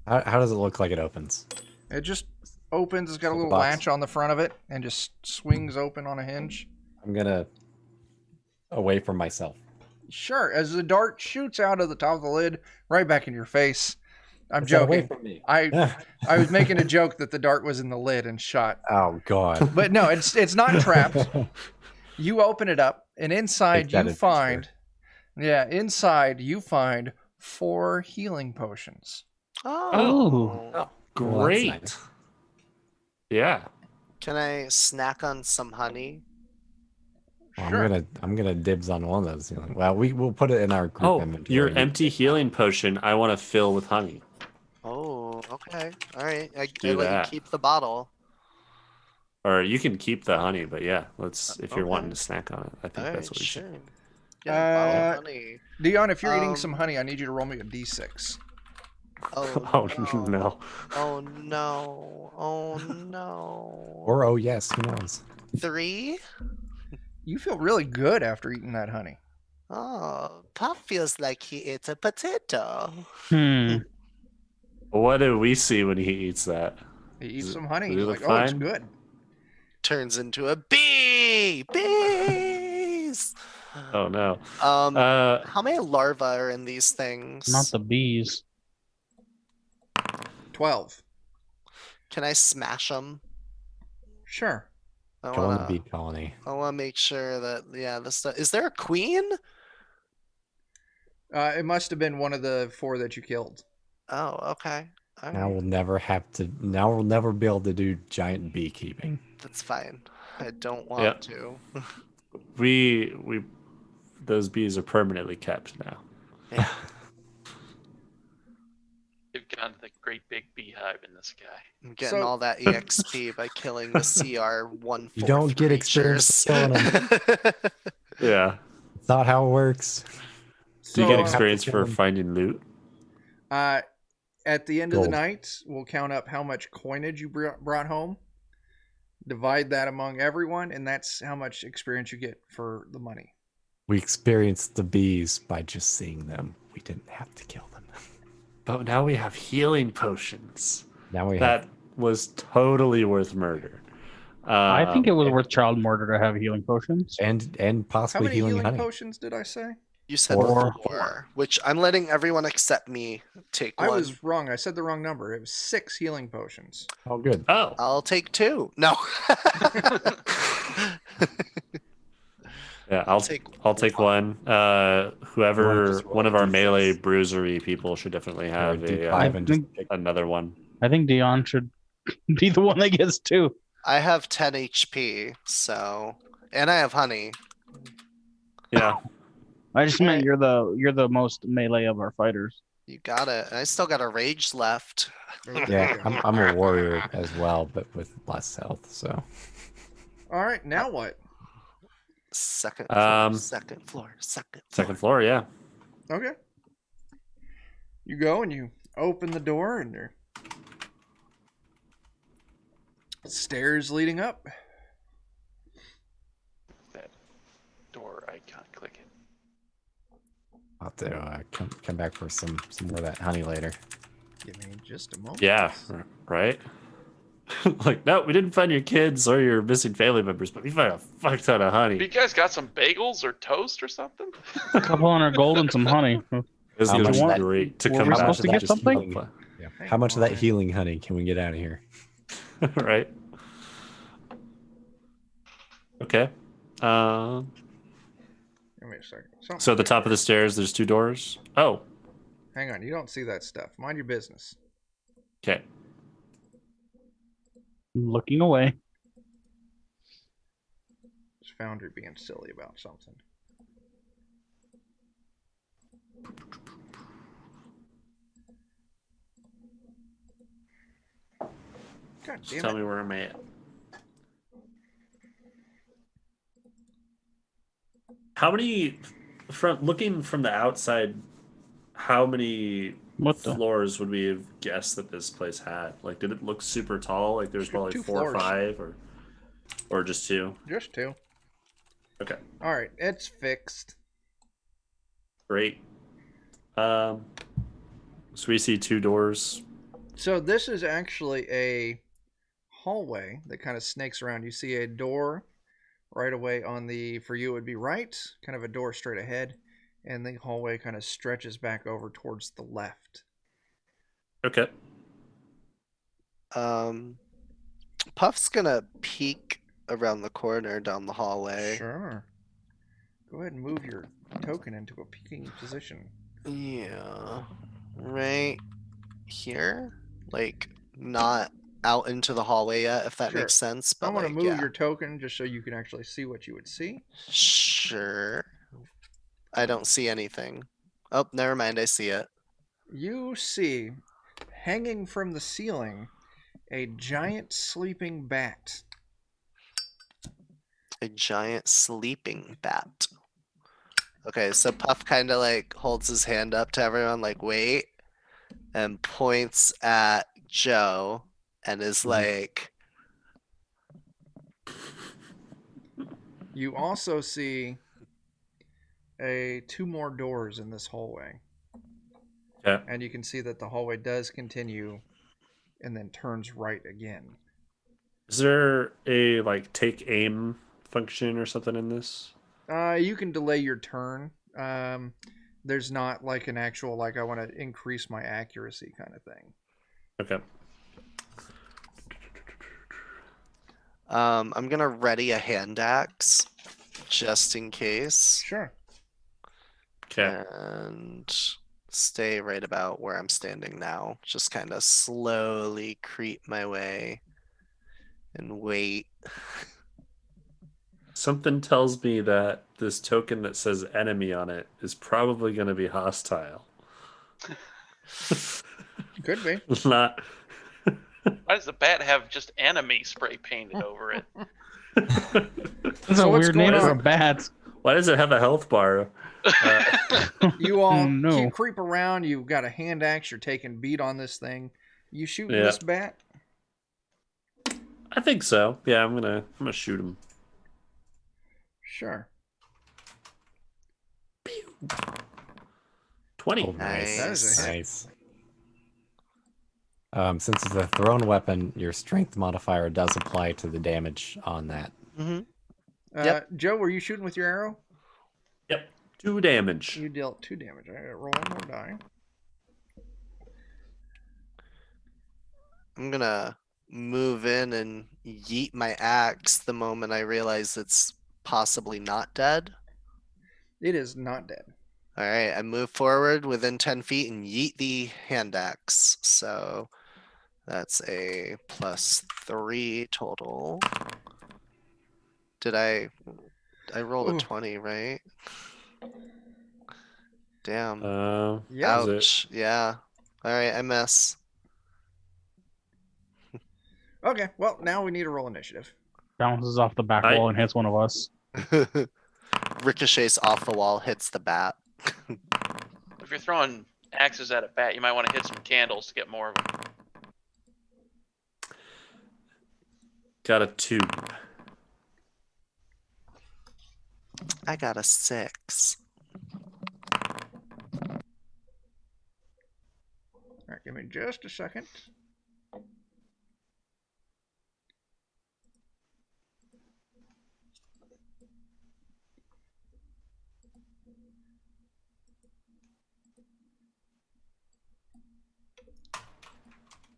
How does it look like it opens? It just opens. It's got a Like a little box. latch on the front of it and just swings open on a hinge. I'm gonna away from myself. Sure. As the dart shoots out of the top of the lid, right back in your face. I'm Get away joking. from me. I was making a joke that the dart was in the lid and shot. Oh God. But no, it's not trapped. You open it up, and inside Take that you adventure. find, inside you find 4 healing potions. Oh. Well, that's Great. nice. Yeah. Can I snack on some honey? Well, Sure. I'm gonna dibs on one of those. Well, we'll put it in our group Oh, inventory. your empty healing potion. I want to fill with honey. Oh, okay. All right. I Do let that. you keep the bottle. Or you can keep the honey, but yeah, let's. If you're Okay. wanting to snack on it, I think All that's right, what we sure. should. Yeah, a bottle of Uh, honey. Dion, if you're eating some Um, honey, I need you to roll me a d6. Oh, Oh no. Oh no. Oh no. Or oh yes, who knows? 3? You feel really good after eating that honey. Oh, Pop feels like he ate a potato. What do we see when he eats that? He eats Does some honey. does He's it like, look oh, it's fine? good. Turns into a bee. Bees. Oh no. How many larvae are in these things? Not the bees. 12. Can I smash them? Sure. I Join the wanna. bee colony. I wanna make sure that this stuff. Is there a queen? It must have been one of the 4 that you killed. Oh, okay. All Now right. we'll never have to. Now we'll never be able to do giant beekeeping. That's fine. I don't want Yep. to. we those bees are permanently kept now. Yeah. They've gone to the great big beehive in the sky. I'm getting So- all that EXP by killing the CR1. You don't get experience for killing Yeah. It's not how it works. Do you get So, experience for kill 'em. finding loot? At the end of the Gold. night, we'll count up how much coinage you brought home, divide that among everyone, and that's how much experience you get for the money. We experienced the bees by just seeing them. We didn't have to kill them. But now we have healing potions. Now we That have. was totally worth murder. I think it was worth child murder to have healing potions. And How possibly many healing healing honey. potions did I say? You said 4. 4, which I'm letting everyone except me take I one. was wrong. I said the wrong number. It was 6 healing potions. Oh, good. Oh, I'll take 2. No. yeah. I'll take take one. One of our melee bruisery people should definitely Or a have D5 I and just think- pick- another one. I think Dion should be the one that gets 2. I have 10 HP, so and I have honey. Yeah. I just meant you're the most melee of our fighters. You got it. And I still got a rage left. Yeah, I'm a warrior as well, but with less health. So All right, now what? Second floor. Second floor. Yeah. Okay. You go and you open the door, and there are stairs leading up. That door icon, click it. I'll have to come back for some more of that honey later. Give me just a moment. Yeah. Right. Like, no, we didn't find your kids or your missing family members, but we found a fuck ton of Have you honey. guys got some bagels or toast or something? A couple hundred gold and some honey. It's How gonna much be that- great to were come we back supposed to and get just something? Yeah. How much of that healing honey can we get out of here? right? Okay. Give me a second. So at the top of the stairs, there's 2 doors. Oh, Hang on, you don't see that stuff. Mind your business. okay. Looking away. It's Foundry being silly about something. God Just damn tell it. me where I'm at. How many, looking from the outside, how many What the? floors would we have guessed that this place had? Like, did it look super tall? Like, there's probably 2 4 or floors. 5, or just 2? Just 2. Okay, All right, it's fixed. great. So we see 2 doors. So this is actually a hallway that kind of snakes around. You see a door right away on the, for you it would be right, kind of a door straight ahead, and the hallway kind of stretches back over towards the left. Okay. Puff's gonna peek around the corner down the hallway. Sure. Go ahead and move your token into a peeking position. Yeah. Right here? Like, not out into the hallway yet, if that Sure. makes sense. I But want to like, move yeah. your token just so you can actually see what you would see. Sure. I don't see anything. Oh, never mind. I see it. You see, hanging from the ceiling, a giant sleeping bat. A giant sleeping bat. Okay, so Puff kind of like holds his hand up to everyone, like, wait, and points at Joe and is like, You also see 2 more doors in this hallway. Okay. And you can see that the hallway does continue and then turns right again. Is there a like take aim function or something in this? You can delay your turn. There's not like an actual, like, I want to increase my accuracy kind of thing. Okay. I'm gonna ready a hand axe just in case. Sure. Okay. And stay right about where I'm standing now. Just kind of slowly creep my way and wait. Something tells me that this token that says enemy on it is probably going to be hostile. Could be. Not. Why does the bat have just enemy spray painted over it? That's So a what's weird going name for a on? bat. Why does it have a health bar? You all No. creep around. You've got a hand axe. You're taking beat on this thing. You shooting Yeah. this bat? I think so. Yeah, I'm gonna shoot him. Sure. 20. Oh, nice. That is a hit. Nice. Since it's a thrown weapon, your strength modifier does apply to the damage on that. Mm-hmm. Yep. Joe, were you shooting with your arrow? Yep. 2 damage. You dealt 2 damage. I gotta roll 1 more die. I'm gonna move in and yeet my axe the moment I realize it's possibly not dead. It is not dead. All right, I move forward within 10 feet and yeet the hand axe. So that's a +3 total. Did I rolled a Ooh. 20, right? Damn. Yeah. Is it? Ouch. Yeah. All right, I miss. Okay, well, now we need to roll initiative. Bounces off the back I- wall and hits one of us. Ricochets off the wall, hits the bat. If you're throwing axes at a bat, you might want to hit some candles to get more of them. Got a 2. I got a 6. All right, give me just a second.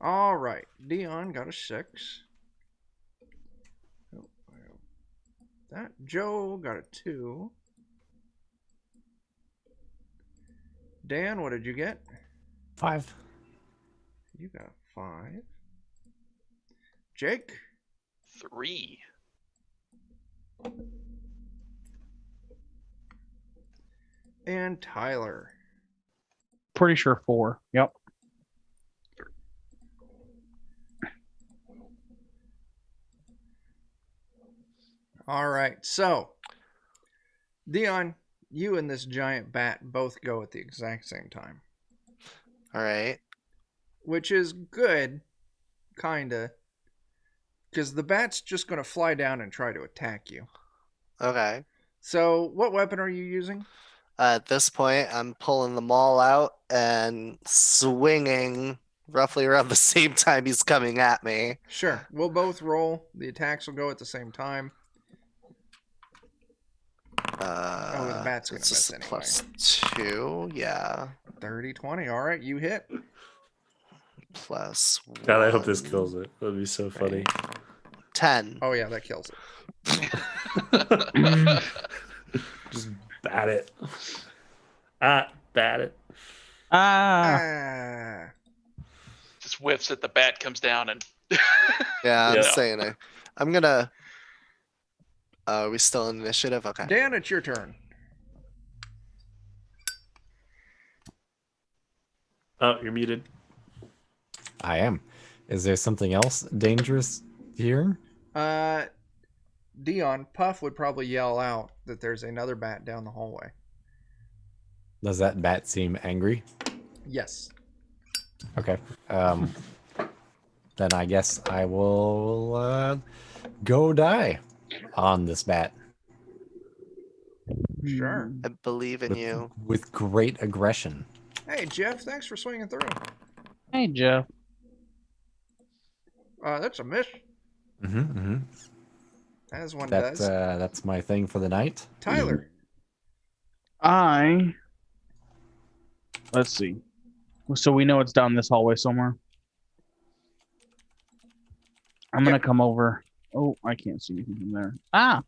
All right, Dion got a 6. that. Joe got a 2. Dan, what did you get? 5. You got 5. Jake? 3. And Tyler. Pretty sure 4. Yep. All right, so Dion, you and this giant bat both go at the exact same time, All right. which is good, kinda, because the bat's just going to fly down and try to attack you. Okay. So, what weapon are you using? At this point, I'm pulling the maul out and swinging roughly around the same time he's coming at me. Sure, we'll both roll. The attacks will go at the same time. The bat's gonna it's just miss a anyway. +2, yeah. 30, 20. All right, you hit. Plus God, I hope this 1, kills it. That'd be so funny. 10. Oh yeah, that kills it. Just bat it. Bat it. Ah. Just whiffs it. The bat comes down and. Yeah, I'm Yeah. saying I'm gonna. Are we still in initiative? Okay. Dan, it's your turn. Oh, you're muted. I am. Is there something else dangerous here? Dion, Puff would probably yell out that there's another bat down the hallway. Does that bat seem angry? Yes. Okay. Then I guess I will go die on this bat Sure. I believe in you. with great aggression. Hey, Jeff, thanks for swinging through. Hey, Jeff. That's a miss. As one does. That's my thing for the night. Tyler. Let's see. So we know it's down this hallway somewhere. I'm gonna come over. Oh, I can't see anything from there. Ah,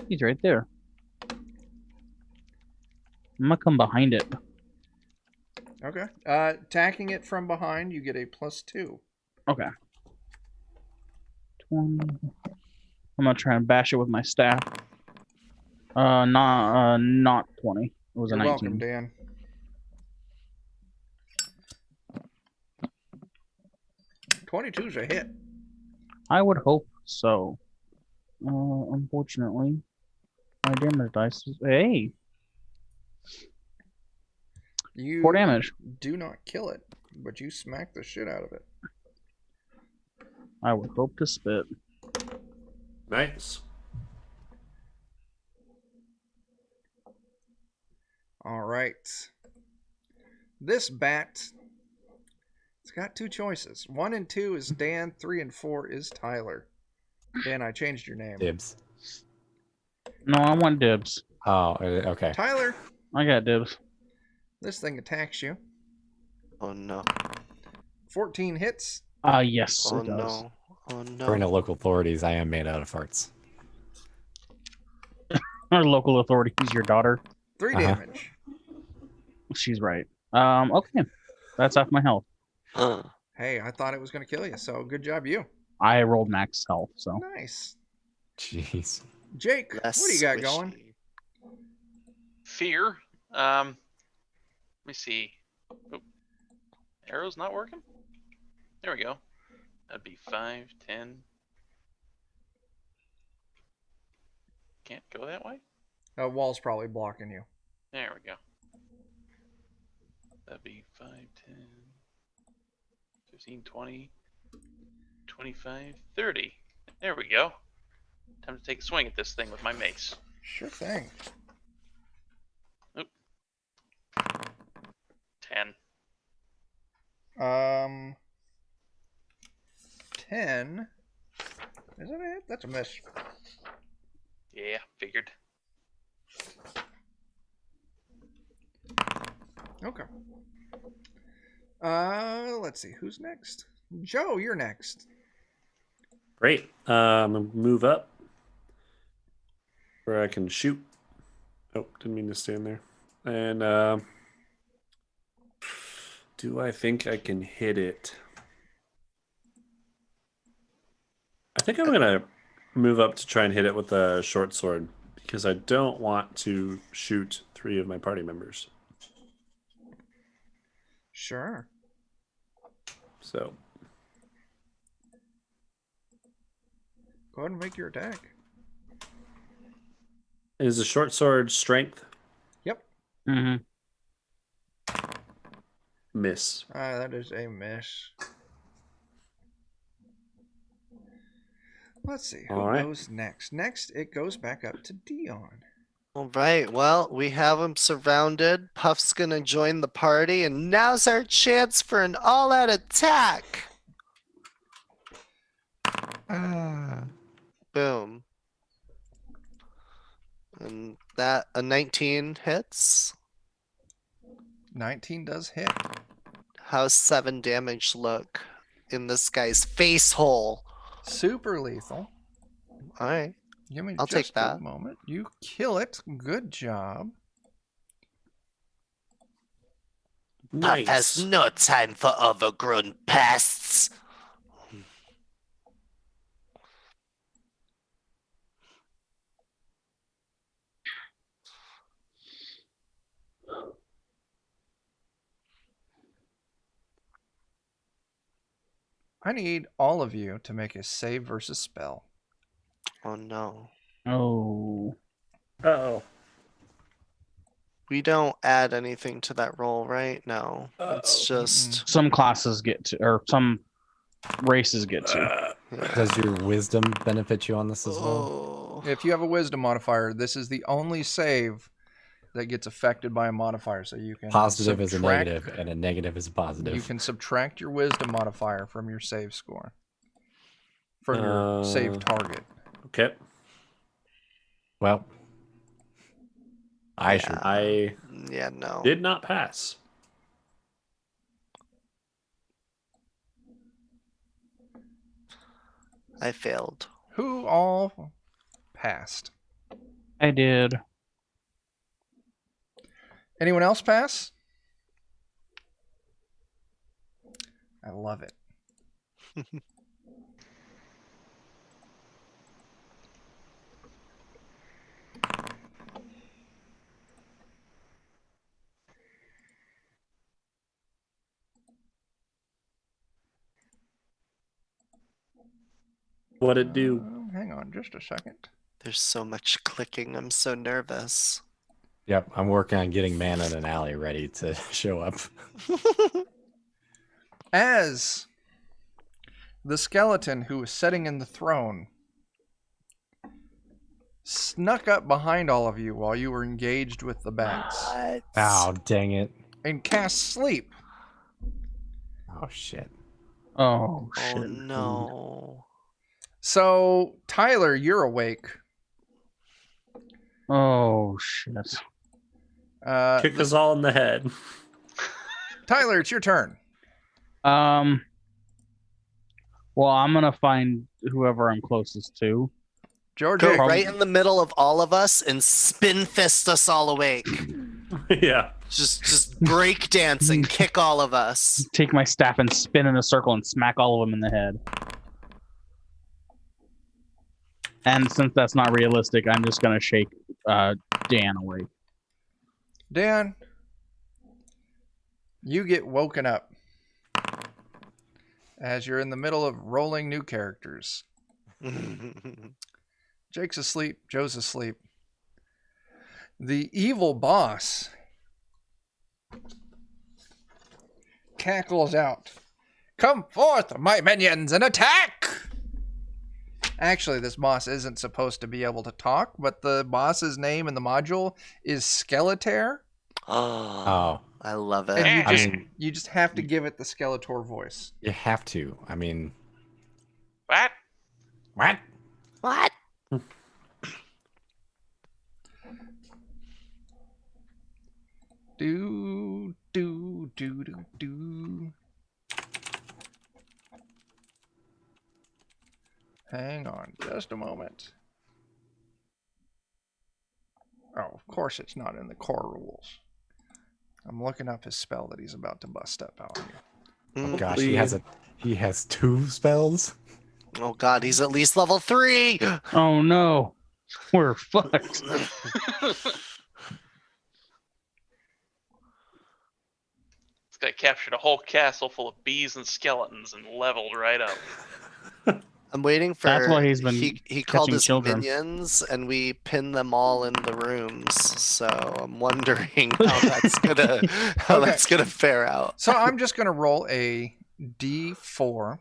he's right there. I'm gonna come behind it. Okay. Attacking it from behind, you get a +2. Okay. 20. I'm gonna try and bash it with my staff. Not 20. It was You're a 19. welcome, Dan. '22's a hit. I would hope so. Unfortunately, my damage dice is hey, You 4 damage. do not kill it, but you smack the shit out of it. I would hope to spit. Nice. All right. This bat, it's got 2 choices. 1 and 2 is Dan. 3 and 4 is Tyler. Dan, I changed your name. Dibs. No, I want dibs. Oh, okay. Tyler, I got dibs. this thing attacks you. Oh no. 14 hits. Yes, Oh it does. no. Oh According no. to local authorities, I am made out of farts. Our local authority is your daughter. 3 Uh-huh. damage. She's right. Okay. That's off my health. Hey, I thought it was going to kill you, so good job, you. I rolled max health, so Nice. Jeez. Jake, Less what do you got squishy. going? Fear. Let me see. Oh, arrow's not working? There we go. That'd be 5, 10. Can't go that way? Wall's probably blocking you. There we go. That'd be 5, 10, 15, 20, 25, 30. There we go. Time to take a swing at this thing with my mace. Sure thing. 10. 10. Is that a hit? That's a miss. Yeah, figured. Okay. Let's see. Who's next? Joe, you're next. Great. Move up. where I can shoot. Oh, didn't mean to stand there. And do I think I can hit it? I think I'm gonna move up to try and hit it with a short sword because I don't want to shoot 3 of my party members. Sure. So Go ahead and make your attack. is a short sword strength? Yep. Mm-hmm. Miss. That is a miss. Let's see. Who All right. goes next? Next, it goes back up to Dion. All right, well, we have him surrounded. Puff's gonna join the party, and now's our chance for an all-out attack. Boom. And that a 19 hits. 19 does hit. How's 7 damage look in this guy's face hole? Super lethal. All right. Give me I'll take just that. a moment. You kill it. Good job. Puff has no time for overgrown pests. I need all of you to make a save versus spell. Oh no. Oh. Uh-oh. We don't add anything to that roll, right? No. It's just Some classes get to, or some races get to. yeah. Does your wisdom benefit you on this as well? Oh. If you have a wisdom modifier, this is the only save that gets affected by a modifier. So you can Positive is a subtract- negative, and a negative is a positive. You can subtract your wisdom modifier from your save score. From your save target. Okay. Well, I Yeah. should. I Yeah, no. did not pass. I failed. Who all passed? I did. Anyone else pass? I love it. What'd it do? Hang on just a second. There's so much clicking. I'm so nervous. Yep, I'm working on getting Man in an Alley ready to show up. As the skeleton who was sitting in the throne snuck up behind all of you while you were engaged with the bats What? Oh, dang it. and cast sleep. Oh, shit. Oh, Oh shit. no. So, Tyler, you're awake. Oh, shit. Kick us all in the head. Tyler, it's your turn. Well, I'm gonna find whoever I'm closest to. George, Go Hicks. right in the middle of all of us and spin fist us all awake. Yeah. Just break dance and kick all of us. Take my staff and spin in a circle and smack all of them in the head. And since that's not realistic, I'm just gonna shake Dan awake. Dan, you get woken up as you're in the middle of rolling new characters. Jake's asleep. Joe's asleep. The evil boss cackles out, "Come forth, my minions, and attack!" Actually, this boss isn't supposed to be able to talk, but the boss's name in the module is Skeletor. Oh, I love it. And I mean, you just have to give it the Skeletor voice. you have to. I mean, What? what? What? Do, do, do, do, do. Hang on just a moment. course it's not in the core rules. I'm looking up his spell that he's about to bust up out on you. Oh gosh, he has 2 spells. Oh god, he's at least level 3. Oh no, we're fucked. This guy captured a whole castle full of bees and skeletons and leveled right up. I'm waiting for. That's why he's been He called catching his children. minions, and we pinned them all in the rooms. So I'm wondering how that's gonna Okay. that's gonna fare out. So I'm just gonna roll a D4.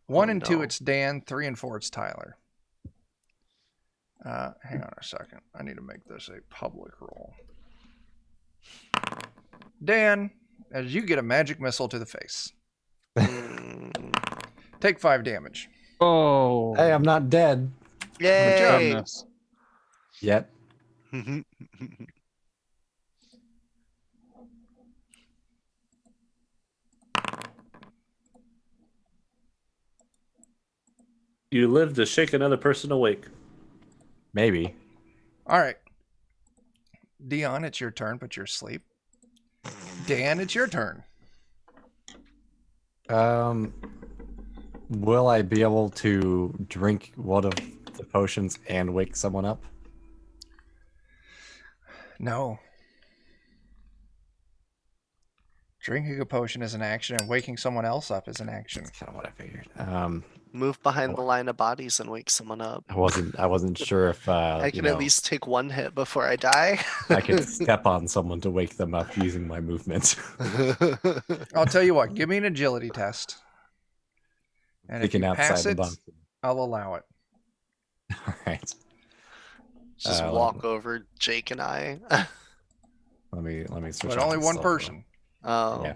1 and 2 no. it's Dan. 3 and 4 it's Tyler. Hang on a second. I need to make this a public roll. Dan, as you get a magic missile to the face. Mm. Take 5 damage. Oh, Hey, I'm not dead Yay! goodness. yet. You live to shake another person awake. Maybe. All right. Dion, it's your turn, but you're asleep. Dan, it's your turn. Will I be able to drink one of the potions and wake someone up? No. Drinking a potion is an action, and waking someone else up is an action. That's kind of what I figured. Move behind the line of bodies and wake someone up. I wasn't sure if I can at least take 1 hit before I die. I could step on someone to wake them up using my movement. I'll tell you what, give me an agility test. And if Thinking you outside pass the it, box. I'll allow it. All right. Just walk over Jake and I. Let me switch. But on only to one stealth person. Oh. Yeah.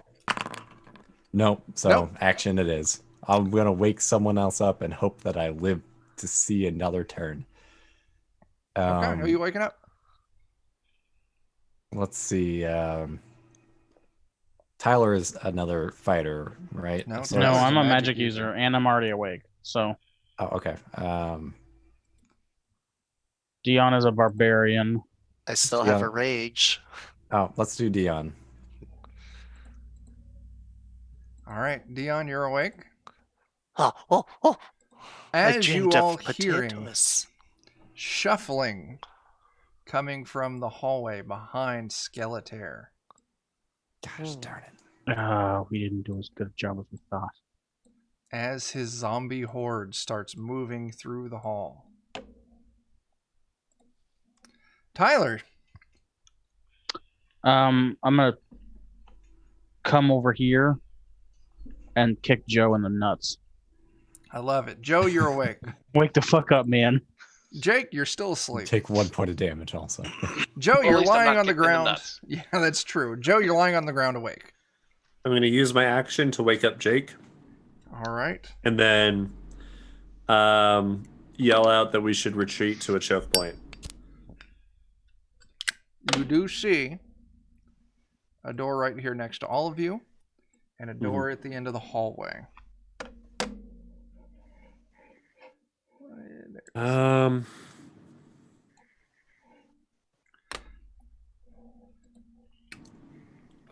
Nope. So Nope. action it is. I'm gonna wake someone else up and hope that I live to see another turn. Okay, are you waking up? Let's see. Tyler is another fighter, right? No, So No, Tyler's I'm a a magic magic user. user, and I'm already awake. So Oh, okay. Dion is a barbarian. I still have Yeah. a rage. Oh, let's do Dion. All right, Dion, you're awake. Oh. I As you dreamed of all hearing potatoes. shuffling coming from the hallway behind Skeletor. Gosh darn it. We didn't do as good a job as we thought. As his zombie horde starts moving through the hall. Tyler, I'm gonna come over here and kick Joe in the nuts. I love it. Joe, you're awake. Wake the fuck up, man. Jake, you're still asleep. Take 1 point of damage also. Joe, Well, at you're least I'm lying not on the kicked in the ground. nuts. Yeah, that's true. Joe, you're lying on the ground awake. I'm going to use my action to wake up Jake All right. and then yell out that we should retreat to a choke point. You do see a door right here next to all of you and a door at the end of the hallway.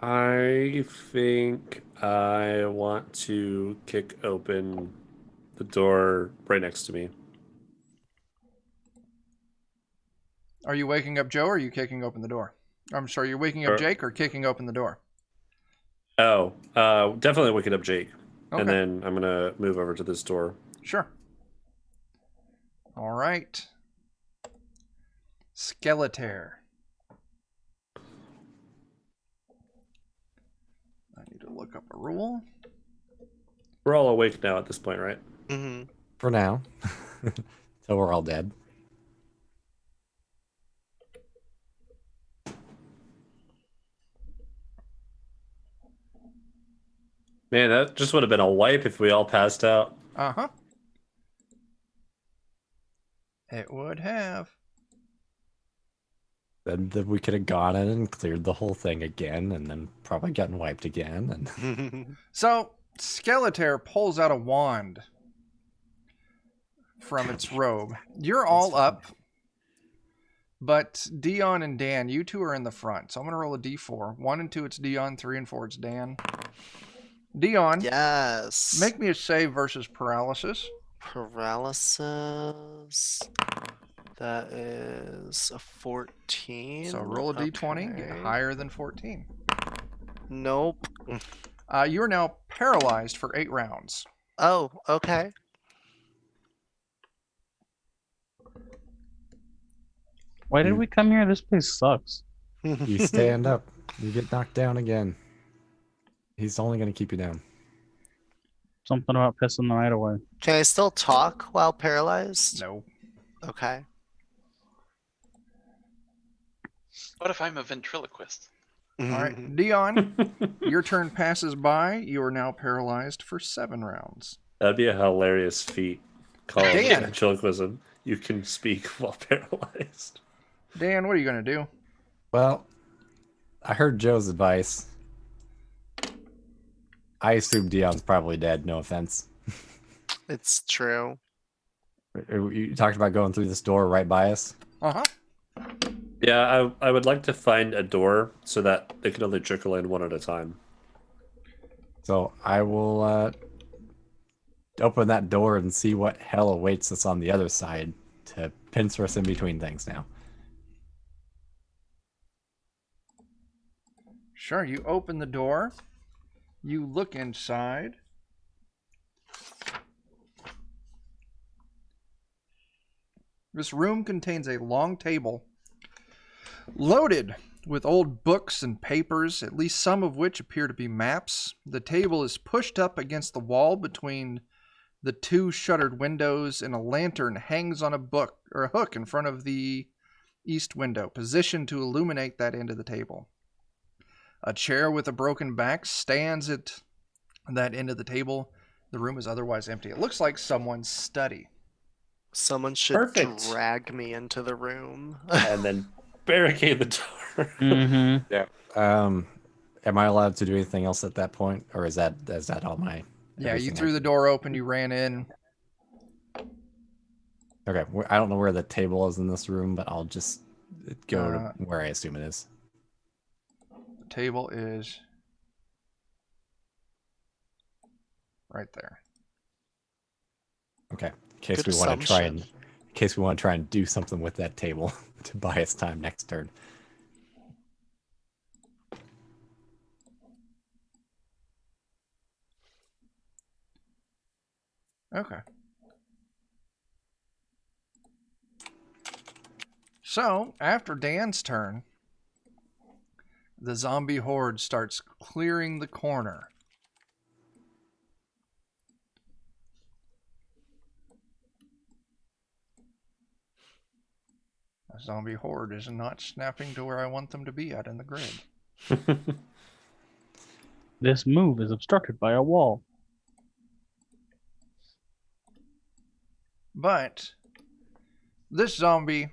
I think I want to kick open the door right next to me. Are you waking up Joe or are you kicking open the door? I'm sorry, you're waking up Jake or kicking open the door? Oh, definitely waking up Jake. Okay. And then I'm going to move over to this door. Sure. All right. Skeletor. I need to look up a rule. We're all awake now at this point, right? Mm-hmm. For now. Till we're all dead. Man, that just would have been a wipe if we all passed out. Uh-huh. It would have. Then we could have gone in and cleared the whole thing again, and then probably gotten wiped again. And So, Skeletor pulls out a wand from its robe. You're all up But Dion and Dan, you two are in the front. So I'm going to roll a d4. 1 and 2, it's Dion. 3 and 4, it's Dan. Dion, Yes. make me a save versus paralysis. Paralysis. That is a 14. So roll a d20, get Okay. higher than 14. Nope. You are now paralyzed for 8 rounds. Oh, okay. Why did we come here? This place sucks. You stand up. You get knocked down again. He's only going to keep you down. Something about pissing the night away. Can I still talk while paralyzed? No. Okay. What if I'm a ventriloquist? All right, Dion, your turn passes by. You are now paralyzed for 7 rounds. That'd be a hilarious feat called Dan. ventriloquism. You can speak while paralyzed. Dan, what are you going to do? Well, I heard Joe's advice. I assume Dion's probably dead, no offense. It's true. You talked about going through this door right by us. Uh-huh. Yeah, I would like to find a door so that they can only trickle in one at a time. So I will open that door and see what hell awaits us on the other side to pincer us in between things now. Sure, you open the door. You look inside. This room contains a long table loaded with old books and papers, at least some of which appear to be maps. The table is pushed up against the wall between the 2 shuttered windows, and a lantern hangs on a book or a hook in front of the east window, positioned to illuminate that end of the table. A chair with a broken back stands at that end of the table. The room is otherwise empty. It looks like someone's study. Someone should Perfect. drag me into the room. And then barricade the door. Mm-hmm. Yeah. Am I allowed to do anything else at that point, or is that all my? Yeah, you everything threw I- the door open, you ran in. Okay, I don't know where the table is in this room, but I'll just go to Uh, where I assume it is. The table is right there. Okay, in case Good we want to try and assumption. in case we want to try and do something with that table to buy us time next turn. Okay. So, after Dan's turn, the zombie horde starts clearing the corner. The zombie horde is not snapping to where I want them to be at in the grid. This move is obstructed by a wall. But this zombie,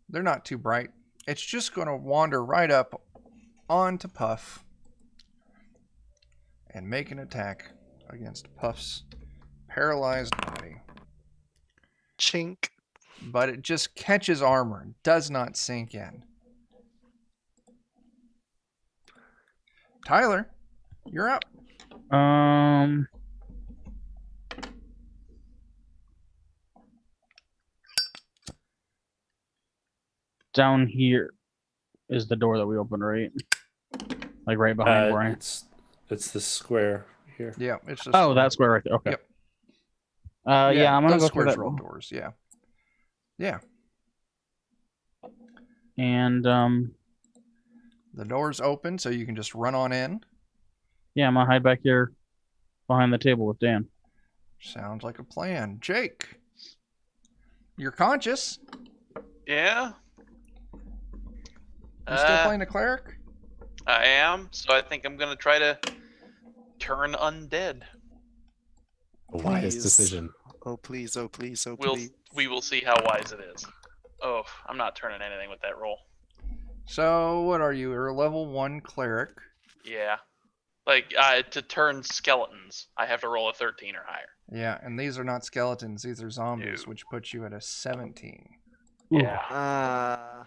they're not too bright. It's just going to wander right up onto Puff and make an attack against Puff's paralyzed body. Chink. But it just catches armor and does not sink in. Tyler, you're up. Down here is the door that we opened, right? Like right behind Brian. It's the square here. Yeah, it's just Oh, that square right there. Okay. Yep. Yeah, I'm gonna those go through squares that roll door. doors. Yeah, yeah. And The door's open, so you can just run on in. yeah, I'm gonna hide back here behind the table with Dan. Sounds like a plan. Jake, you're conscious. Yeah. You still playing the cleric? I am, so I think I'm gonna try to turn undead. A wise Please. decision. Oh please, oh please, oh We'll please. we will see how wise it is. Oh, I'm not turning anything with that roll. So, what are you? You're a level 1 cleric. Yeah. Like to turn skeletons, I have to roll a 13 or higher. Yeah, and these are not skeletons. These are zombies, No. which puts you at a 17. Yeah.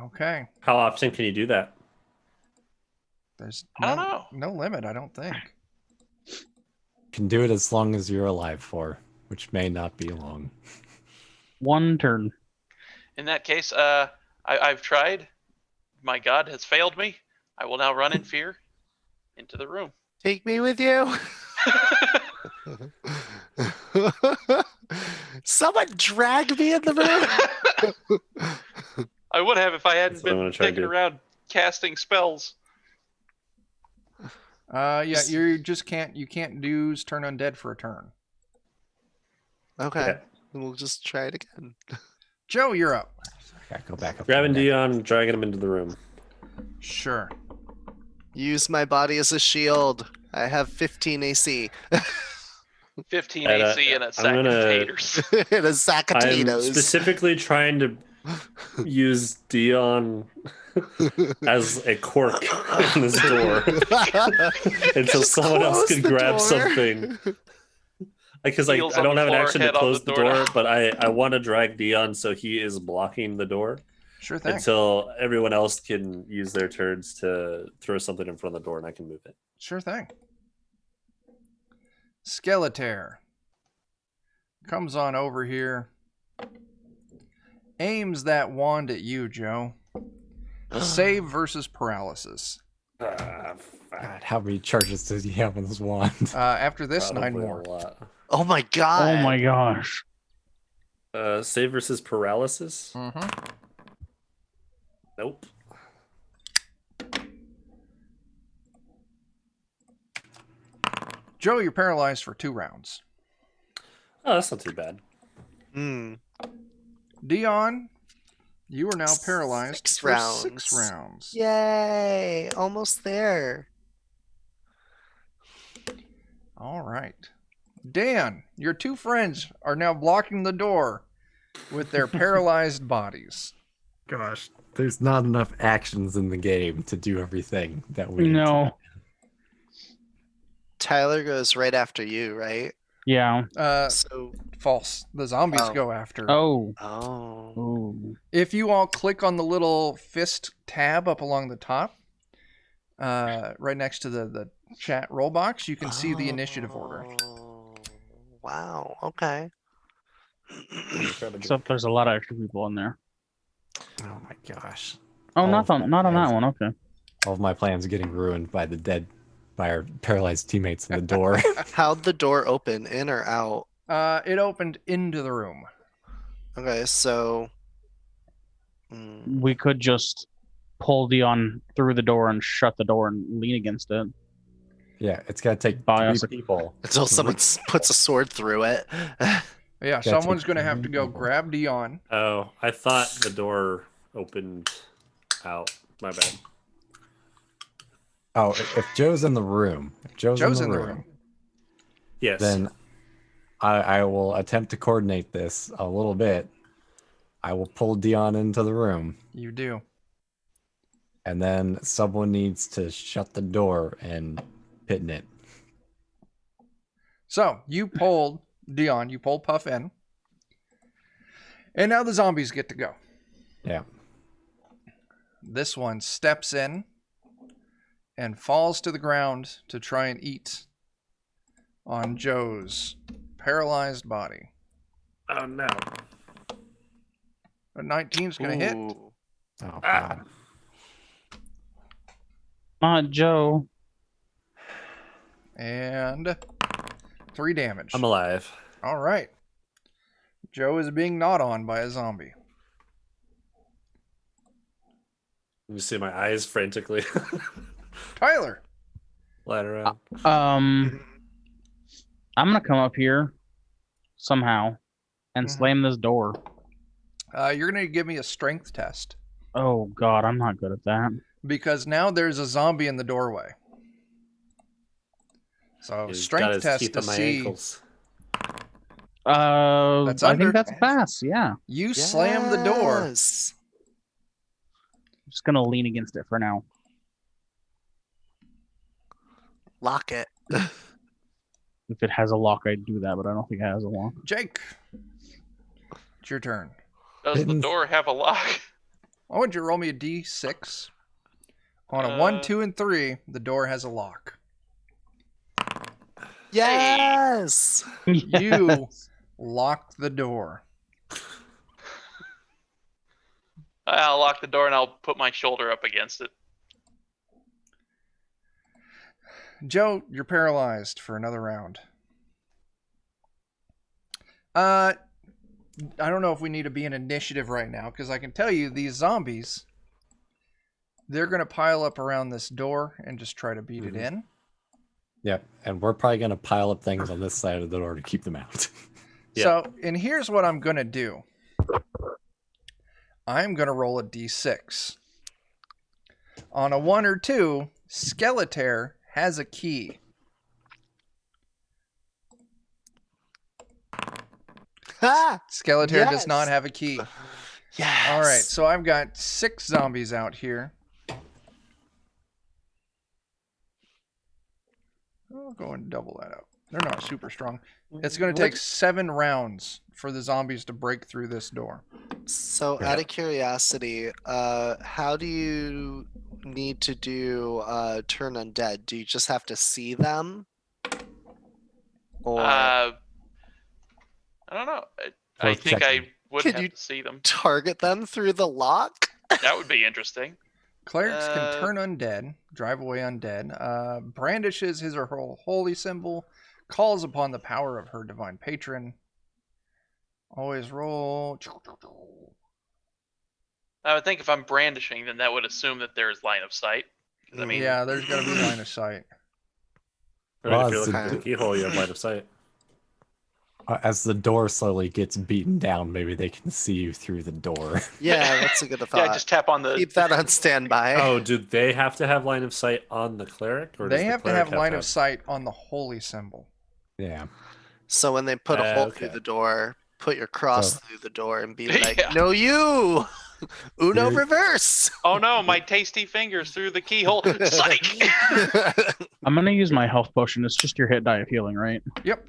Okay. How often can you do that? There's I don't know. no limit, I don't think. Can do it as long as you're alive for, which may not be long. 1 turn. In that case, I've tried. My god has failed me. I will now run in fear into the room. Take me with you. Someone drag me in the room. I would have if I hadn't That's what I'm been gonna try to taking do. around casting spells. Yeah, you just can't use turn undead for a turn. Okay. Yeah. We'll just try it again. Joe, you're up. I gotta go back up. Grabbing to the deck. Dion, dragging him into the room. Sure. Use my body as a shield. I have 15 AC 15 And, AC and a sack I'm of gonna- taters. and a sack of I'm potatoes. specifically trying to use Dion as a cork in this door until Just someone else close can the grab door. something. Because I Heels on don't the have an floor, action to head on close the the door. door, but I want to drag Dion so he is blocking the door Sure thing. until everyone else can use their turns to throw something in front of the door and I can move it. Sure thing. Skeletor comes on over here, aims that wand at you, Joe. Save versus paralysis. Fuck. God, how many charges does he have on this wand? After this, 9 Probably more. a lot. Oh my god. Oh my gosh. Save versus paralysis? Mm-hmm. Nope. Joe, you're paralyzed for 2 rounds. Oh, that's not too bad. Hmm. Dion, you are now paralyzed 6 for 6 rounds. rounds. Yay. Almost there. All right. Dan, your 2 friends are now blocking the door with their paralyzed bodies. Gosh, there's not enough actions in the game to do everything that we need to. No. Tyler goes right after you, right? Yeah. So. False. The zombies Oh. go after. Oh. Oh. Ooh. If you all click on the little fist tab up along the top, right next to the chat roll box, you can see the initiative order. Oh, wow. Okay. Except there's a lot of extra people in there. Oh my gosh. Oh, All not of on my that plans- one. Okay. All of my plans are getting ruined by our paralyzed teammates in the door. How'd the door open? In or out? It opened into the room. Okay, so. We could just pull Dion through the door and shut the door and lean against it. Yeah, it's gonna take Buy 3 us a- people. Until someone puts a sword through it. Yeah, Gotta someone's take going to have to 3 go people. grab Dion. Oh, I thought the door opened out. My bad. Oh, if Joe's in the room, Joe's in the room. Yes. then I will attempt to coordinate this a little bit. I will pull Dion into the room, You do. and then someone needs to shut the door and pin it. So you pulled Dion, you pulled Puff in. And now the zombies get to go. Yeah. This one steps in and falls to the ground to try and eat on Joe's paralyzed body. Oh no. A 19's going to hit. Ooh. Oh Ah. God. Joe. And 3 damage. I'm alive. All right. Joe is being gnawed on by a zombie. You see my eyes frantically Tyler. flying around. I'm gonna come up here somehow and Mhm. slam this door. You're going to give me a strength test Oh God, I'm not good at that. because now there's a zombie in the doorway. So He's got strength his test teeth to on my see. ankles. That's I under. think that's a pass. Yeah. You slam the door. Yes. I'm just gonna lean against it for now. Lock it. If it has a lock, I'd do that, but I don't think it has a lock. Jake, it's your turn. Does the Pittance. door have a lock? Why don't you roll me a d6? On a 1, Uh, 2, and 3, the door has a lock. Yes. You lock the door. I'll lock the door and I'll put my shoulder up against it. Joe, you're paralyzed for another round. I don't know if we need to be in initiative right now, because I can tell you these zombies, they're going to pile up around this door and just try to beat it in. Yep, and we're probably going to pile up things on this side of the door to keep them out. Yeah. So, and here's what I'm going to do. I'm going to roll a d6. On a 1 or 2, Skeletor has a key. Ah, Skeletor does not Yes. have a key. yes. All right, so I've got 6 zombies out here. I'll go and double that up. They're not super strong. It's going to take 7 rounds for the zombies to break through this door. So, out of curiosity, how do you need to do turn undead? Do you just have to see them, or I don't know. I Worth think checking. I would Could have you- to see them. target them through the lock? That would be interesting. Clerics can Uh, turn undead, drive away undead, brandishes his or her holy symbol, calls upon the power of her divine patron. Always roll. I would think if I'm brandishing, then that would assume that there is line of sight. 'Cause, I mean, Yeah, there's got to be line of sight. I mean, Well, if you're it's looking a- at the keyhole, you have line of sight. As the door slowly gets beaten down, maybe they can see you through the door. Yeah, that's a good thought. yeah, just tap on the. Keep that on standby. Oh, do they have to have line of sight on the cleric, or does They the have to cleric have line of sight on the holy symbol. Yeah. So when they put a hole through Okay. the door, put your cross So- through the door and be like, Yeah. "No, you, Uno Here- reverse." Oh no, my tasty fingers through the keyhole. Psych! I'm gonna use my health potion. It's just your hit die of healing, right? Yep.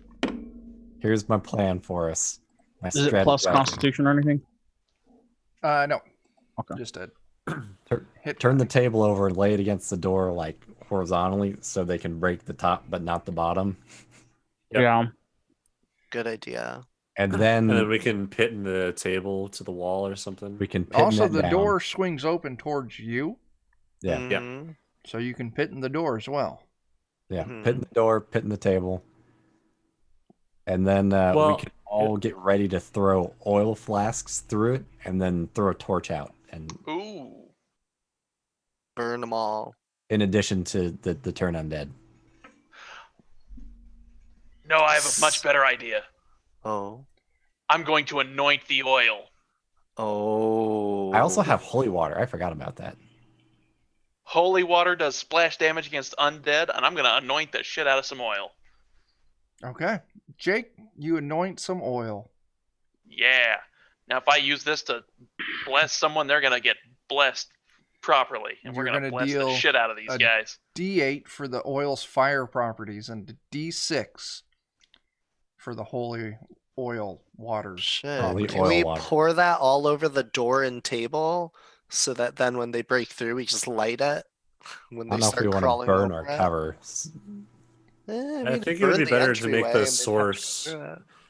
Here's my plan for us. My Is it plus strategy. Constitution or anything? No. Okay. Just a Tur- hit. Turn the table over and lay it against the door like horizontally so they can break the top but not the bottom. Yep. Yeah. Good idea. And then, And then we can pin the table to the wall or something. we can pin Also, that the down. door swings open towards you, Yeah. Yeah. Mhm. so you can pit in the door as well. Yeah, Mhm. pit in the door, pit in the table. And then we Well, can all get ready to throw oil flasks through it and then throw a torch out. And Ooh. Burn them all. in addition to the turn undead. No, I have a much better idea. Oh. I'm going to anoint the oil. Oh. I also have holy water. I forgot about that. Holy water does splash damage against undead, and I'm going to anoint the shit out of some oil. Okay. Jake, you anoint some oil. Yeah. Now, if I use this to bless someone, they're going to get blessed properly. And we're You're going to gonna bless the deal shit out of these a- guys. D8 for the oil's fire properties and D6 for the holy oil waters. Shit. Holy Can oil we water. pour that all over the door and table so that then when they break through, we just light it when I they don't know if we start want crawling to burn over our it? cover. I think it would be better to make the source,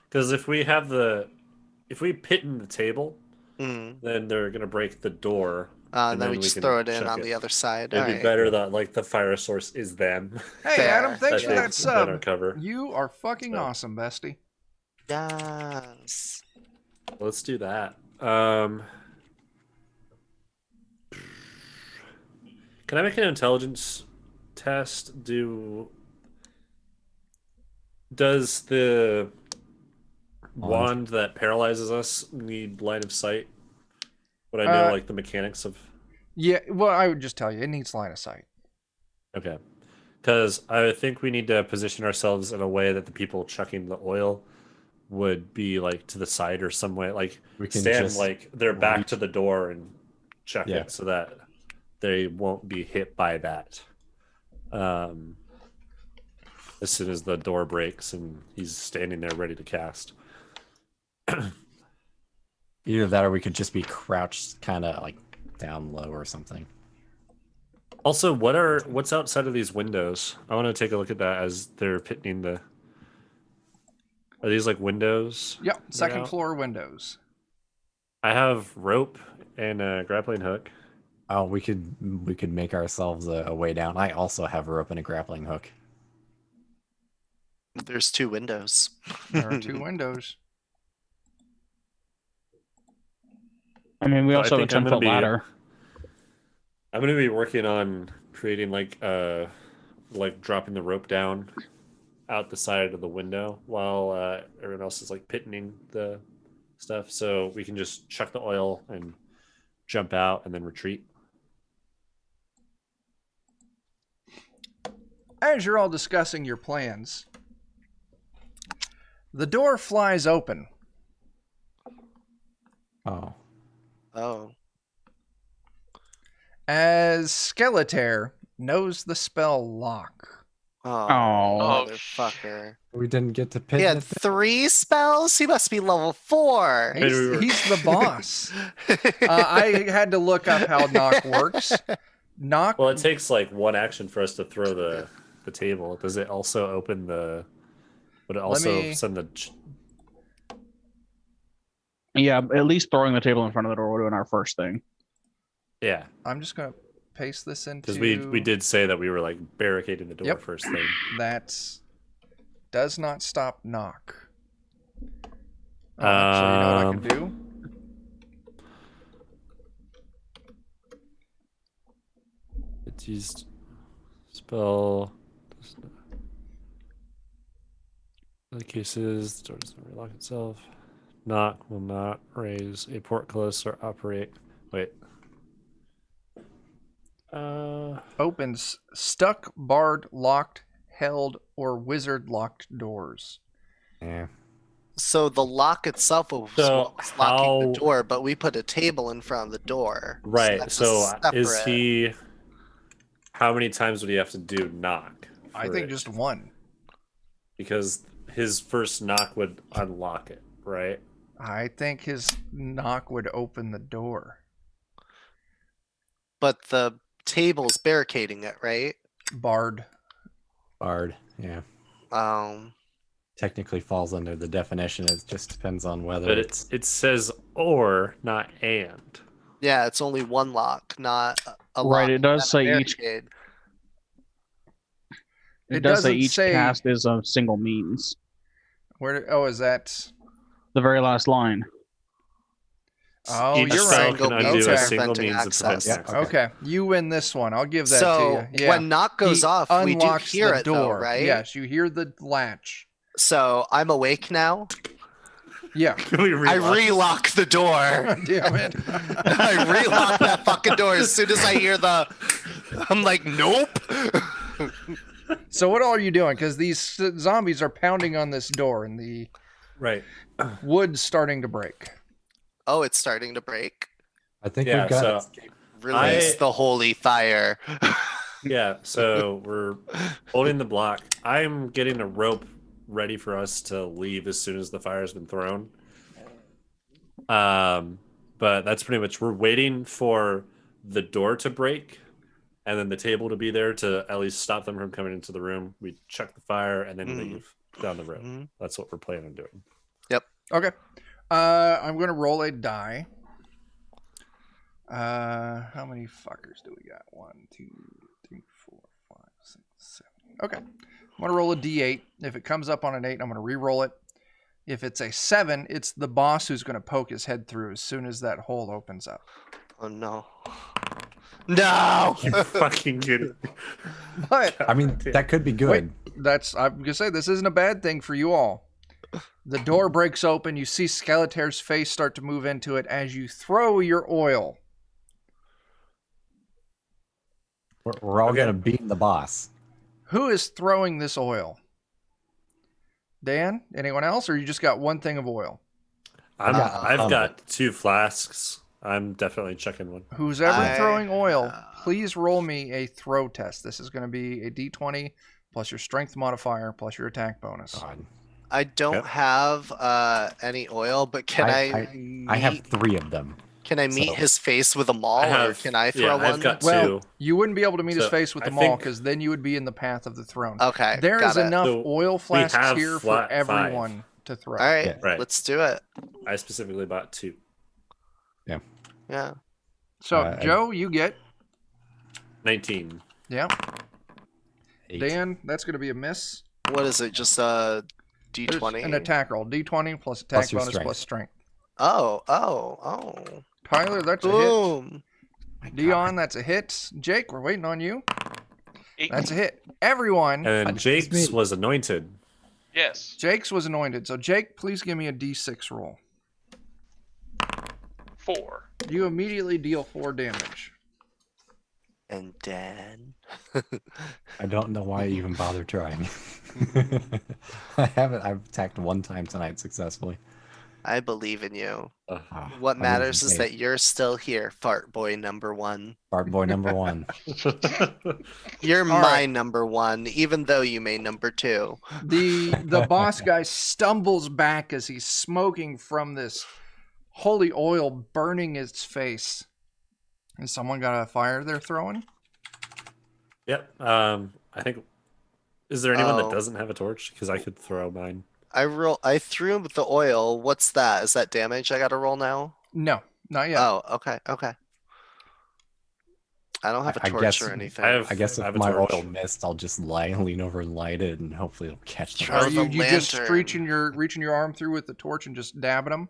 because if we pit in the table, Mm. then they're gonna break the door. And And then we then we just can throw it in chuck on it. the other side. It'd be Alright. better that like the fire source is them. Hey, Fair. Adam, thanks I for think, that than our sub. cover. You are fucking So. awesome, bestie. Yes. Let's do that. Can I make an intelligence test? Does the wand that paralyzes us need line of sight? Would I know like the mechanics of? Yeah, well, I would just tell you, it needs line of sight. Okay, because I think we need to position ourselves in a way that the people chucking the oil would be like to the side or some way, like We can stand just like their back reach- to the door and chuck Yeah. it so that they won't be hit by that. As soon as the door breaks and he's standing there ready to cast. Either that or we could just be crouched kind of like down low or something. Also, what's outside of these windows? I want to take a look at that as they're pitting the. Are these like windows? Yep, that second out? floor windows. I have rope and a grappling hook. Oh, we could make ourselves a way down. I also have a rope and a grappling hook. There's 2 windows. There are 2 windows. I mean, we So I also have a think I'm gonna 10-foot be- ladder. I'm gonna be working on creating like dropping the rope down out the side of the window while everyone else is like pitting the stuff, so we can just chuck the oil and jump out and then retreat. As you're all discussing your plans, the door flies open. Oh. Oh. As Skeletor knows the spell lock. Oh, Oh. motherfucker. We didn't get to pit He had it. 3 spells? He must be level 4. He's, we were- he's the boss. I had to look up how knock works. Knock. Well, it takes like 1 action for us to throw the table. Does it also open the? Would it also me- send the? Yeah, at least throwing the table in front of the door would have been our first thing. Yeah, I'm just gonna paste this into. because we did say that we were like barricading the door Yep. first thing. That does not stop knock. Oh, actually, you know what I can do? It's used spell. In other cases, the door does not relock itself. Knock will not raise a port close or operate. Wait. Opens stuck, barred, locked, held, or wizard locked doors. Yeah. So the lock itself was So what was locking how- the door, but we put a table in front of the door. Right. that's a So is separate- he? How many times would he have to do knock? I for think it? just one. Because his first knock would unlock it, right? I think his knock would open the door. But the table's barricading it, right? Barred. Bard. Yeah. Technically falls under the definition. It just depends on whether But it's it says or, not and. Yeah, it's only 1 lock, not a Right, lock it does and a say each- barricade. It It does say doesn't each say- cast is a single means. Oh, is that? The very last line. Oh, Each you're spell right. can Okay. undo a Okay. single Preventing means of access. preventing Yeah, access. Okay, you win this one. I'll give that So to you. Yeah. when knock goes He off, we do unlocks hear the it though, right? Yes, you hear the latch. So I'm awake now. Yeah. Can we I relock? relock the door. Damn it. I relock that fucking door as soon as I hear the. I'm like, nope. So what all are you doing? Because these zombies are pounding on this door, and the Right. wood's starting to break. Oh, it's starting to break. I think Yeah, we've got so Release I- the holy fire. Yeah, so we're holding the block. I'm getting a rope ready for us to leave as soon as the fire's been thrown. But that's pretty much, we're waiting for the door to break and then the table to be there to at least stop them from coming into the room. We chuck the fire and then Mhm. leave down the road. Mhm. That's what we're planning on doing. Okay. I'm going to roll a die. How many fuckers do we got? 1, 2, 3, 4, 5, 6, 7. Okay. I'm going to roll a d8. If it comes up on an 8, I'm going to re-roll it. If it's a 7, it's the boss who's going to poke his head through as soon as that hole opens up. Oh no. No. You're fucking kidding. But I mean, that could be good. I'm going to say this isn't a bad thing for you all. The door breaks open. You see Skeletor's face start to move into it as you throw your oil. We're all Okay. gonna beat the boss. Who is throwing this oil? Dan? Anyone else? Or you just got one thing of oil? I've got 2 flasks. I'm definitely checking one. Who's ever I- throwing oil, please roll me a throw test. This is going to be a d20 plus your strength modifier plus your attack bonus. God. I don't Yep. have any oil, but can I have 3 of them. Can I meet so- his face with a maul, or can I throw one? I've got Well, 2. you wouldn't be able to meet his So, face with I the maul think- because then you would be in the path of the throne. Okay, There is got it. enough So, oil flasks have here for flat 5. everyone to throw. All right, Yeah. Right. let's do it. I specifically bought 2. Yeah. So, Joe, you get 19. yeah. 8. Dan, that's going to be a miss. What is it? Just a There's D20? an attack roll. D20 plus attack Plus your bonus strength. plus strength. Oh. Tyler, that's a Boom. hit. Dion, that's a hit. Jake, we're waiting on you. 8. That's a hit. Everyone. And then Jake's me. was anointed. Yes. Jake's was anointed. So, Jake, please give me a D6 roll. 4. You immediately deal 4 damage. And Dan. I don't know why I even bother trying. I've attacked 1 time tonight successfully. I believe in you. Ah, What I'm matters losing is faith. that you're still here, fart boy number 1. Fart boy number 1. You're All my right. number 1, even though you may number 2. The boss guy stumbles back as he's smoking from this holy oil burning his face. And someone got a fire they're throwing? Yep. I think. Is there anyone that Oh. doesn't have a torch? Because I could throw mine. I threw him with the oil. What's that? Is that damage I gotta roll now? No, not yet. Oh, okay. I don't have a I torch guess- or anything. I guess I if have a my torch. oil missed, I'll just lean over and light it, and hopefully it'll catch the Throw Are fire. you, the you just lantern. reaching your arm through with the torch and just dabbing them?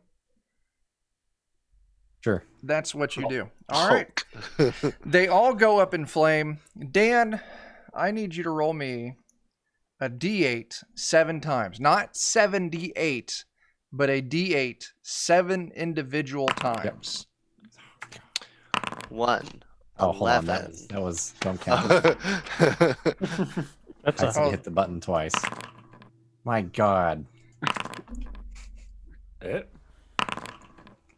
Sure. That's what you do. All right. Poke. They all go up in flame. Dan, I need you to roll me a D8 7 times. Not 78, but a D8 7 individual times. 1. Oh, hold on. 11. That was don't count. That's I a said hit the button twice. My God. Eh?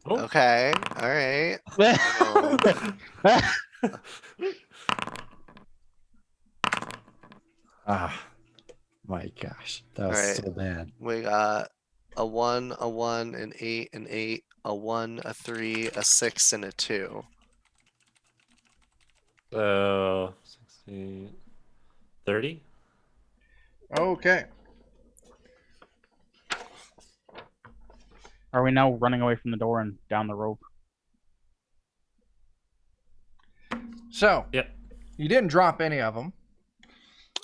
Okay. All right. Ah, my gosh, that was Alright. so bad. We got a 1, an 8, an 8, a 1, a 3, a 6, and a 2. So 16, 30. Okay. Are we now running away from the door and down the rope? So, Yep. you didn't drop any of them,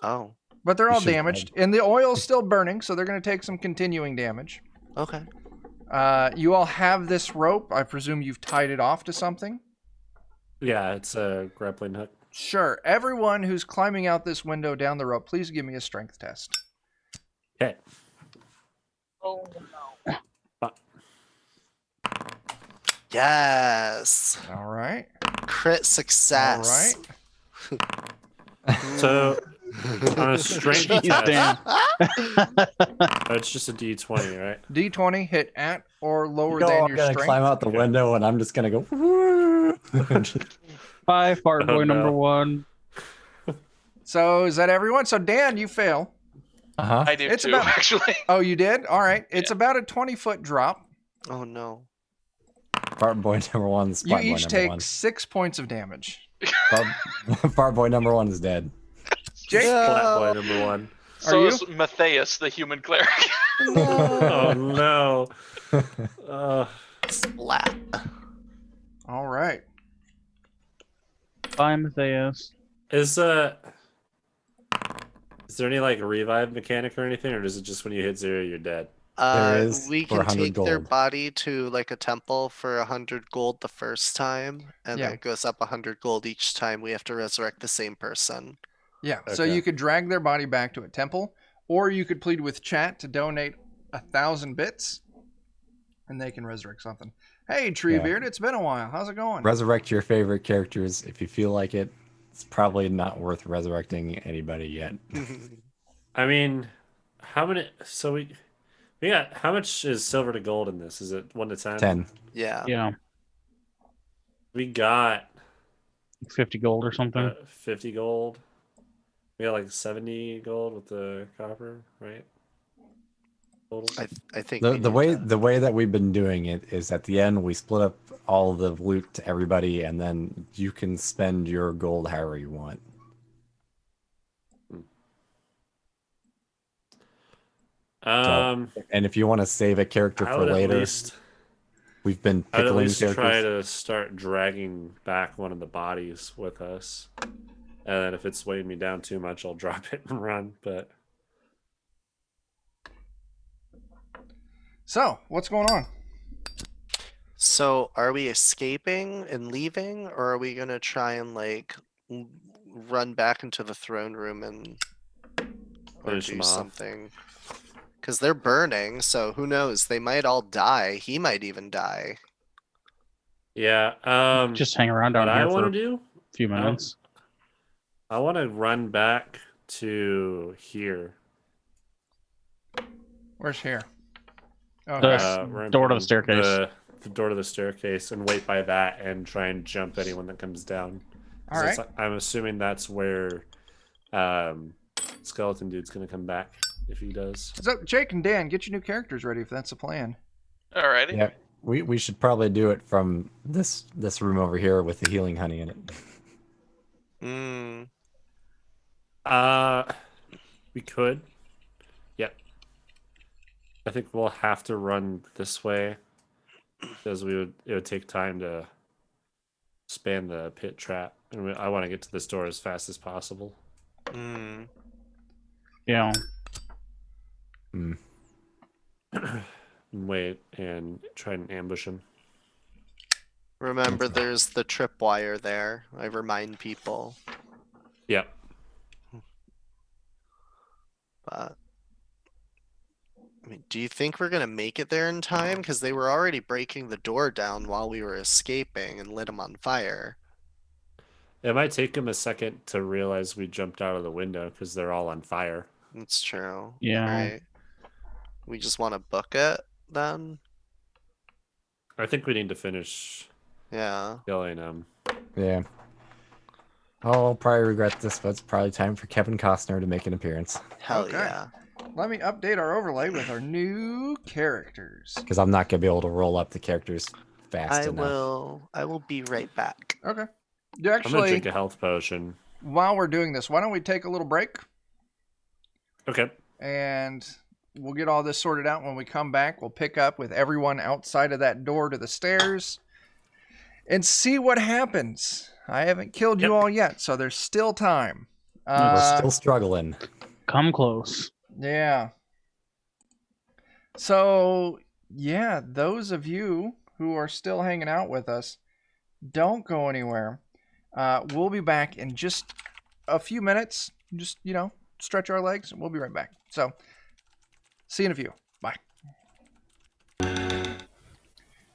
Oh. but they're You all should've damaged. And the oil's still burning, so they're going to take some continuing damage. Okay. You all have this rope. I presume you've tied it off to something. Yeah, it's a grappling hook. Sure. Everyone who's climbing out this window down the rope, please give me a strength test. Okay. Yes. All right. Crit All success. right. So on a strength Jeez, test, Dan. it's just a D20, right? D20 hit at or lower You're than all your gonna strength. climb out the window, and I'm just gonna go. Woo! Bye, fart boy Oh, no. number 1. So is that everyone? So Dan, you fail. Uh-huh. I do It's too, about- actually. Oh, you did? All right. It's about a 20-foot drop. Oh no. Fart boy number 1. You Spot boy each number take 1. 6 points of damage. Fart boy number 1 is dead. Jake? Flat boy number 1. So you? is Matthias, the human cleric. Oh no. Splat. All right. Bye, Matthias. Is there any like revive mechanic or anything, or is it just when you hit 0 you're dead? There is We for can 100 take their gold. body to like a temple for 100 gold the first time, and Yeah. then it goes up 100 gold each time we have to resurrect the same person. Yeah. So Okay. you could drag their body back to a temple, or you could plead with chat to donate 1,000 bits, and they can resurrect something. Hey, Treebeard, it's been a while. How's it going? Resurrect your favorite characters if you feel like it. It's probably not worth resurrecting anybody yet. I mean, how many? So we got how much is silver to gold in this? Is it 1 to 10? 10. Yeah. Yeah, We got 50 gold or something. 50 gold. We got like 70 gold with the copper, right? total? I think we The need way to- the way that we've been doing it is at the end we split up all the loot to everybody, and then you can spend your gold however you want. And if you want to save a character I for would at later, least we've been I'd at pickling least characters. try to start dragging back one of the bodies with us. And then if it's weighing me down too much, I'll drop it and run. But So, what's going on? So are we escaping and leaving, or are we gonna try and like run back into the throne room and or Finish do them off. something? Because they're burning, so who knows? They might all die. He might even die. yeah, Just hang around down what I here for want a to do, few minutes. I want to run back to here. Where's here? The Okay. s- where I'm door to the pointing, staircase. The door to the staircase, and wait by that and try and jump anyone that comes down. All 'Cause right. that's- I'm assuming that's where Skeleton Dude's gonna come back if he does. So, Jake and Dan, get your new characters ready if that's the plan. Alrighty. Yeah, we should probably do it from this room over here with the healing honey in it. Mm, We could. Yep. I think we'll have to run this way because it would take time to span the pit trap, and I want to get to this door as fast as possible. mm. Yeah. Wait and try and ambush him. Remember, there's the tripwire there. I remind people, Yep. but I mean, do you think we're gonna make it there in time? Because they were already breaking the door down while we were escaping and lit them on fire. It might take him a second to realize we jumped out of the window because they're all on fire. That's true. Yeah. Right. We just want to book it then. I think we need to finish Yeah. killing him. Yeah. I'll probably regret this, but it's probably time for Kevin Costner to make an appearance. Hell Okay. yeah. Let me update our overlay with our new characters. Because I'm not gonna be able to roll up the characters fast I enough. will be right back. Okay. I'm gonna Actually, drink a health potion. while we're doing this, why don't we take a little break Okay. and we'll get all this sorted out. When we come back, we'll pick up with everyone outside of that door to the stairs and see what happens. I haven't killed you Yep. all yet, so there's still time. We're still struggling. Come close. Yeah. So, yeah, those of you who are still hanging out with us, don't go anywhere. We'll be back in just a few minutes. Just, stretch our legs, and we'll be right back. So, see you in a few. Bye.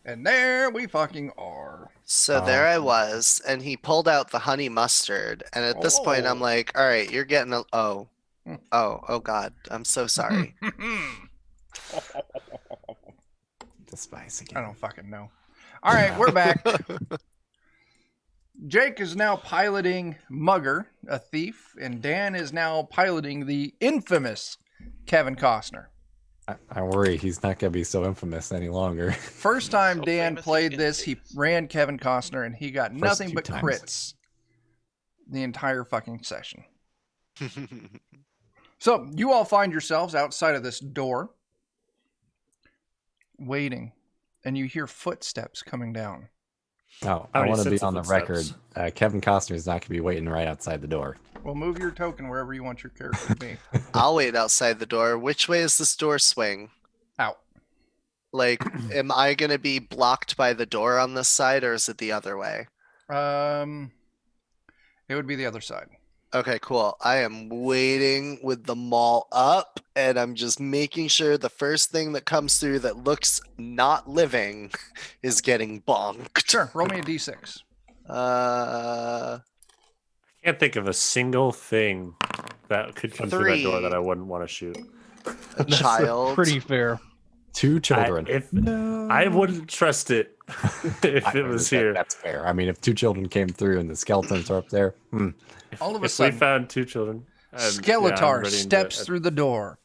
And there we fucking are. So there I was, and he pulled out the honey mustard, and at this point I'm Oh. like, all right, you're getting a oh god, I'm so sorry. The spice I again. don't fucking know. All right, we're back. Jake is now piloting Mugger, a thief, and Dan is now piloting the infamous Kevin Costner. I worry he's not gonna be so infamous any longer. First time So Dan famous played in this, he face. ran Kevin Costner, and he got nothing few but times. crits the entire fucking session. So, you all find yourselves outside of this door, waiting, and you hear footsteps coming down. Oh, How I many want to be sets of on the record. footsteps? Kevin Costner's not gonna be waiting right outside the door. Well, move your token wherever you want your character to be. I'll wait outside the door. Which way is this door swing? Out. Like, am I gonna be blocked by the door on this side, or is it the other way? It would be the other side. Okay, cool. I am waiting with the maul up, and I'm just making sure the first thing that comes through that looks not living is getting bonked. Sure, roll me a d6. Uh, I can't think of a single thing that could come through that door 3. that I wouldn't want to shoot. a child. Pretty fair. 2 children. I wouldn't trust it if I it mean, was that- here. That's fair. I mean, if 2 children came through and the skeletons are up there, All of a If we sudden, found 2 children, I'm Skeletar ready to steps do it. through the door.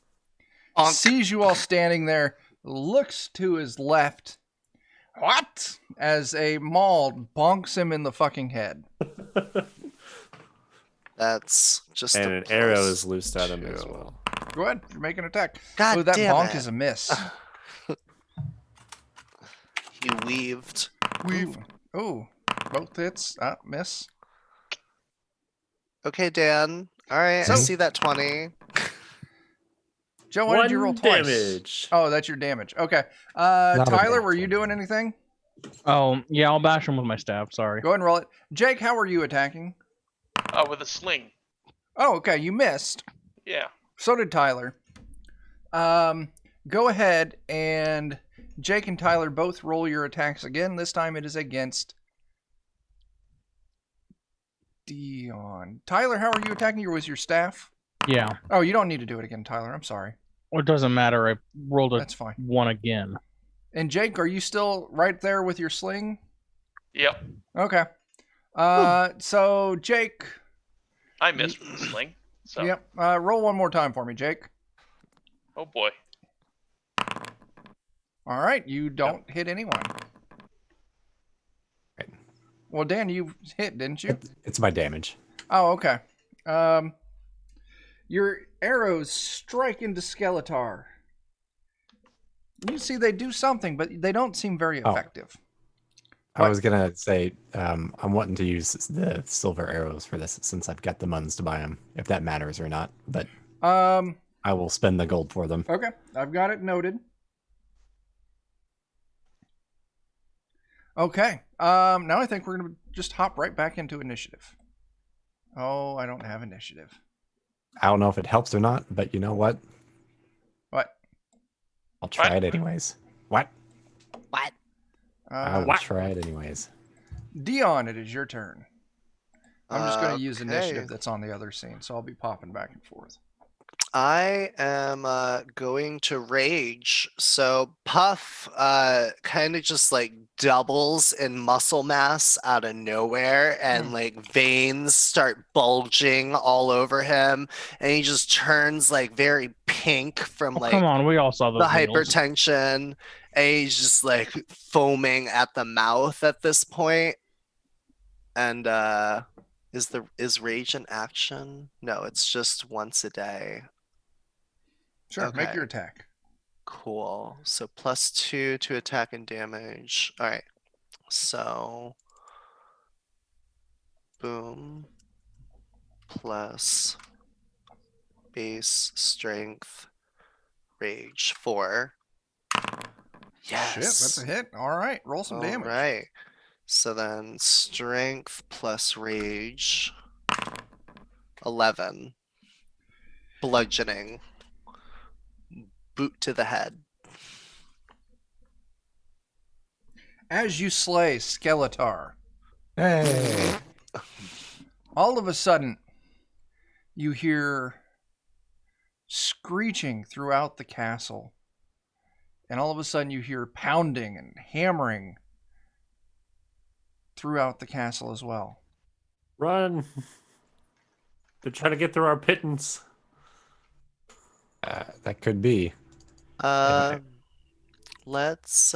Bonk. sees you all standing there, looks to his left. What? As a maul bonks him in the fucking head. That's just And a an arrow plus is loosed at him as 2. well. Go ahead, make an attack. God Oh, that damn bonk it. is a miss. He weaved. We've. Oh, both hits. Miss. Okay, Dan. All right, I So- see that 20. Joe, why did you roll twice? damage. Oh, that's your damage. Okay. Not a Tyler, bad were you one. doing anything? Oh, yeah, I'll bash him with my staff. Sorry. Go ahead and roll it. Jake, how are you attacking? With a sling. Oh, okay. You missed. Yeah. So did Tyler. Go ahead and Jake and Tyler both roll your attacks again. This time it is against Dion. Tyler, how are you attacking? Or was your staff? Yeah. Oh, you don't need to do it again, Tyler. I'm sorry. Well, it doesn't matter. I rolled a That's fine. 1 again. And Jake, are you still right there with your sling? Yep. Okay. So Jake. I missed with the sling. So. Yep. Roll one more time for me, Jake. Oh boy. All right. You don't hit anyone. Right. Well, Dan, you hit, didn't you? It's my damage. Oh, okay. Your arrows strike into Skeletor. You see they do something, but they don't seem very Oh. effective. I was gonna say I'm wanting to use the silver arrows for this since I've got the muns to buy them, if that matters or not. But I will spend the gold for them. Okay. I've got it noted. Okay. Now I think we're gonna just hop right back into initiative. Oh, I don't have initiative. I don't know if it helps or not, but you know what? What? I'll try What? it anyways. What? What? I will try it anyways. Dion, it is your turn. I'm just going to use Okay. initiative that's on the other scene, so I'll be popping back and forth. I am going to rage. So Puff kind of just like doubles in muscle mass out of nowhere, and like veins start bulging all over him, and he just turns like very pink from Oh, like come on. We all saw those the videos. hypertension, and he's just like foaming at the mouth at this point. And is rage an action? No, it's just once a day. Sure, make Okay. your attack. Cool. So +2 to attack and damage. All right. So boom. Plus base strength rage 4. Yes. Shit, that's a hit. All right, roll some damage. All right. So then strength plus rage 11. Bludgeoning. Boot to the head. As you slay Skeletor, Hey! all of a sudden, you hear screeching throughout the castle. And all of a sudden, you hear pounding and hammering throughout the castle as well. Run! They're trying to get through our pittance. That could be. Let's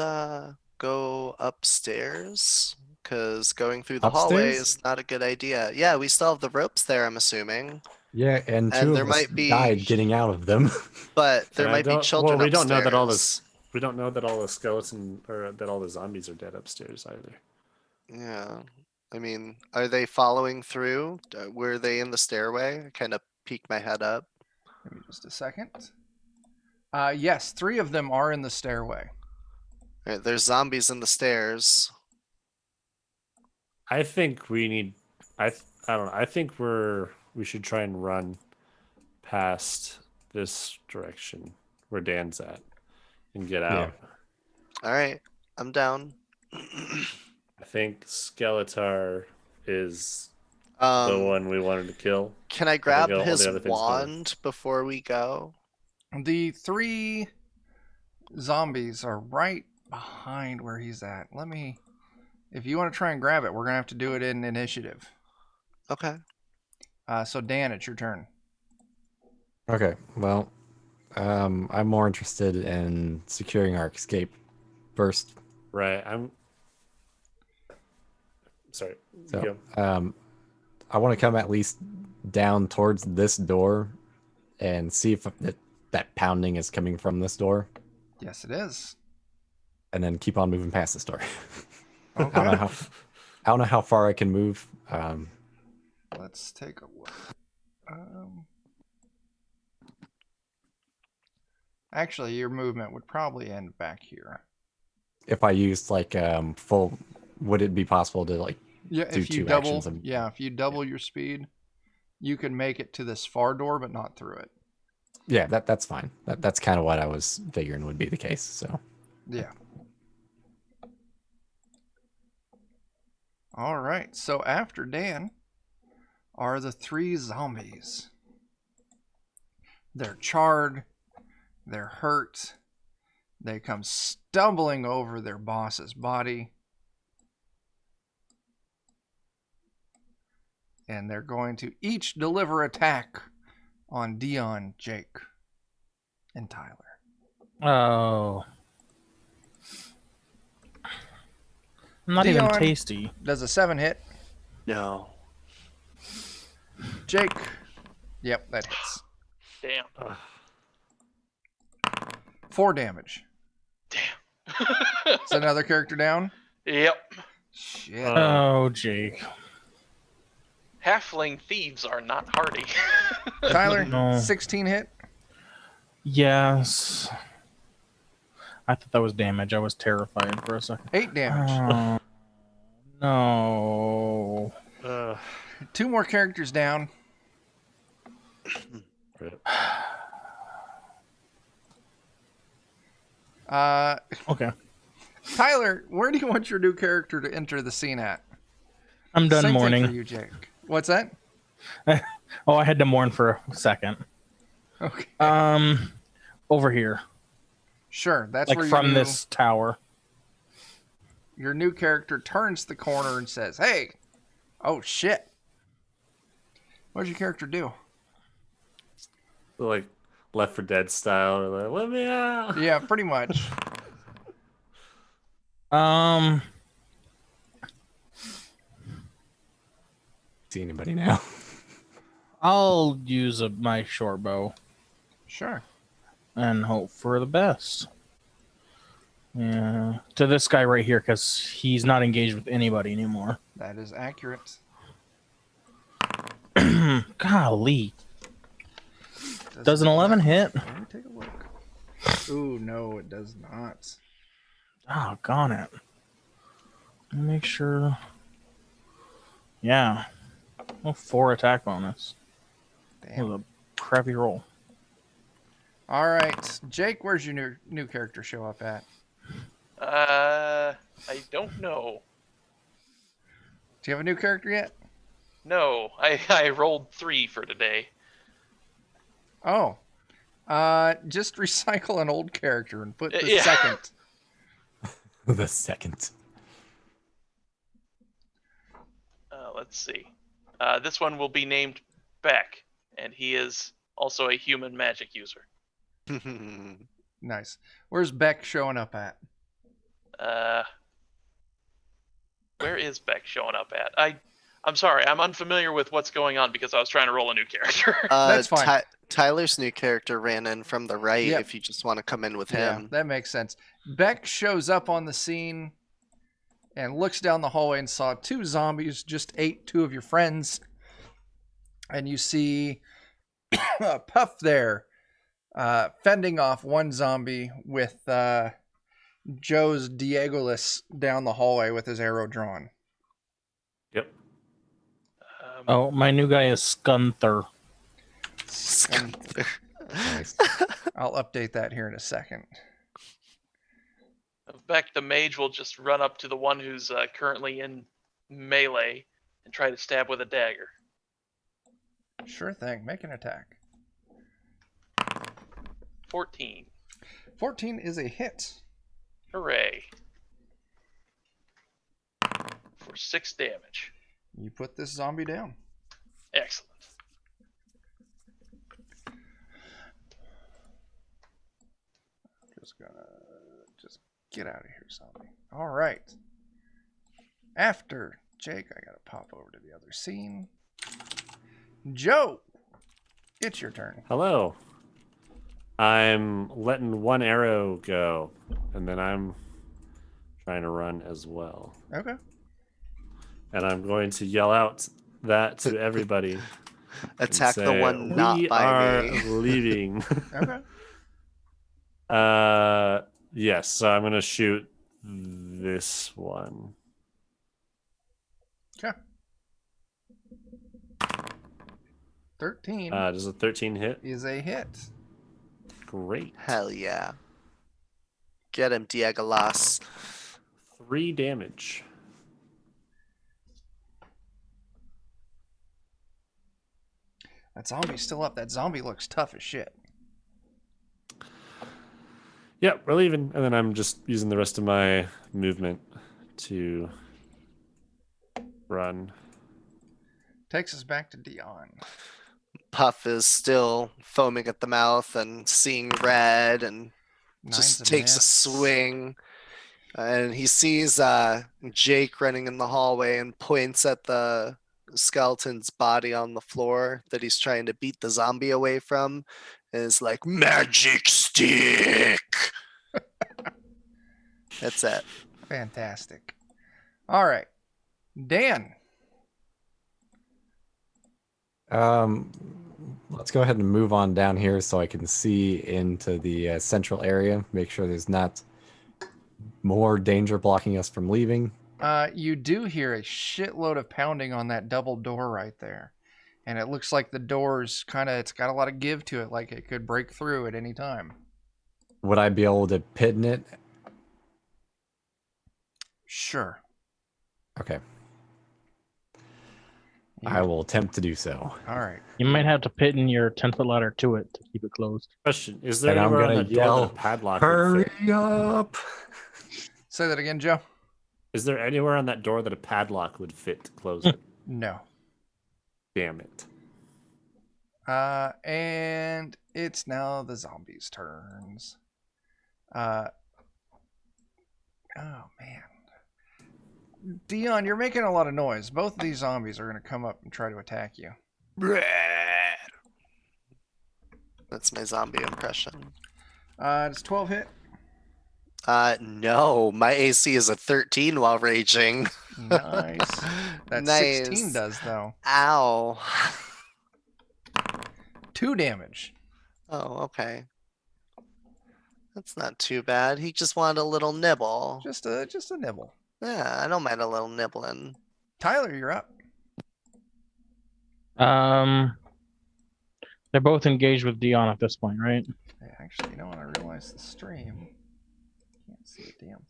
go upstairs, because going through the hallway Upstairs? is not a good idea. Yeah, we still have the ropes there, I'm assuming, Yeah, and two And of there us might be- died getting out of them. but there And I might be don't- children well, we don't know that all upstairs. We don't know that all the skeleton or that all the zombies are dead upstairs either. Yeah, I mean, are they following through? Were they in the stairway? I kind of peek my head up. Give me just a second. Yes, 3 of them are in the stairway. Right, there's zombies in the stairs. I think we need. I don't know. I think we should try and run past this direction where Dan's at and get out. All right, I'm down. I think Skeletor is the Um, one we wanted to kill. can I grab all the his other things better. wand before we go? The 3 zombies are right behind where he's at. If you want to try and grab it, we're going to have to do it in initiative. Okay. So Dan, it's your turn. Okay, well, I'm more interested in securing our escape first. Right. I'm sorry. So, Go. I want to come at least down towards this door and see if that pounding is coming from this door, Yes, it is. and then keep on moving past this door. Okay. I don't know how far I can move. Let's take a look. Actually, your movement would probably end back here. If I used like full, would it be possible to like Yeah, do if you two double, actions? if you double your speed, you can make it to this far door, but not through it. Yeah, that's fine. That's kind of what I was figuring would be the case. So Yeah. All right. So after Dan are the 3 zombies. They're charred. They're hurt. They come stumbling over their boss's body. And they're going to each deliver attack on Dion, Jake, and Tyler. Oh. I'm not Dion. even tasty. Does a 7 hit? No. Jake. Yep, that hits. Damn. 4 damage. Damn. Is another character down? Yep. Shit. Oh, Jake. Halfling thieves are not hardy. Tyler, No. 16 hit? Yes. I thought that was damage. I was terrified for a second. 8 damage. Oh, no. 2 more characters down. Rip. Okay. Tyler, where do you want your new character to enter the scene at? I'm done Same thing mourning. for you, Jake. What's that? Oh, I had to mourn for a second. Okay. Over here. Sure. That's Like where from this tower. your new character turns the corner and says, "Hey, oh shit." What does your character do? Like Left 4 Dead style, or like, let me out. Yeah, pretty much. see anybody now? I'll use my short bow Sure. and hope for the best. Yeah, to this guy right here because he's not engaged with anybody anymore. That is accurate. Golly, does an 11 hit? Let me take a look. Ooh, no, it does not. Oh, gone it. Let me make sure. Yeah. Oh, 4 attack bonus. That Damn. was a crappy roll. All right, Jake, where's your new character show up at? I don't know. Do you have a new character yet? No, I rolled 3 for today. Oh. Just recycle an old character and put the Yeah. second. The second. Let's see. This one will be named Beck, and he is also a human magic user. Nice. Where's Beck showing up at? Where is Beck showing up at? I'm sorry, I'm unfamiliar with what's going on because I was trying to roll a new character. That's fine. Tyler's new character ran in from the right. Yep. If you just want to come in with Yeah, him. that makes sense. Beck shows up on the scene and looks down the hallway and saw 2 zombies just ate 2 of your friends. And you see Puff there fending off one zombie with Joe's Diegolus down the hallway with his arrow drawn. Yep. Oh, my new guy is Scunther. And Nice. I'll update that here in a second. Beck the mage will just run up to the one who's currently in melee and try to stab with a dagger. Sure thing. Make an attack. 14. 14 is a hit. Hooray. For 6 damage. You put this zombie down. Excellent. Joe's gonna just get out of here, zombie. All right. After Jake, I gotta pop over to the other scene. Joe, it's your turn. Hello. I'm letting one arrow go, and then I'm trying to run as well. Okay. And I'm going to yell out that to everybody. and Attack the say, one not we by are me. leaving. Okay. Yes, so I'm gonna shoot this one. Okay. 13 Does a 13 hit? is a hit. Great. Hell yeah. Get him, Diagolas. 3 damage. That zombie's still up. That zombie looks tough as shit. Yep, we're leaving, and then I'm just using the rest of my movement to run. Takes us back to Dion. Puff is still foaming at the mouth and seeing red and Nine's just takes a miss. swing. And he sees Jake running in the hallway and points at the skeleton's body on the floor that he's trying to beat the zombie away from. And is like, magic stick. That's it. Fantastic. All right. Dan. Let's go ahead and move on down here so I can see into the central area. Make sure there's not more danger blocking us from leaving. You do hear a shitload of pounding on that double door right there. And it looks like the door's it's got a lot of give to it, like it could break through at any time. Would I be able to pin it? Sure. Okay. I will attempt to do so. All right. You might have to pin your 10-foot ladder to it to keep it closed. Question: is there And I'm anywhere on gonna that door yell, that a padlock would hurry fit? up! Say that again, Joe. Is there anywhere on that door that a padlock would fit to close it? No. Damn it. And it's now the zombies' turns. Oh, man. Dion, you're making a lot of noise. Both of these zombies are going to come up and try to attack you. That's my zombie impression. Does 12 hit? No, my AC is a 13 while raging. Nice. That Nice. 16 does, though. Ow. 2 damage. Oh, okay. That's not too bad. He just wanted a little nibble. Just a nibble. Yeah, I don't mind a little nibbling. Tyler, you're up. They're both engaged with Dion at this point, right? Hey, actually, you know what? I realized the stream. Can't see a damn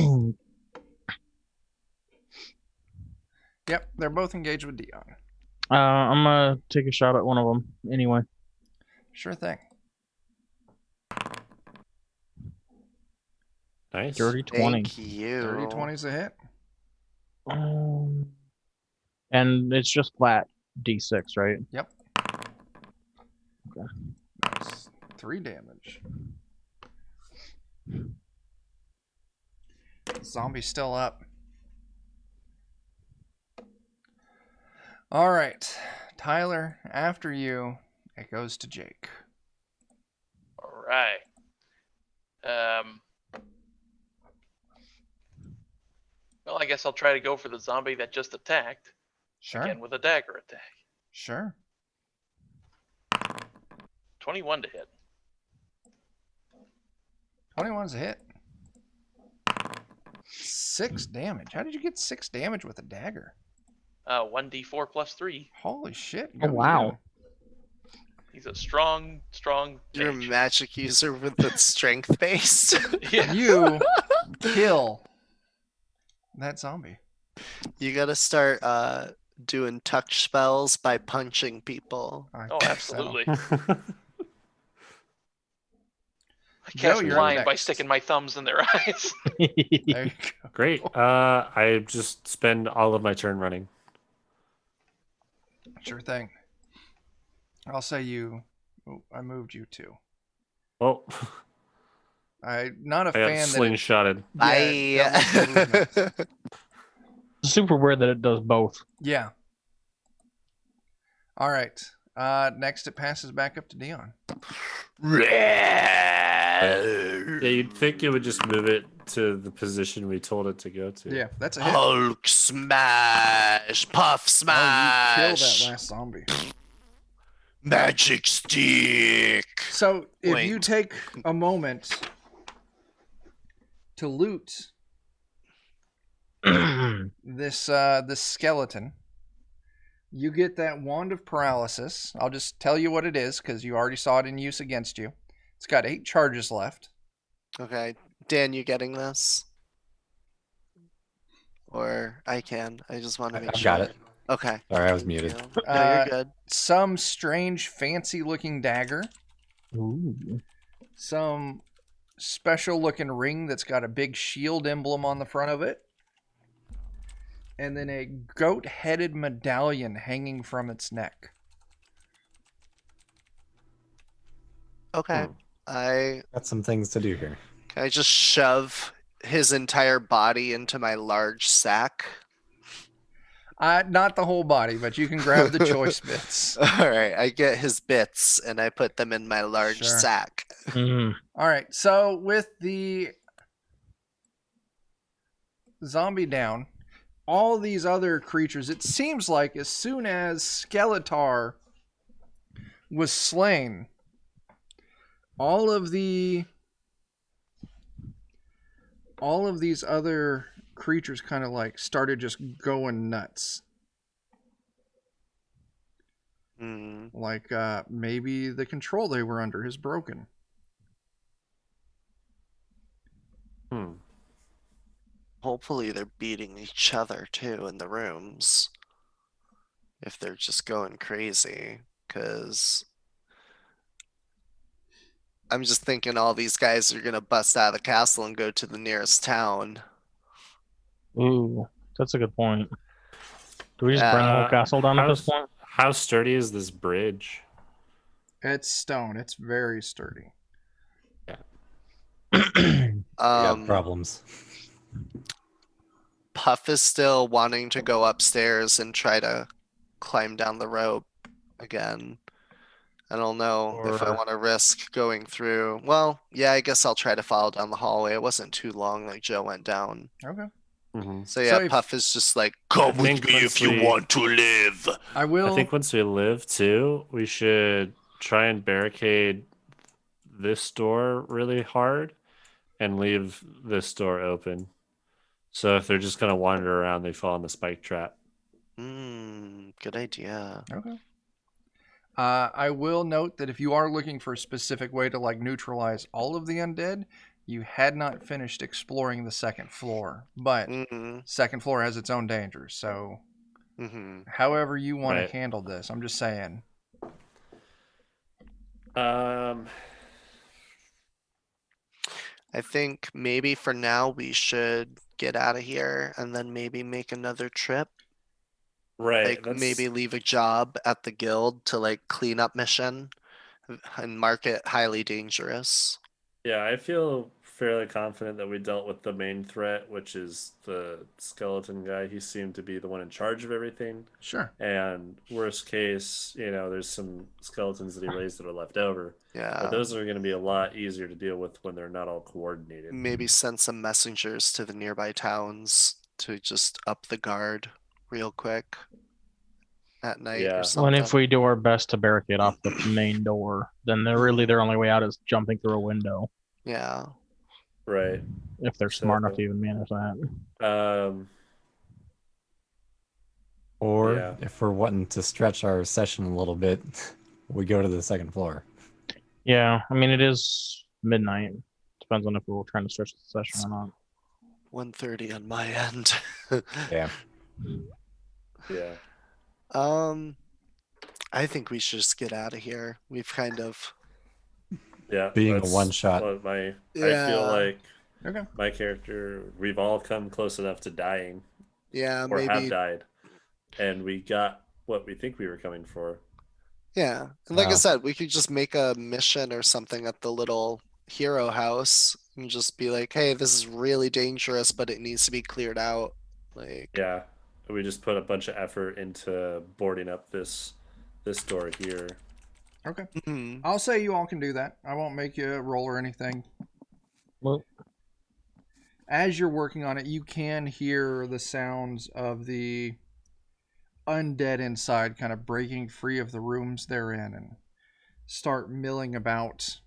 thing. Yep, they're both engaged with Dion. I'm gonna take a shot at one of them anyway. Sure thing. Nice. Dirty 20. Thank you. 30 20's a hit. And it's just flat D6, right? Yep. Okay. Nice. 3 damage. Zombie's still up. All right. Tyler, after you, it goes to Jake. All right. Well, I guess I'll try to go for the zombie that just attacked. Sure. Again with a dagger attack. Sure. 21 to hit. 21's a hit. 6 damage. How did you get 6 damage with a dagger? 1d4 plus 3. Holy shit. Oh, go wow. you. He's a strong You're a mage. magic user with the strength based. Yeah. You kill that zombie. You gotta start doing touch spells by punching people. I Oh, think absolutely. so. I Joe, catch you're flying by next. sticking my thumbs in their eyes. There you go. Great. I just spend all of my turn running. Sure thing. I'll say you. Oh, I moved you too. Oh, I'm not a I got fan that it, slingshotted. yeah, doubles the movement. Bye. It's super weird that it does both. Yeah. All right. Next, it passes back up to Dion. Yeah, you'd think it would just move it to the position we told it to go to. Yeah, that's a hit. Hulk smash, puff smash. Oh, you kill that last zombie. Magic stick. So if you Wait. take a moment to loot this skeleton, you get that wand of paralysis. I'll just tell you what it is because you already saw it in use against you. It's got 8 charges left. Okay, Dan, you getting this? Or I can. I just want to make I've sure. got it. Okay. Sorry, I was thank muted. you. No, you're good. Some strange, fancy-looking dagger. Ooh. Some special-looking ring that's got a big shield emblem on the front of it. And then a goat-headed medallion hanging from its neck. Okay. I Got some things to do here. Can I just shove his entire body into my large sack? Not the whole body, but you can grab the choice bits. All right, I get his bits and I put them in my large Sure. sack. Mm. All right, so with the zombie down, all these other creatures, it seems like as soon as Skeletor was slain, all of these other creatures kind of like started just going nuts. Hmm. Like maybe the control they were under is broken. Hopefully they're beating each other too in the rooms. If they're just going crazy, because I'm just thinking all these guys are gonna bust out of the castle and go to the nearest town. Ooh, that's a good point. Do we just burn the whole castle down at this point? How sturdy is this bridge? It's stone. It's very sturdy. We got problems. Puff is still wanting to go upstairs and try to climb down the rope again. I don't know if I Or- want to risk going through. Well, yeah, I guess I'll try to follow down the hallway. It wasn't too long like Joe went down. Okay. Mm-hmm. So yeah, if- Puff is just like, come with think me once if you we- want to live. I will. I think once we live too, we should try and barricade this door really hard and leave this door open. So if they're just gonna wander around, they fall in the spike trap. Good idea. Okay. I will note that if you are looking for a specific way to like neutralize all of the undead, you had not finished exploring the second floor. But second floor has its own dangers. So however you want Right. to handle this, I'm just saying. I think maybe for now we should get out of here and then maybe make another trip. Right. Like maybe leave a job at the guild to like clean up mission and mark it highly dangerous. Yeah, I feel fairly confident that we dealt with the main threat, which is the skeleton guy. He seemed to be the one in charge of everything. Sure. And worst case, there's some skeletons that he raised that are left over. Yeah. But those are going to be a lot easier to deal with when they're not all coordinated. Maybe send some messengers to the nearby towns to just up the guard real quick at night Yeah. or Well, something. and if we do our best to barricade off the main door, then their only way out is jumping through a window. Yeah. Right. If they're smart enough to even manage that. Or Yeah. if we're wanting to stretch our session a little bit, we go to the second floor. Yeah, I mean it is midnight. Depends on if we're trying to stretch the session or not. 1:30 on my end. Yeah. Yeah. I think we should just get out of here. We've kind of Yeah. Being a that's one-shot. what I Yeah. feel like Okay. my character, we've all come close enough to dying yeah, or have maybe died. And we got what we think we were coming for. Yeah, and like I Wow. said, we could just make a mission or something at the little hero house and just be like, "Hey, this is really dangerous, but it needs to be cleared out." Like, Yeah, we just put a bunch of effort into boarding up this door here. Okay. mhm. I'll say you all can do that. I won't make you roll or anything. Well, As you're working on it, you can hear the sounds of the undead inside kind of breaking free of the rooms they're in and start milling about.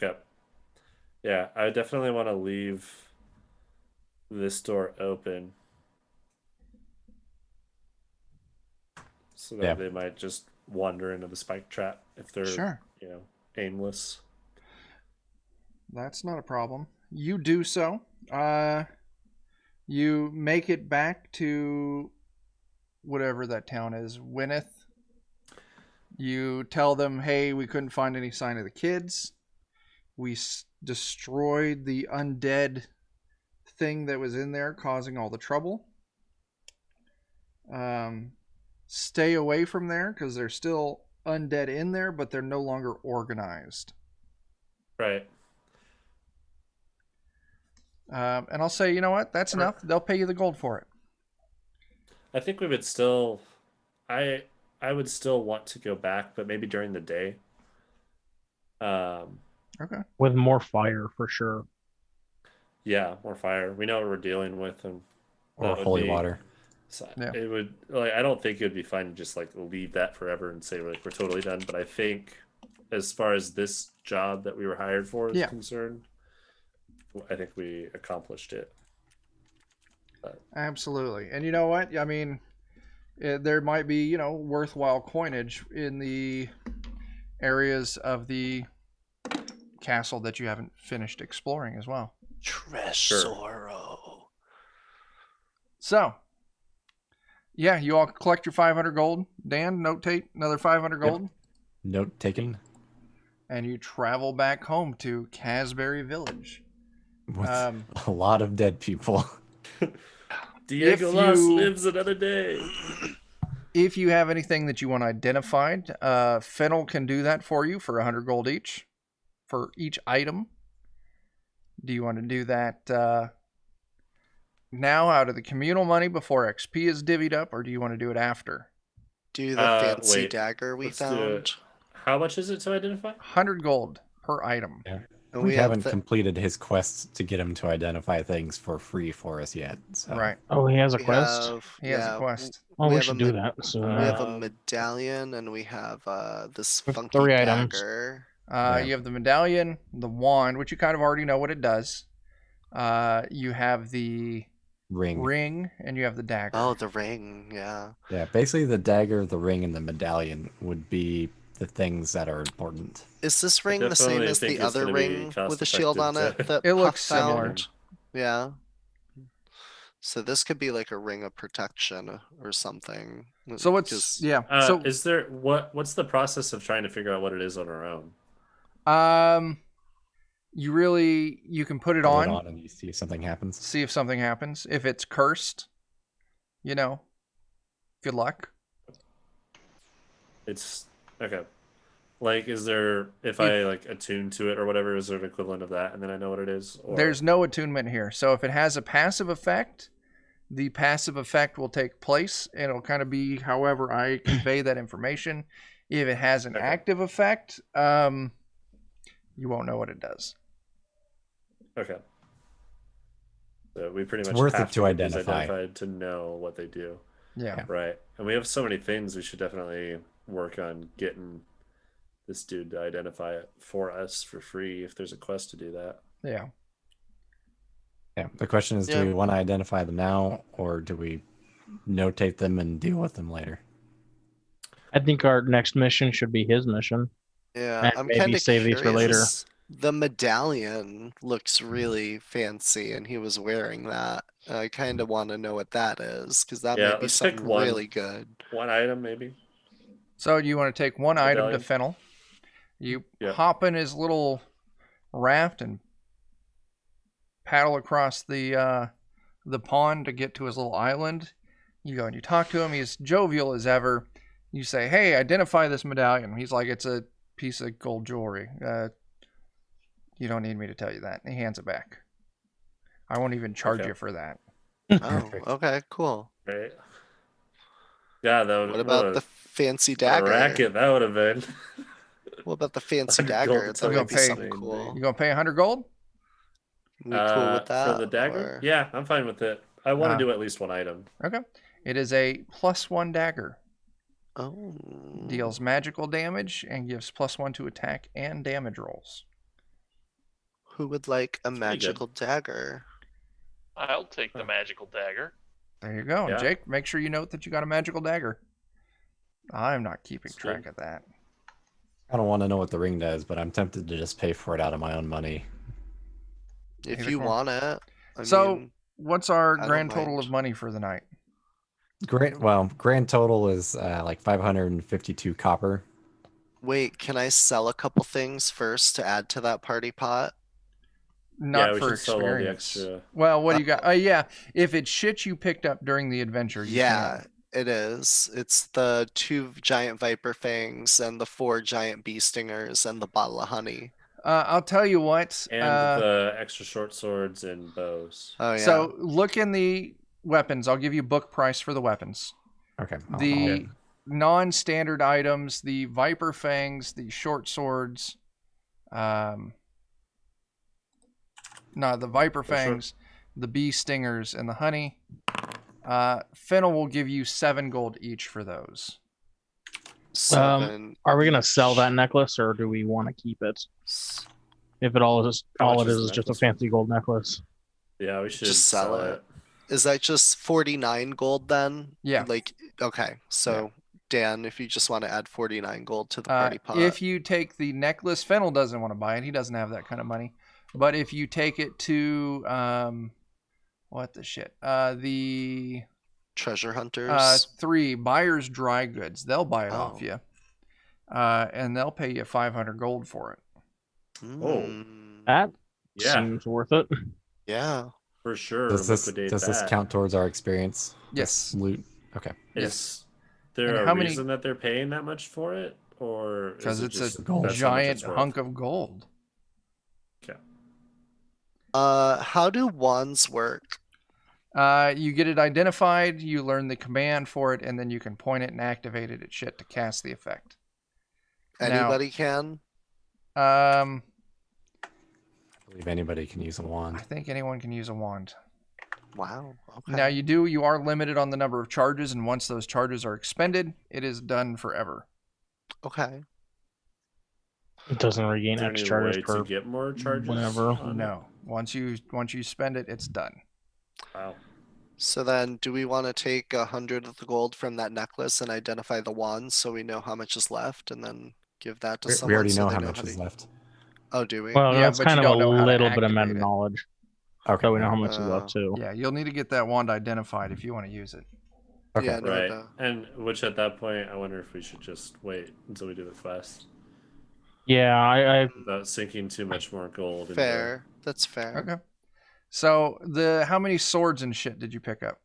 Okay. Yeah, I definitely want to leave this door open so that Yeah. they might just wander into the spike trap if they're Sure. aimless. That's not a problem. You do so. You make it back to whatever that town is, Wynneth. You tell them, hey, we couldn't find any sign of the kids. We destroyed the undead thing that was in there causing all the trouble. Stay away from there because there's still undead in there, but they're no longer organized. Right. And I'll say, you know what? That's enough. They'll pay you the gold for it. I think we would still I would still want to go back, but maybe during the day. Okay. with more fire for sure. Yeah, more fire. We know what we're dealing with, and Or that would holy be- water. So Yeah. it would I don't think it would be fine to just leave that forever and say we're totally done. But I think as far as this job that we were hired for is Yeah. concerned, I think we accomplished it. Absolutely. And you know what? I mean, there might be, worthwhile coinage in the areas of the castle that you haven't finished exploring as well. Tresoro. So, yeah, you all collect your 500 gold. Dan, notate another 500 Yep. gold. Note taken. And you travel back home to Casbury Village. With Um, a lot of dead people. Diego If Lost you- lives another day. If you have anything that you want identified, Fennel can do that for you for 100 gold each for each item. Do you want to do that now out of the communal money before XP is divvied up, or do you want to do it after? Do the fancy Wait, dagger we let's do found. it. How much is it to identify? 100 gold per item. Yeah. And We we have haven't the, completed his quests to get him to identify things for free for us yet. So. Right. Oh, he has a we quest. have, He has yeah, a quest. Oh, we have a should do med- that soon. We have a Um, medallion and we have this With funky 3 items. dagger. Yeah. You have the medallion, the wand, which you kind of already know what it does. You have the ring, and you have the dagger. Oh, the ring, yeah. Yeah, basically the dagger, the ring, and the medallion would be the things that are important. Is this ring the same definitely as think the it's other gonna be ring with the shield on cost-effective it to- that It looks Puff similar. found? Yeah. So this could be like a ring of protection or something. So what's Just- so Is there what's the process of trying to figure out what it is on our own? you can put it Put on, it on and you see if something happens. see if something happens. If it's cursed, good luck. It's okay. Is there if I attune to it or whatever, is there an equivalent of that, and then I know what it is? Or... There's no attunement here. So if it has a passive effect, the passive effect will take place, and it'll kind of be however I convey that information. If it has an Okay. active effect, you won't know what it does. Okay. So we pretty It's much worth have it to get these identify. identified to know what they do. Yeah. Right. And we have so many things we should definitely work on getting this dude to identify it for us for free if there's a quest to do that. Yeah. Yeah. The question is, Yeah. do we want to identify them now, or do we notate them and deal with them later? I think our next mission should be his mission. Yeah, And I'm maybe kind of save these for later. The medallion looks really fancy, and he was wearing that. I kind of want to know what that is, because that Yeah, might be let's pick something one. really good. One item maybe. So you want to take one item to Medallion. Fennel. You Yeah. hop in his little raft and paddle across the pond to get to his little island. You go and you talk to him. He's jovial as ever. You say, hey, identify this medallion. He's like, it's a piece of gold jewelry. You don't need me to tell you that. And he hands it back. I won't even charge Okay. you for that. Oh, Perfect. okay, cool. Right. Yeah, that would. What about the fancy dagger? racket that would have been? What about the fancy 100 dagger? gold That to might be pay. something cool. You gonna pay 100 gold? We cool with that? For the dagger? or- Yeah, I'm fine with it. I want Uh, to do at least one item. Okay. It is a +1 dagger. Oh. Deals magical damage and gives +1 to attack and damage rolls. Who would like a pretty good. magical dagger? I'll take the magical dagger. There you go. Yeah. Jake, make sure you note that you got a magical dagger. I'm not keeping That's track good. of that. I don't want to know what the ring does, but I'm tempted to just pay for it out of my own money. If Either you one. want it. I So, mean, what's our I don't grand total mind. of money for the night? Grand total is like 552 copper. wait, can I sell a couple things first to add to that party pot? Not we for should sell all the experience. extra. Well, what do you got? Yeah, if it's shit you picked up during the adventure, you Yeah, can. it is. It's the 2 giant viper fangs and the 4 giant bee stingers and the bottle of honey. I'll tell you what. And the extra short swords and bows. Oh yeah. So look in the weapons. I'll give you book price for the weapons. Okay. The non-standard items, the viper fangs, the short swords, the viper For sure. fangs, the bee stingers, and the honey. Fennel will give you 7 gold each for those. 7 Are we gonna sell each. that necklace, or do we want to keep it? If it all is How all much it is is the is just a necklace? fancy gold necklace. Yeah, we should Just sell it. Is that just 49 gold then? Yeah. Like, okay. So, Dan, if you just want to add 49 gold to the party pot. If you take the necklace, Fennel doesn't want to buy it. He doesn't have that kind of money. But if you take it to what the shit? The Treasure hunters. 3 buyers dry goods, they'll buy it off Oh. you. And they'll pay you 500 gold for it. Mm, That Yeah, seems worth it. yeah. for sure. Does this liquidate does this that. count towards our experience? Yes. This loot. Okay. Is Yes. there And a how many- reason that they're paying that much for it, or Because is it it's just a gold? that's how much giant it's worth? hunk of gold. Okay. How do wands work? You get it identified, you learn the command for it, and then you can point it and activate it at shit to cast the effect. Now- Anybody can? Um, I believe anybody can use a I wand. think anyone can use a wand. Wow. Okay. Now you are limited on the number of charges, and once those charges are expended, it is done forever. Okay. It doesn't regain Is there X any charges way per. to get more charges? whenever. on it? No, once you spend it, it's done. Wow. So then, do we want to take 100 of the gold from that necklace and identify the wands so we know how much is left, and then give that to We someone? already so know they how much to... is left. Oh, do we? Well, Yeah, that's but kind you of don't a know how to little bit of activate meta it. knowledge. Okay. So we know how much is left too. Yeah, you'll need to get that wand identified if you want to use it. Okay. Yeah, no, Right. no. And which at that point, I wonder if we should just wait until we do the quest Yeah, I without sinking too much more gold. Fair. That's fair. Okay. So how many swords and shit did you pick up?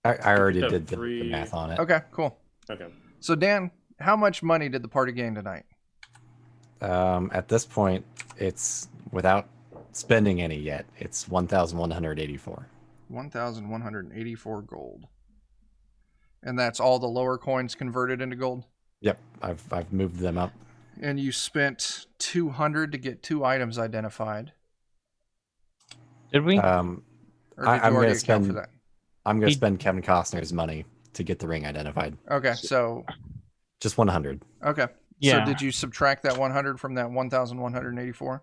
I already picked up did the 3. math on it. Okay, cool. Okay. So Dan, how much money did the party gain tonight? At this point, it's without spending any yet. It's 1,184. 1,184 gold. And that's all the lower coins converted into gold? Yep, I've moved them up. And you spent 200 to get 2 items identified. did we? Or did I'm you gonna already account for spend- that? I'm gonna He- spend Kevin Costner's money to get the ring identified. Okay, so Just 100. okay. Yeah. So did you subtract that 100 from that 1,184?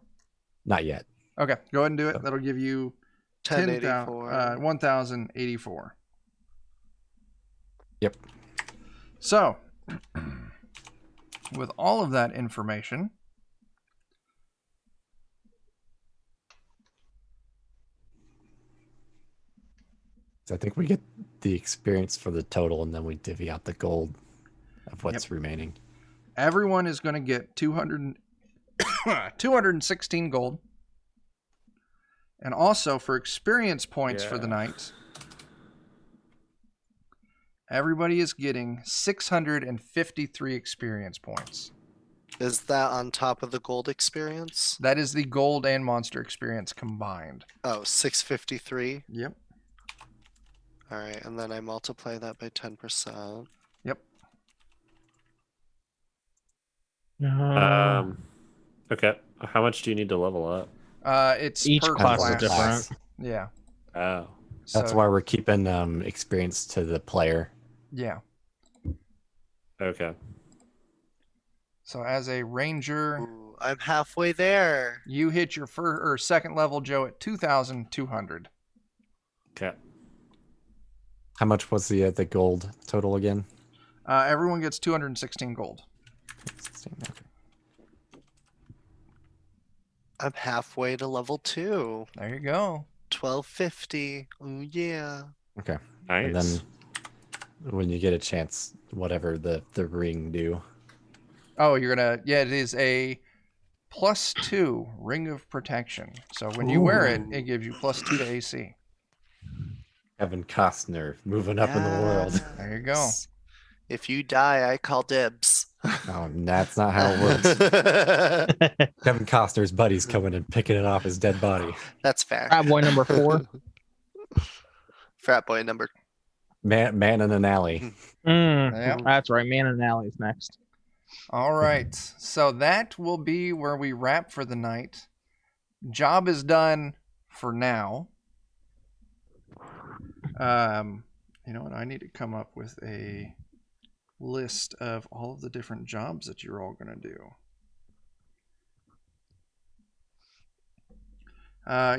Not yet. Okay, go ahead and do it. That'll give you 1084. 1,084. Yep. So, with all of that information, So I think we get the experience for the total, and then we divvy out the gold of what's remaining. everyone is going to get 216 gold. And also for experience points for the Yeah. night, Everybody is getting 653 experience points. Is that on top of the gold experience? That is the gold and monster experience combined. Oh, 653. Yep. All right, and then I multiply that by 10%. Yep. Okay. How much do you need to level up? It's Each per class class. is different. Yeah. Oh. That's So, why we're keeping experience to the player. Yeah. Okay. So as a ranger, Ooh, I'm halfway there. you hit your first or second level, Joe, at 2,200. Okay. How much was the gold total again? Everyone gets 216 gold. 16, okay. I'm halfway to level 2. There you go. 1250. Oh yeah. Okay. Nice. And then when you get a chance, whatever the ring do. Oh, you're gonna. Yeah, it is a +2 ring of protection. So when you wear it, it gives you +2 to AC. Kevin Costner moving up in the world. There you go. Yes. If you die, I call dibs. Oh, that's not how it works. Kevin Costner's buddy's coming and picking it off his dead body. That's fair. Frat boy number 4. Frat boy number. Man in an alley. Yep. That's right. Man and Alley's next. All right. So that will be where we wrap for the night. Job is done for now. You know what? I need to come up with a list of all of the different jobs that you're all going to do.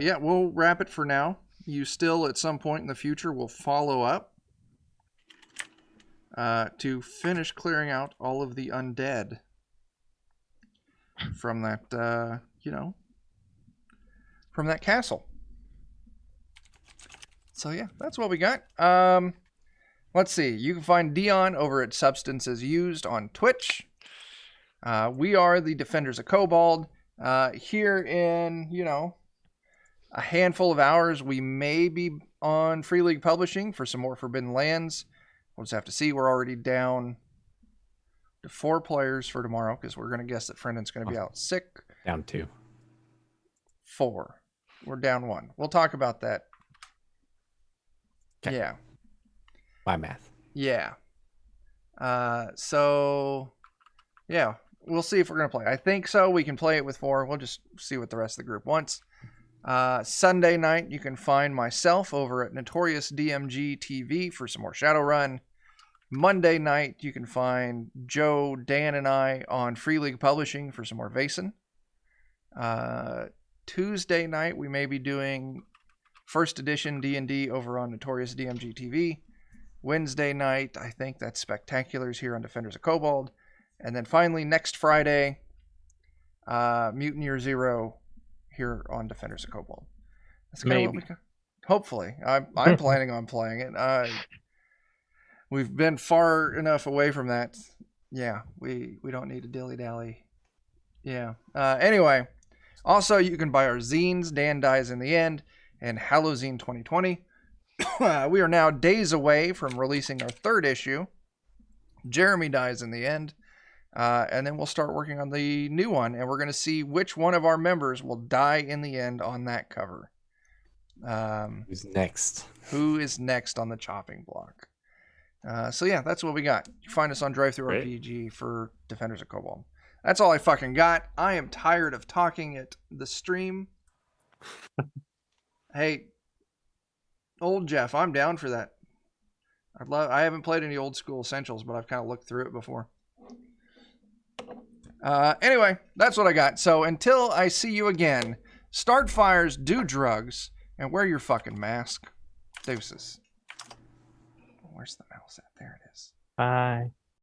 Yeah, we'll wrap it for now. You still, at some point in the future, will follow up to finish clearing out all of the undead from that, from that castle. So yeah, that's what we got. Let's see. You can find Dion over at Substances Used on Twitch. We are the Defenders of Kobold. Here in, a handful of hours, we may be on Free League Publishing for some more Forbidden Lands. We'll just have to see. We're already down to 4 players for tomorrow because we're going to guess that Frendon's going to be out sick. Down 2. 4. We're down 1. We'll talk about that. Okay. Yeah. My math. Yeah. So, yeah, we'll see if we're going to play. I think so. We can play it with 4. We'll just see what the rest of the group wants. Sunday night, you can find myself over at Notorious DMG TV for some more Shadowrun. Monday night, you can find Joe, Dan, and I on Free League Publishing for some more Vaesen. Tuesday night, we may be doing first edition D&D over on Notorious DMG TV. Wednesday night, I think that's Spectaculars here on Defenders of Kobold. And then finally, next Friday, Mutant Year Zero here on Defenders of Kobold. That's kind of what we got. Hopefully. I'm planning on playing it. We've been far enough away from that. Yeah, we don't need to dilly-dally. Yeah. Anyway, also you can buy our zines, Dan Dies in the End, and Halloween 2020. We are now days away from releasing our 3rd issue. Jeremy Dies in the End. And then we'll start working on the new one, and we're going to see which one of our members will die in the end on that cover. Who's next? Who is next on the chopping block? So yeah, that's what we got. You find us on DriveThruRPG for Defenders of Kobold. That's all I fucking got. I am tired of talking at the stream. Hey, old Jeff, I'm down for that. I haven't played any old school Essentials, but I've kind of looked through it before. Anyway, that's what I got. So until I see you again, start fires, do drugs, and wear your fucking mask. Deuces. Where's the mouse at? There it is. Bye.